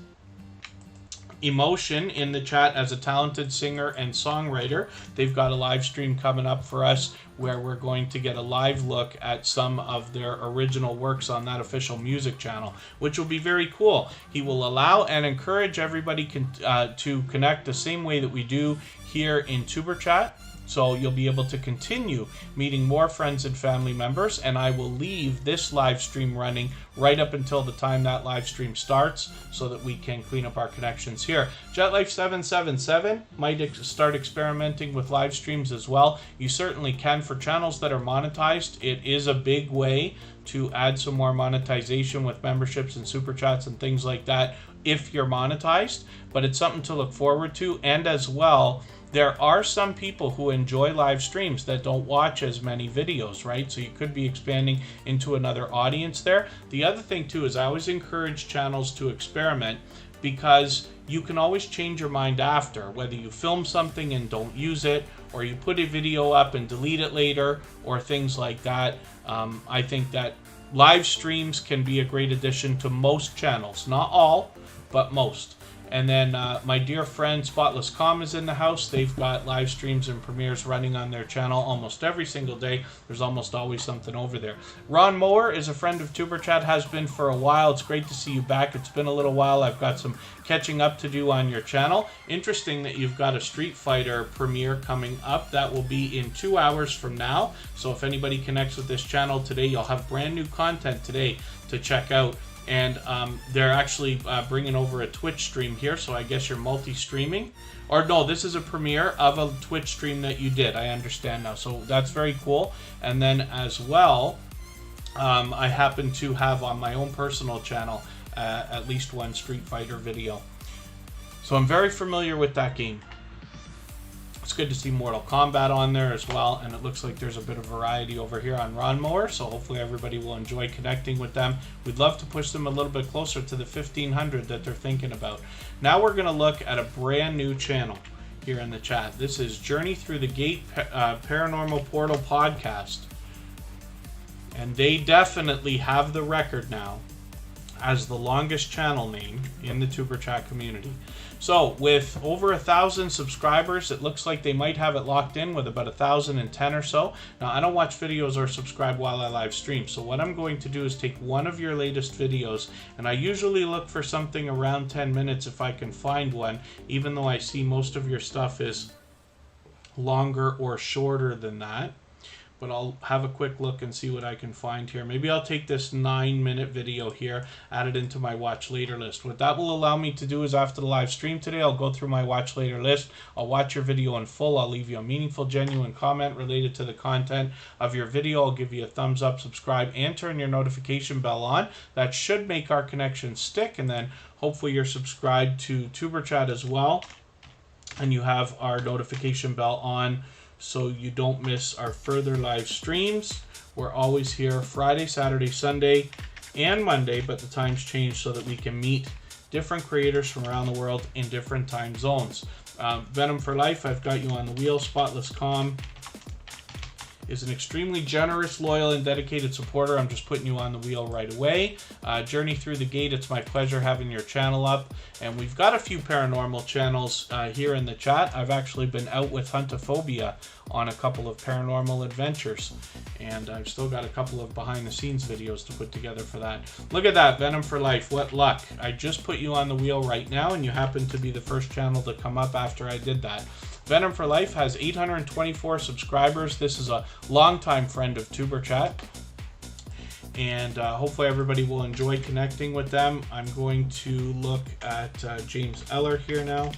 Emotion in the chat as a talented singer and songwriter. They've got a live stream coming up for us where we're going to get a live look at some of their original works on that official music channel, which will be very cool. He will allow and encourage everybody to connect the same way that we do here in Tuberchat. So you'll be able to continue meeting more friends and family members, and I will leave this live stream running right up until the time that live stream starts so that we can clean up our connections here. JetLife777 might start experimenting with live streams as well. You certainly can for channels that are monetized. It is a big way to add some more monetization with memberships and super chats and things like that if you're monetized, but it's something to look forward to. And as well, there are some people who enjoy live streams that don't watch as many videos, right? So you could be expanding into another audience there. The other thing too is I always encourage channels to experiment, because you can always change your mind after, whether you film something and don't use it, or you put a video up and delete it later, or things like that. I think that live streams can be a great addition to most channels. Not all, but most. And then my dear friend Spotless Com is in the house. They've got live streams and premieres running on their channel almost every single day. There's almost always something over there. Ron Mower is a friend of Tuberchat, has been for a while. It's great to see you back. It's been a little while. I've got some catching up to do on your channel. Interesting that you've got a Street Fighter premiere coming up. That will be in 2 hours from now. So if anybody connects with this channel today, you'll have brand new content today to check out. And they're actually bringing over a Twitch stream here, so I guess you're multi-streaming. Or no, this is a premiere of a Twitch stream that you did. I understand now, so that's very cool. And then as well, I happen to have on my own personal channel at least one Street Fighter video. So I'm very familiar with that game. It's good to see Mortal Kombat on there as well, and it looks like there's a bit of variety over here on Ron Mower, so hopefully everybody will enjoy connecting with them. We'd love to push them a little bit closer to the 1,500 that they're thinking about. Now we're going to look at a brand new channel here in the chat. This is Journey Through the Gate Paranormal Portal Podcast, and they definitely have the record now as the longest channel name in the Tuberchat community. So with over 1,000 subscribers, it looks like they might have it locked in with about 1,010 or so. Now, I don't watch videos or subscribe while I live stream, so what I'm going to do is take one of your latest videos, and I usually look for something around 10 minutes if I can find one, even though I see most of your stuff is longer or shorter than that. But I'll have a quick look and see what I can find here. Maybe I'll take this 9-minute video here, add it into my watch later list. What that will allow me to do is after the live stream today, I'll go through my watch later list. I'll watch your video in full. I'll leave you a meaningful, genuine comment related to the content of your video. I'll give you a thumbs up, subscribe, and turn your notification bell on. That should make our connection stick. And then hopefully you're subscribed to Tuberchat as well. and you have our notification bell on so you don't miss our further live streams. We're always here Friday, Saturday, Sunday, and Monday, but the times change so that we can meet different creators from around the world in different time zones. Venom for Life, I've got you on the wheel. Spotless Calm is an extremely generous, loyal, and dedicated supporter. I'm just putting you on the wheel right away. Journey Through the Gate, it's my pleasure having your channel up. And we've got a few paranormal channels here in the chat. I've actually been out with Huntophobia on a couple of paranormal adventures. And I've still got a couple of behind-the-scenes videos to put together for that. Look at that, Venom for Life, what luck. I just put you on the wheel right now, and you happen to be the first channel to come up after I did that. Venom for Life has 824 subscribers. This is a longtime friend of Tuberchat. And hopefully everybody will enjoy connecting with them. I'm going to look at James Eller here now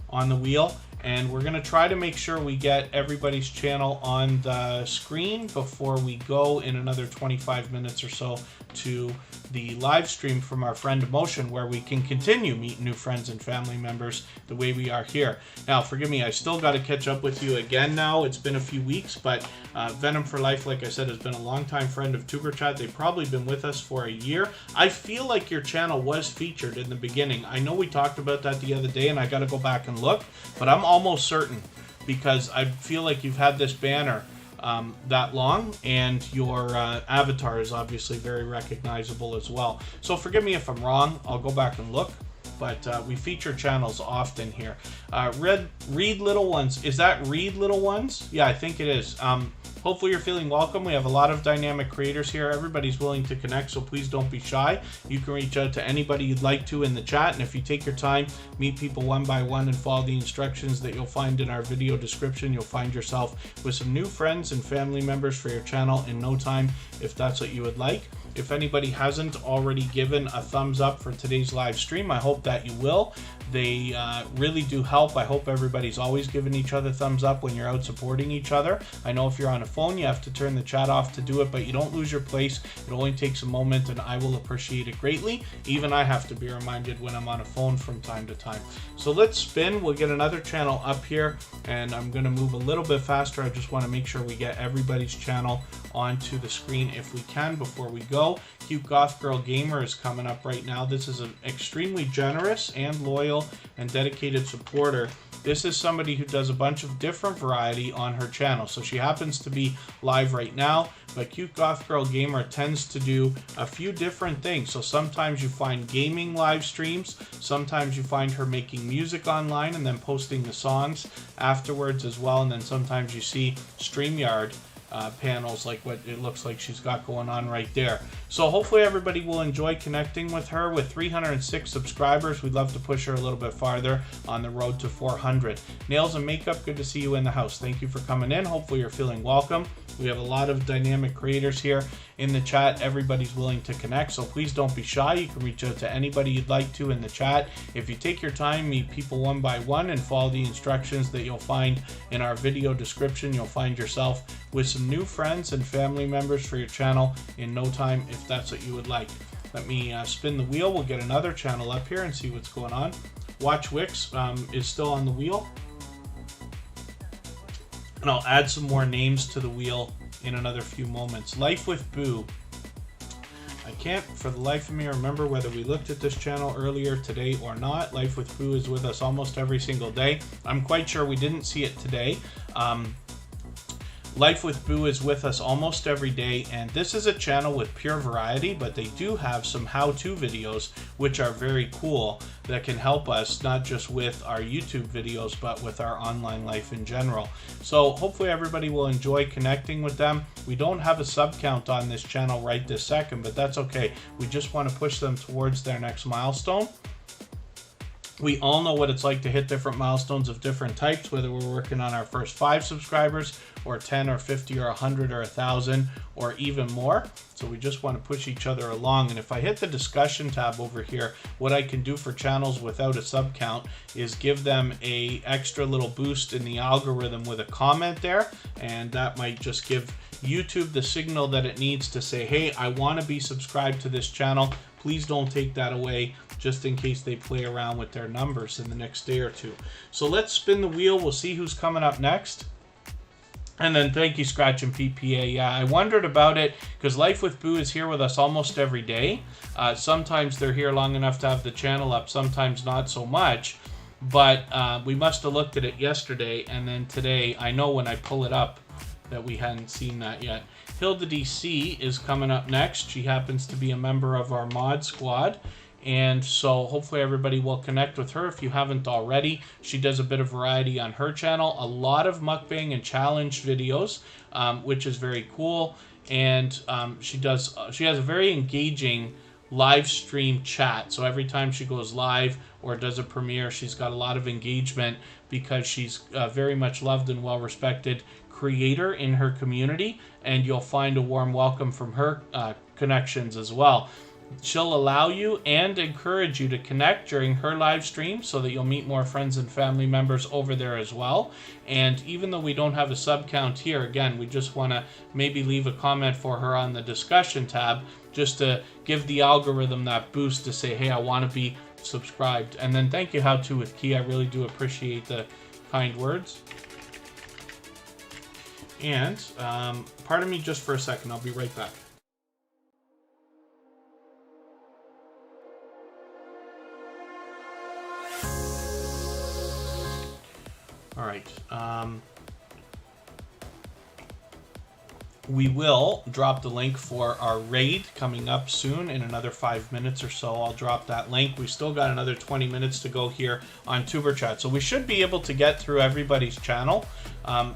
on the wheel. And we're going to try to make sure we get everybody's channel on the screen before we go in another 25 minutes or so to the live stream from our friend Emotion, where we can continue meeting new friends and family members the way we are here. Now, forgive me, I still got to catch up with you again now. It's been a few weeks, but Venom for Life, like I said, has been a longtime friend of Tuberchat. They've probably been with us for a year. I feel like your channel was featured in the beginning. I know we talked about that the other day, and I got to go back and look, but I'm almost certain, because I feel like you've had this banner that long, and your avatar is obviously very recognizable as well. So forgive me if I'm wrong. I'll go back and look, but we feature channels often here. Read Little Ones. Is that Read Little Ones? Yeah, I think it is. Hopefully you're feeling welcome. We have a lot of dynamic creators here. Everybody's willing to connect, so please don't be shy. You can reach out to anybody you'd like to in the chat, and if you take your time, meet people one by one and follow the instructions that you'll find in our video description, you'll find yourself with some new friends and family members for your channel in no time, if that's what you would like. If anybody hasn't already given a thumbs up for today's live stream, I hope that you will. They really do help. I hope everybody's always giving each other thumbs up when you're out supporting each other. I know if you're on a phone, you have to turn the chat off to do it, but you don't lose your place. It only takes a moment, and I will appreciate it greatly. Even I have to be reminded when I'm on a phone from time to time. So let's spin. We'll get another channel up here, and I'm going to move a little bit faster. I just want to make sure we get everybody's channel onto the screen if we can before we go. Cute Goth Girl Gamer is coming up right now. This is an extremely generous and loyal and dedicated supporter. This is somebody who does a bunch of different variety on her channel. So she happens to be live right now, but Cute Goth Girl Gamer tends to do a few different things. So sometimes you find gaming live streams, sometimes you find her making music online and then posting the songs afterwards as well, and then sometimes you see StreamYard panels like what it looks like she's got going on right there. So hopefully everybody will enjoy connecting with her. With 306 subscribers, we'd love to push her a little bit farther on the road to 400. Nails and Makeup, good to see you in the house. Thank you for coming in. Hopefully you're feeling welcome. We have a lot of dynamic creators here in the chat. Everybody's willing to connect, so please don't be shy. You can reach out to anybody you'd like to in the chat. If you take your time, meet people one by one and follow the instructions that you'll find in our video description, you'll find yourself with some new friends and family members for your channel in no time, if that's what you would like. Let me spin the wheel. We'll get another channel up here and see what's going on. Watch Wix is still on the wheel. And I'll add some more names to the wheel in another few moments. Life with Boo. I can't for the life of me remember whether we looked at this channel earlier today or not. Life with Boo is with us almost every single day. I'm quite sure we didn't see it today. Life with Boo is with us almost every day, and this is a channel with pure variety, but they do have some how-to videos which are very cool that can help us not just with our YouTube videos but with our online life in general. So hopefully everybody will enjoy connecting with them. We don't have a sub count on this channel right this second, but that's okay. We just want to push them towards their next milestone. We all know what it's like to hit different milestones of different types, whether we're working on our first 5 subscribers or 10 or 50 or 100 or 1,000 or even more. So we just want to push each other along. And if I hit the discussion tab over here, what I can do for channels without a sub count is give them a extra little boost in the algorithm with a comment there. And that might just give YouTube the signal that it needs to say, hey, I want to be subscribed to this channel. Please don't take that away just in case they play around with their numbers in the next day or two. So let's spin the wheel. We'll see who's coming up next. And then thank you, Scratch and PPA. Yeah, I wondered about it because Life with Boo is here with us almost every day. Sometimes they're here long enough to have the channel up, sometimes not so much. But we must have looked at it yesterday, and then today, I know when I pull it up that we hadn't seen that yet. Hilda DC is coming up next. She happens to be a member of our mod squad. And so hopefully everybody will connect with her if you haven't already. She does a bit of variety on her channel, a lot of mukbang and challenge videos, which is very cool. And she has a very engaging live stream chat. So every time she goes live or does a premiere, she's got a lot of engagement because she's very much loved and well respected creator in her community, and you'll find a warm welcome from her connections as well. She'll allow you and encourage you to connect during her live stream so that you'll meet more friends and family members over there as well. And even though we don't have a sub count here, again, we just want to maybe leave a comment for her on the discussion tab just to give the algorithm that boost to say, hey, I want to be subscribed. And then thank you, How To with Key. I really do appreciate the kind words. And pardon me just for a second. I'll be right back. All right. We will drop the link for our raid coming up soon in another 5 minutes or so. I'll drop that link. We still got another 20 minutes to go here on Tuberchat. So we should be able to get through everybody's channel.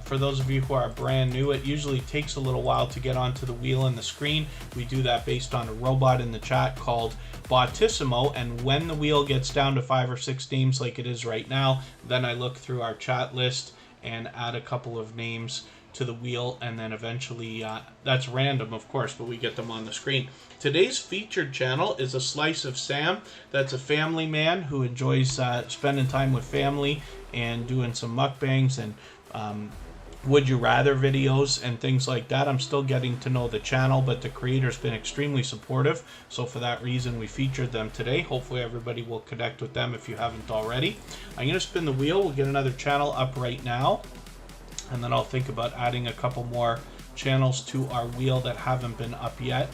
For those of you who are brand new, it usually takes a little while to get onto the wheel and the screen. We do that based on a robot in the chat called Botissimo, and when the wheel gets down to 5 or 6 names like it is right now, then I look through our chat list and add a couple of names to the wheel, and then eventually, that's random of course, but we get them on the screen. Today's featured channel is A Slice of Sam. That's a family man who enjoys spending time with family and doing some mukbangs and would you rather videos and things like that. I'm still getting to know the channel, but the creator's been extremely supportive, so for that reason we featured them today. Hopefully everybody will connect with them if you haven't already. I'm going to spin the wheel. We'll get another channel up right now, and then I'll think about adding a couple more channels to our wheel that haven't been up yet.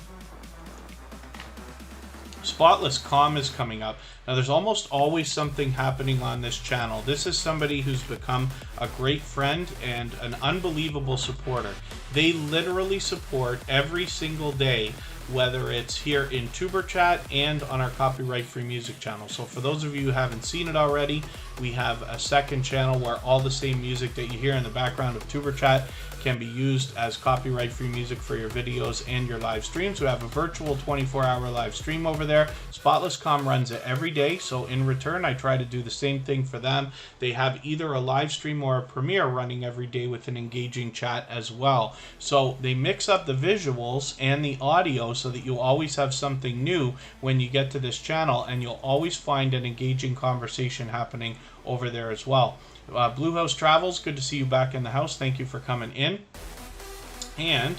Spotless Calm is coming up. Now there's almost always something happening on this channel. This is somebody who's become a great friend and an unbelievable supporter. They literally support every single day, whether it's here in Tuberchat and on our copyright-free music channel. So for those of you who haven't seen it already, we have a second channel where all the same music that you hear in the background of Tuberchat can be used as copyright-free music for your videos and your live streams. We have a virtual 24-hour live stream over there. Spotless Calm runs it every day, so in return, I try to do the same thing for them. They have either a live stream or a premiere running every day with an engaging chat as well. So they mix up the visuals and the audio so that you'll always have something new when you get to this channel, and you'll always find an engaging conversation happening over there as well. Blue House Travels, good to see you back in the house. Thank you for coming in. And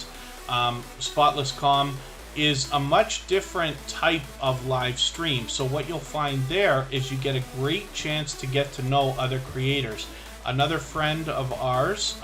Spotless Calm is a much different type of live stream. So what you'll find there is you get a great chance to get to know other creators. Another friend of ours,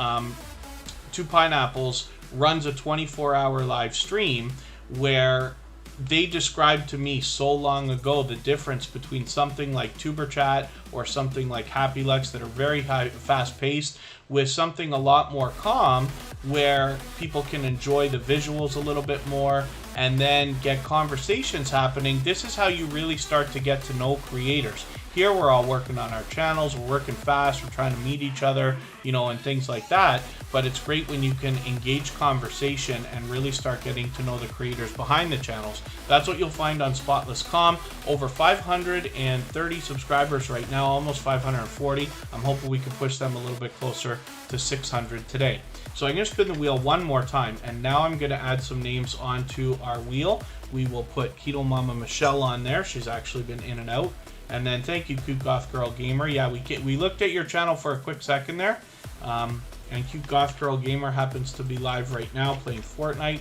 Two Pineapples, runs a 24-hour live stream where they described to me so long ago the difference between something like Tuberchat or something like Happy Lux that are very fast-paced with something a lot more calm where people can enjoy the visuals a little bit more and then get conversations happening. This is how you really start to get to know creators. Here we're all working on our channels, we're working fast, we're trying to meet each other, you know, and things like that. But it's great when you can engage conversation and really start getting to know the creators behind the channels. That's what you'll find on Spotless Calm. Over 530 subscribers right now, almost 540. I'm hoping we can push them a little bit closer to 600 today. So I'm going to spin the wheel one more time, and now I'm going to add some names onto our wheel. We will put Keto Mama Michelle on there. She's actually been in and out. And then thank you, Cute Goth Girl Gamer. Yeah, we looked at your channel for a quick second there. And Cute Goth Girl Gamer happens to be live right now playing Fortnite.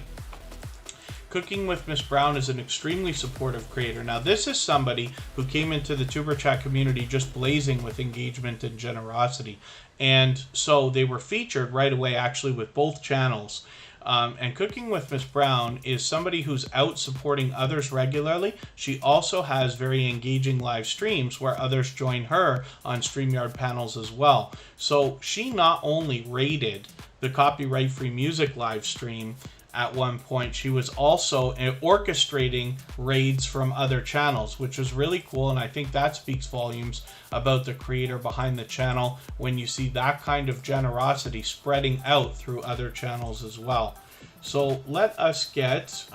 Cooking with Miss Brown is an extremely supportive creator. Now, this is somebody who came into the Tuberchat community just blazing with engagement and generosity. And so they were featured right away, actually, with both channels. And Cooking with Miss Brown is somebody who's out supporting others regularly. She also has very engaging live streams where others join her on StreamYard panels as well. So she not only raided the copyright-free music live stream at one point, she was also orchestrating raids from other channels, which was really cool, and I think that speaks volumes about the creator behind the channel when you see that kind of generosity spreading out through other channels as well. So let us get,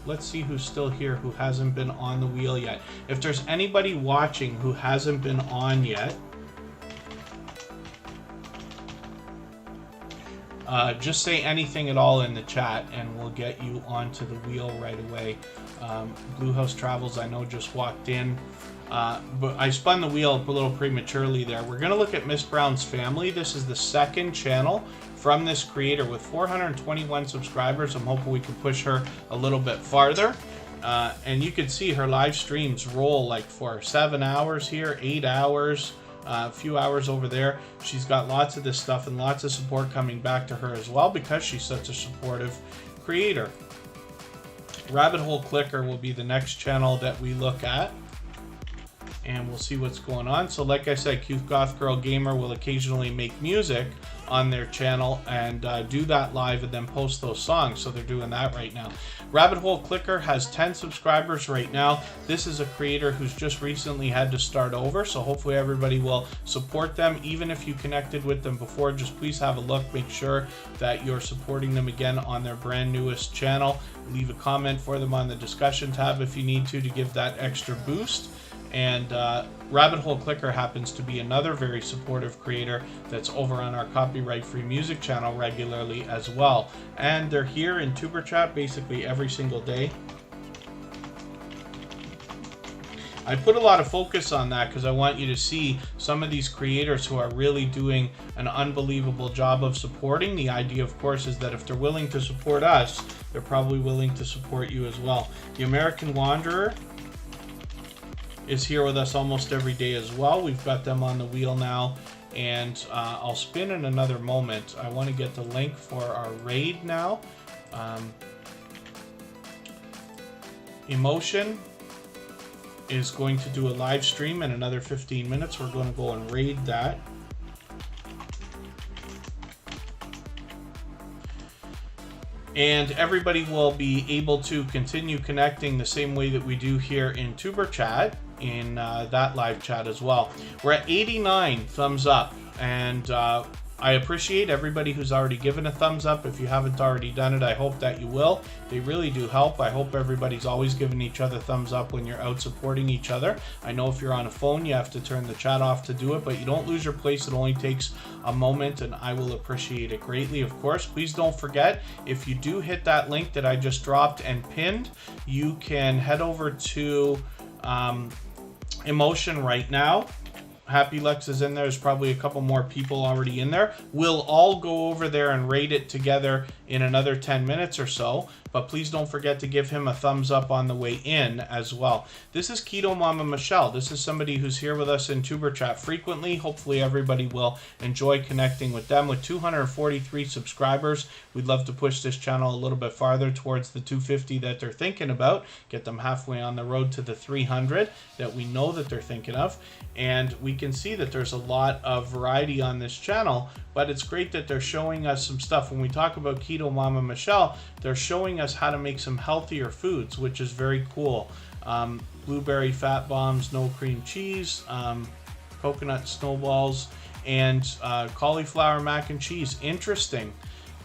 let's see who's still here who hasn't been on the wheel yet. If there's anybody watching who hasn't been on yet, just say anything at all in the chat and we'll get you onto the wheel right away. Blue House Travels, I know, just walked in. But I spun the wheel a little prematurely there. We're going to look at Miss Brown's family. This is the second channel from this creator with 421 subscribers. I'm hoping we can push her a little bit farther. And you can see her live streams roll like for 7 hours here, 8 hours. A few hours over there. She's got lots of this stuff and lots of support coming back to her as well because she's such a supportive creator. Rabbit Hole Clicker will be the next channel that we look at, and we'll see what's going on. So like I said, Cute Goth Girl Gamer will occasionally make music on their channel and do that live and then post those songs. So they're doing that right now. Rabbit Hole Clicker has 10 subscribers right now. This is a creator who's just recently had to start over, so hopefully everybody will support them. Even if you connected with them before, just please have a look. Make sure that you're supporting them again on their brand newest channel. Leave a comment for them on the discussion tab if you need to give that extra boost. And Rabbit Hole Clicker happens to be another very supportive creator that's over on our copyright-free music channel regularly as well. And they're here in Tuberchat basically every single day. I put a lot of focus on that because I want you to see some of these creators who are really doing an unbelievable job of supporting. The idea, of course, is that if they're willing to support us, they're probably willing to support you as well. The American Wanderer is here with us almost every day as well. We've got them on the wheel now, and I'll spin in another moment. I want to get the link for our raid now. Emotion is going to do a live stream in another 15 minutes. We're going to go and raid that. And everybody will be able to continue connecting the same way that we do here in Tuberchat in that live chat as well. We're at 89 thumbs up, and I appreciate everybody who's already given a thumbs up. If you haven't already done it, I hope that you will. They really do help. I hope everybody's always giving each other thumbs up when you're out supporting each other. I know if you're on a phone, you have to turn the chat off to do it, but you don't lose your place. It only takes a moment, and I will appreciate it greatly, of course. Please don't forget, if you do hit that link that I just dropped and pinned, you can head over to Emotion right now. Happy Lex is in there. There's probably a couple more people already in there. We'll all go over there and rate it together in another 10 minutes or so. But please don't forget to give him a thumbs up on the way in as well. This is Keto Mama Michelle. This is somebody who's here with us in Tuberchat frequently. Hopefully everybody will enjoy connecting with them. With 243 subscribers, we'd love to push this channel a little bit farther towards the 250 that they're thinking about. Get them halfway on the road to the 300 that we know that they're thinking of. And we can see that there's a lot of variety on this channel, but it's great that they're showing us some stuff. When we talk about Keto Mama Michelle, they're showing us how to make some healthier foods, which is very cool. Blueberry fat bombs, no cream cheese, coconut snowballs, and cauliflower mac and cheese. Interesting,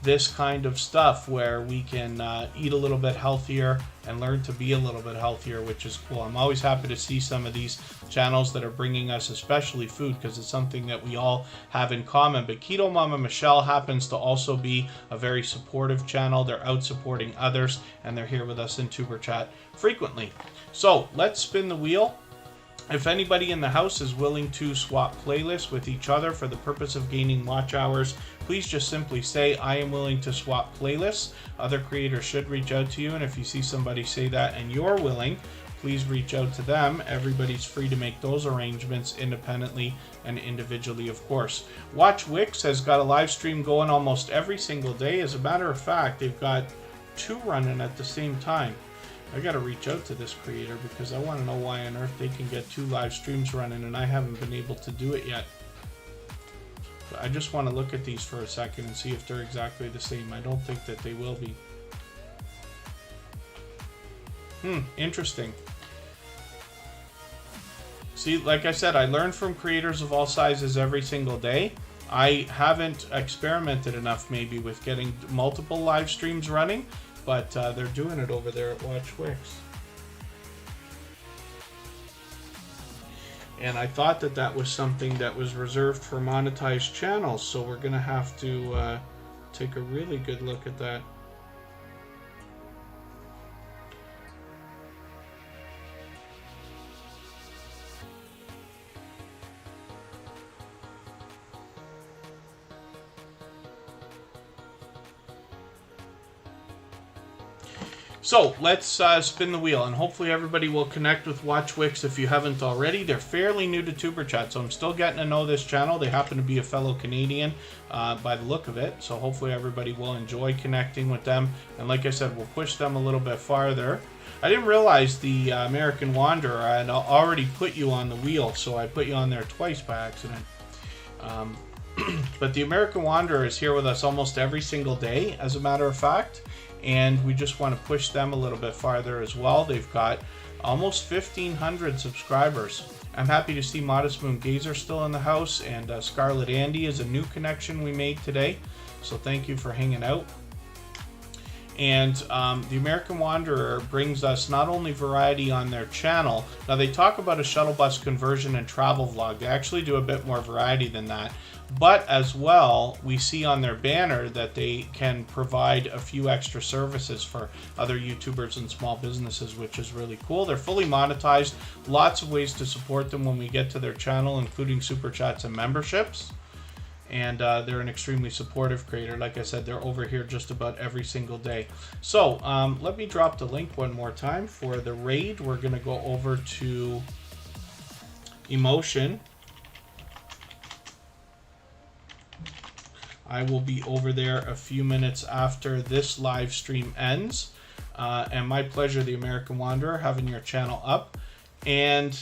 this kind of stuff where we can eat a little bit healthier and learn to be a little bit healthier, which is cool. I'm always happy to see some of these channels that are bringing us especially food, because it's something that we all have in common. But Keto Mama Michelle happens to also be a very supportive channel. They're out supporting others, and they're here with us in Tuberchat frequently. So let's spin the wheel If anybody in the house is willing to swap playlists with each other for the purpose of gaining watch hours, please just simply say, I am willing to swap playlists. Other creators should reach out to you, and if you see somebody say that and you're willing, please reach out to them. Everybody's free to make those arrangements independently and individually, of course. Watch Wix has got a live stream going almost every single day. As a matter of fact, they've got 2 running at the same time. I gotta reach out to this creator because I want to know why on earth they can get 2 live streams running and I haven't been able to do it yet. But I just want to look at these for a second and see if they're exactly the same. I don't think that they will be. Interesting. See, like I said, I learn from creators of all sizes every single day. I haven't experimented enough maybe with getting multiple live streams running, but they're doing it over there at Watch Wix. And I thought that that was something that was reserved for monetized channels, so we're going to have to take a really good look at that. So let's spin the wheel, and hopefully everybody will connect with Watch Wix if you haven't already. They're fairly new to Tuberchat, so I'm still getting to know this channel. They happen to be a fellow Canadian by the look of it, so hopefully everybody will enjoy connecting with them. And like I said, we'll push them a little bit farther. I didn't realize the American Wanderer, I had already put you on the wheel, so I put you on there twice by accident. But the American Wanderer is here with us almost every single day, as a matter of fact. And we just want to push them a little bit farther as well. They've got almost 1,500 subscribers. I'm happy to see Modest Moon Gazer still in the house, and Scarlet Andy is a new connection we made today. So thank you for hanging out. And the American Wanderer brings us not only variety on their channel. Now they talk about a shuttle bus conversion and travel vlog. They actually do a bit more variety than that. But as well, we see on their banner that they can provide a few extra services for other YouTubers and small businesses, which is really cool. They're fully monetized. Lots of ways to support them when we get to their channel, including super chats and memberships. And they're an extremely supportive creator. Like I said, they're over here just about every single day. So let me drop the link one more time for the raid. We're going to go over to Emotion. I will be over there a few minutes after this live stream ends. And my pleasure, the American Wanderer, having your channel up. And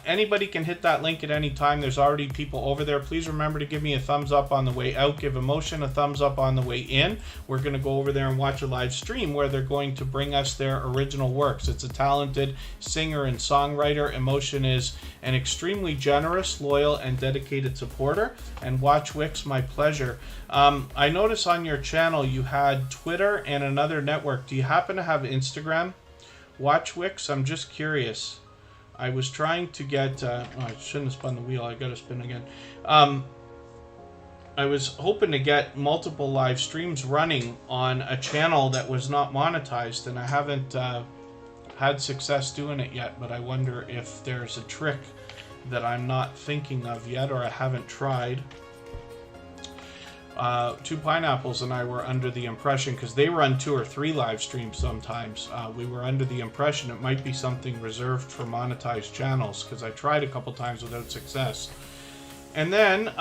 anybody can hit that link at any time. There's already people over there. Please remember to give me a thumbs up on the way out. Give Emotion a thumbs up on the way in. We're going to go over there and watch a live stream where they're going to bring us their original works. It's a talented singer and songwriter. Emotion is an extremely generous, loyal, and dedicated supporter. And Watch Wix, my pleasure. I noticed on your channel you had Twitter and another network. Do you happen to have Instagram? Watch Wix, I'm just curious. I was trying to get, oh, I shouldn't have spun the wheel, I gotta spin again. I was hoping to get multiple live streams running on a channel that was not monetized, and I haven't had success doing it yet, but I wonder if there's a trick that I'm not thinking of yet, or I haven't tried. Two Pineapples and I were under the impression, because they run 2 or 3 live streams sometimes, we were under the impression it might be something reserved for monetized channels, because I tried a couple times without success. And then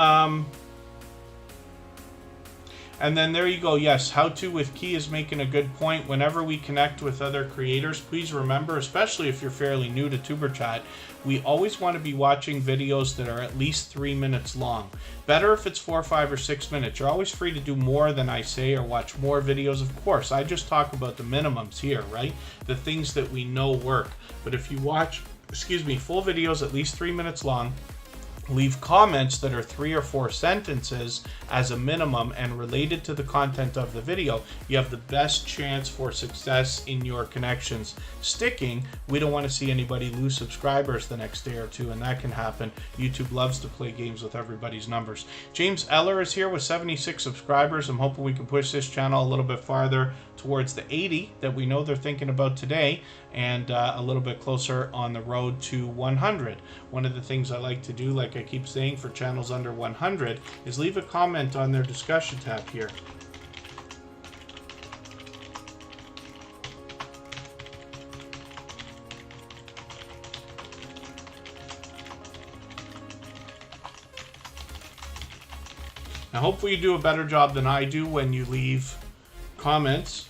there you go. Yes, How To with Key is making a good point. Whenever we connect with other creators, please remember, especially if you're fairly new to Tuberchat, we always want to be watching videos that are at least 3 minutes long. Better if it's 4, 5, or 6 minutes. You're always free to do more than I say or watch more videos. Of course, I just talk about the minimums here, right? The things that we know work. But if you watch, full videos at least 3 minutes long, leave comments that are 3 or 4 sentences as a minimum and related to the content of the video, you have the best chance for success in your connections sticking. We don't want to see anybody lose subscribers the next day or two, and that can happen. YouTube loves to play games with everybody's numbers. James Eller is here with 76 subscribers. I'm hoping we can push this channel a little bit farther. towards the 80 that we know they're thinking about today, and a little bit closer on the road to 100. One of the things I like to do, like I keep saying, for channels under 100 is leave a comment on their discussion tab here. Now, hopefully you do a better job than I do when you leave comments,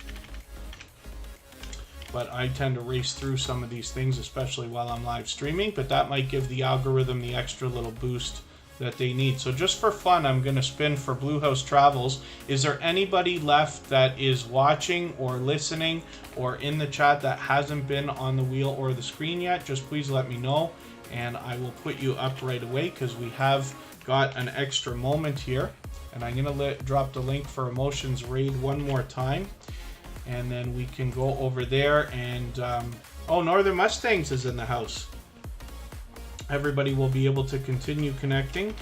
but I tend to race through some of these things, especially while I'm live streaming, but that might give the algorithm the extra little boost that they need. So just for fun, I'm going to spin for Bluehouse Travels. Is there anybody left that is watching or listening or in the chat that hasn't been on the wheel or the screen yet? Just please let me know, and I will put you up right away, because we have got an extra moment here. And I'm going to drop the link for Emotions Raid one more time. And then we can go over there and... oh, Northern Mustangs is in the house. Everybody will be able to continue connecting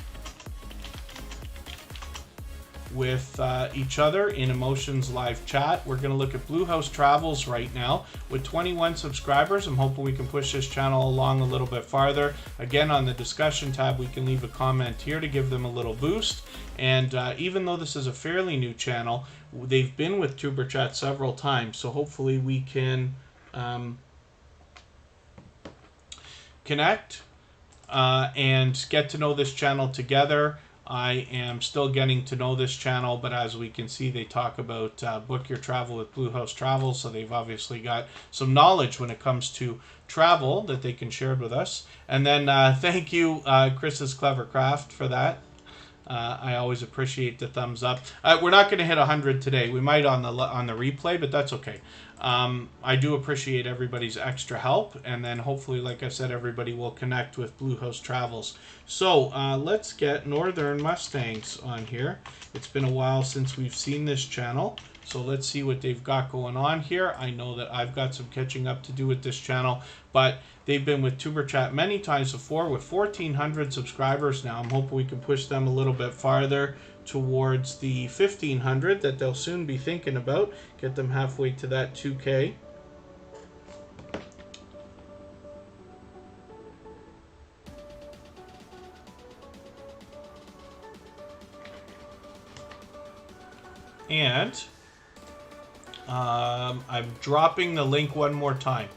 with each other in Emotions live chat. We're going to look at Bluehouse Travels right now. With 21 subscribers, I'm hoping we can push this channel along a little bit farther. Again, on the discussion tab, we can leave a comment here to give them a little boost. And even though this is a fairly new channel, they've been with Tuberchat several times, so hopefully we can connect and get to know this channel together. I am still getting to know this channel, but as we can see, they talk about book your travel with Bluehouse Travels, so they've obviously got some knowledge when it comes to travel that they can share with us. And then thank you, Chris's Clever Craft, for that. I always appreciate the thumbs up. We're not going to hit 100 today. We might on the replay, but that's okay. I do appreciate everybody's extra help, and then hopefully, like I said, everybody will connect with Bluehouse Travels. So let's get Northern Mustangs on here. It's been a while since we've seen this channel, so let's see what they've got going on here. I know that I've got some catching up to do with this channel, but they've been with Tuberchat many times before with 1,400 subscribers now. I'm hoping we can push them a little bit farther towards the 1,500 that they'll soon be thinking about. Get them halfway to that 2K. And I'm dropping the link one more time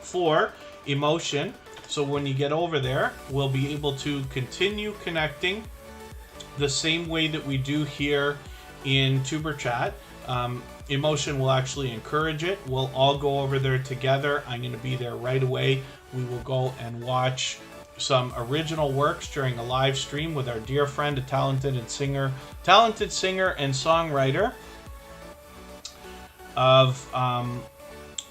for Emotion. So when you get over there, we'll be able to continue connecting the same way that we do here in Tuberchat. Emotion will actually encourage it. We'll all go over there together. I'm going to be there right away. We will go and watch some original works during a live stream with our dear friend, a talented singer and songwriter of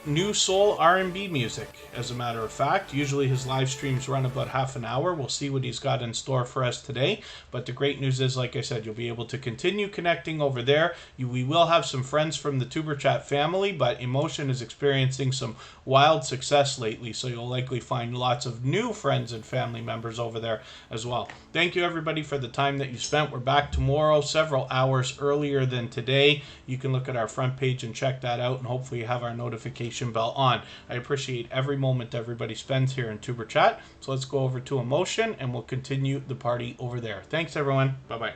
new soul R&B music, as a matter of fact. Usually his live streams run about half an hour. We'll see what he's got in store for us today. But the great news is, like I said, you'll be able to continue connecting over there. We will have some friends from the Tuberchat family, but Emotion is experiencing some wild success lately, so you'll likely find lots of new friends and family members over there as well. Thank you, everybody, for the time that you spent. We're back tomorrow, several hours earlier than today. You can look at our front page and check that out, and hopefully you have our notification bell on. I appreciate every moment everybody spends here in Tuberchat. So let's go over to Emotion, and we'll continue the party over there. Thanks, everyone. Bye-bye.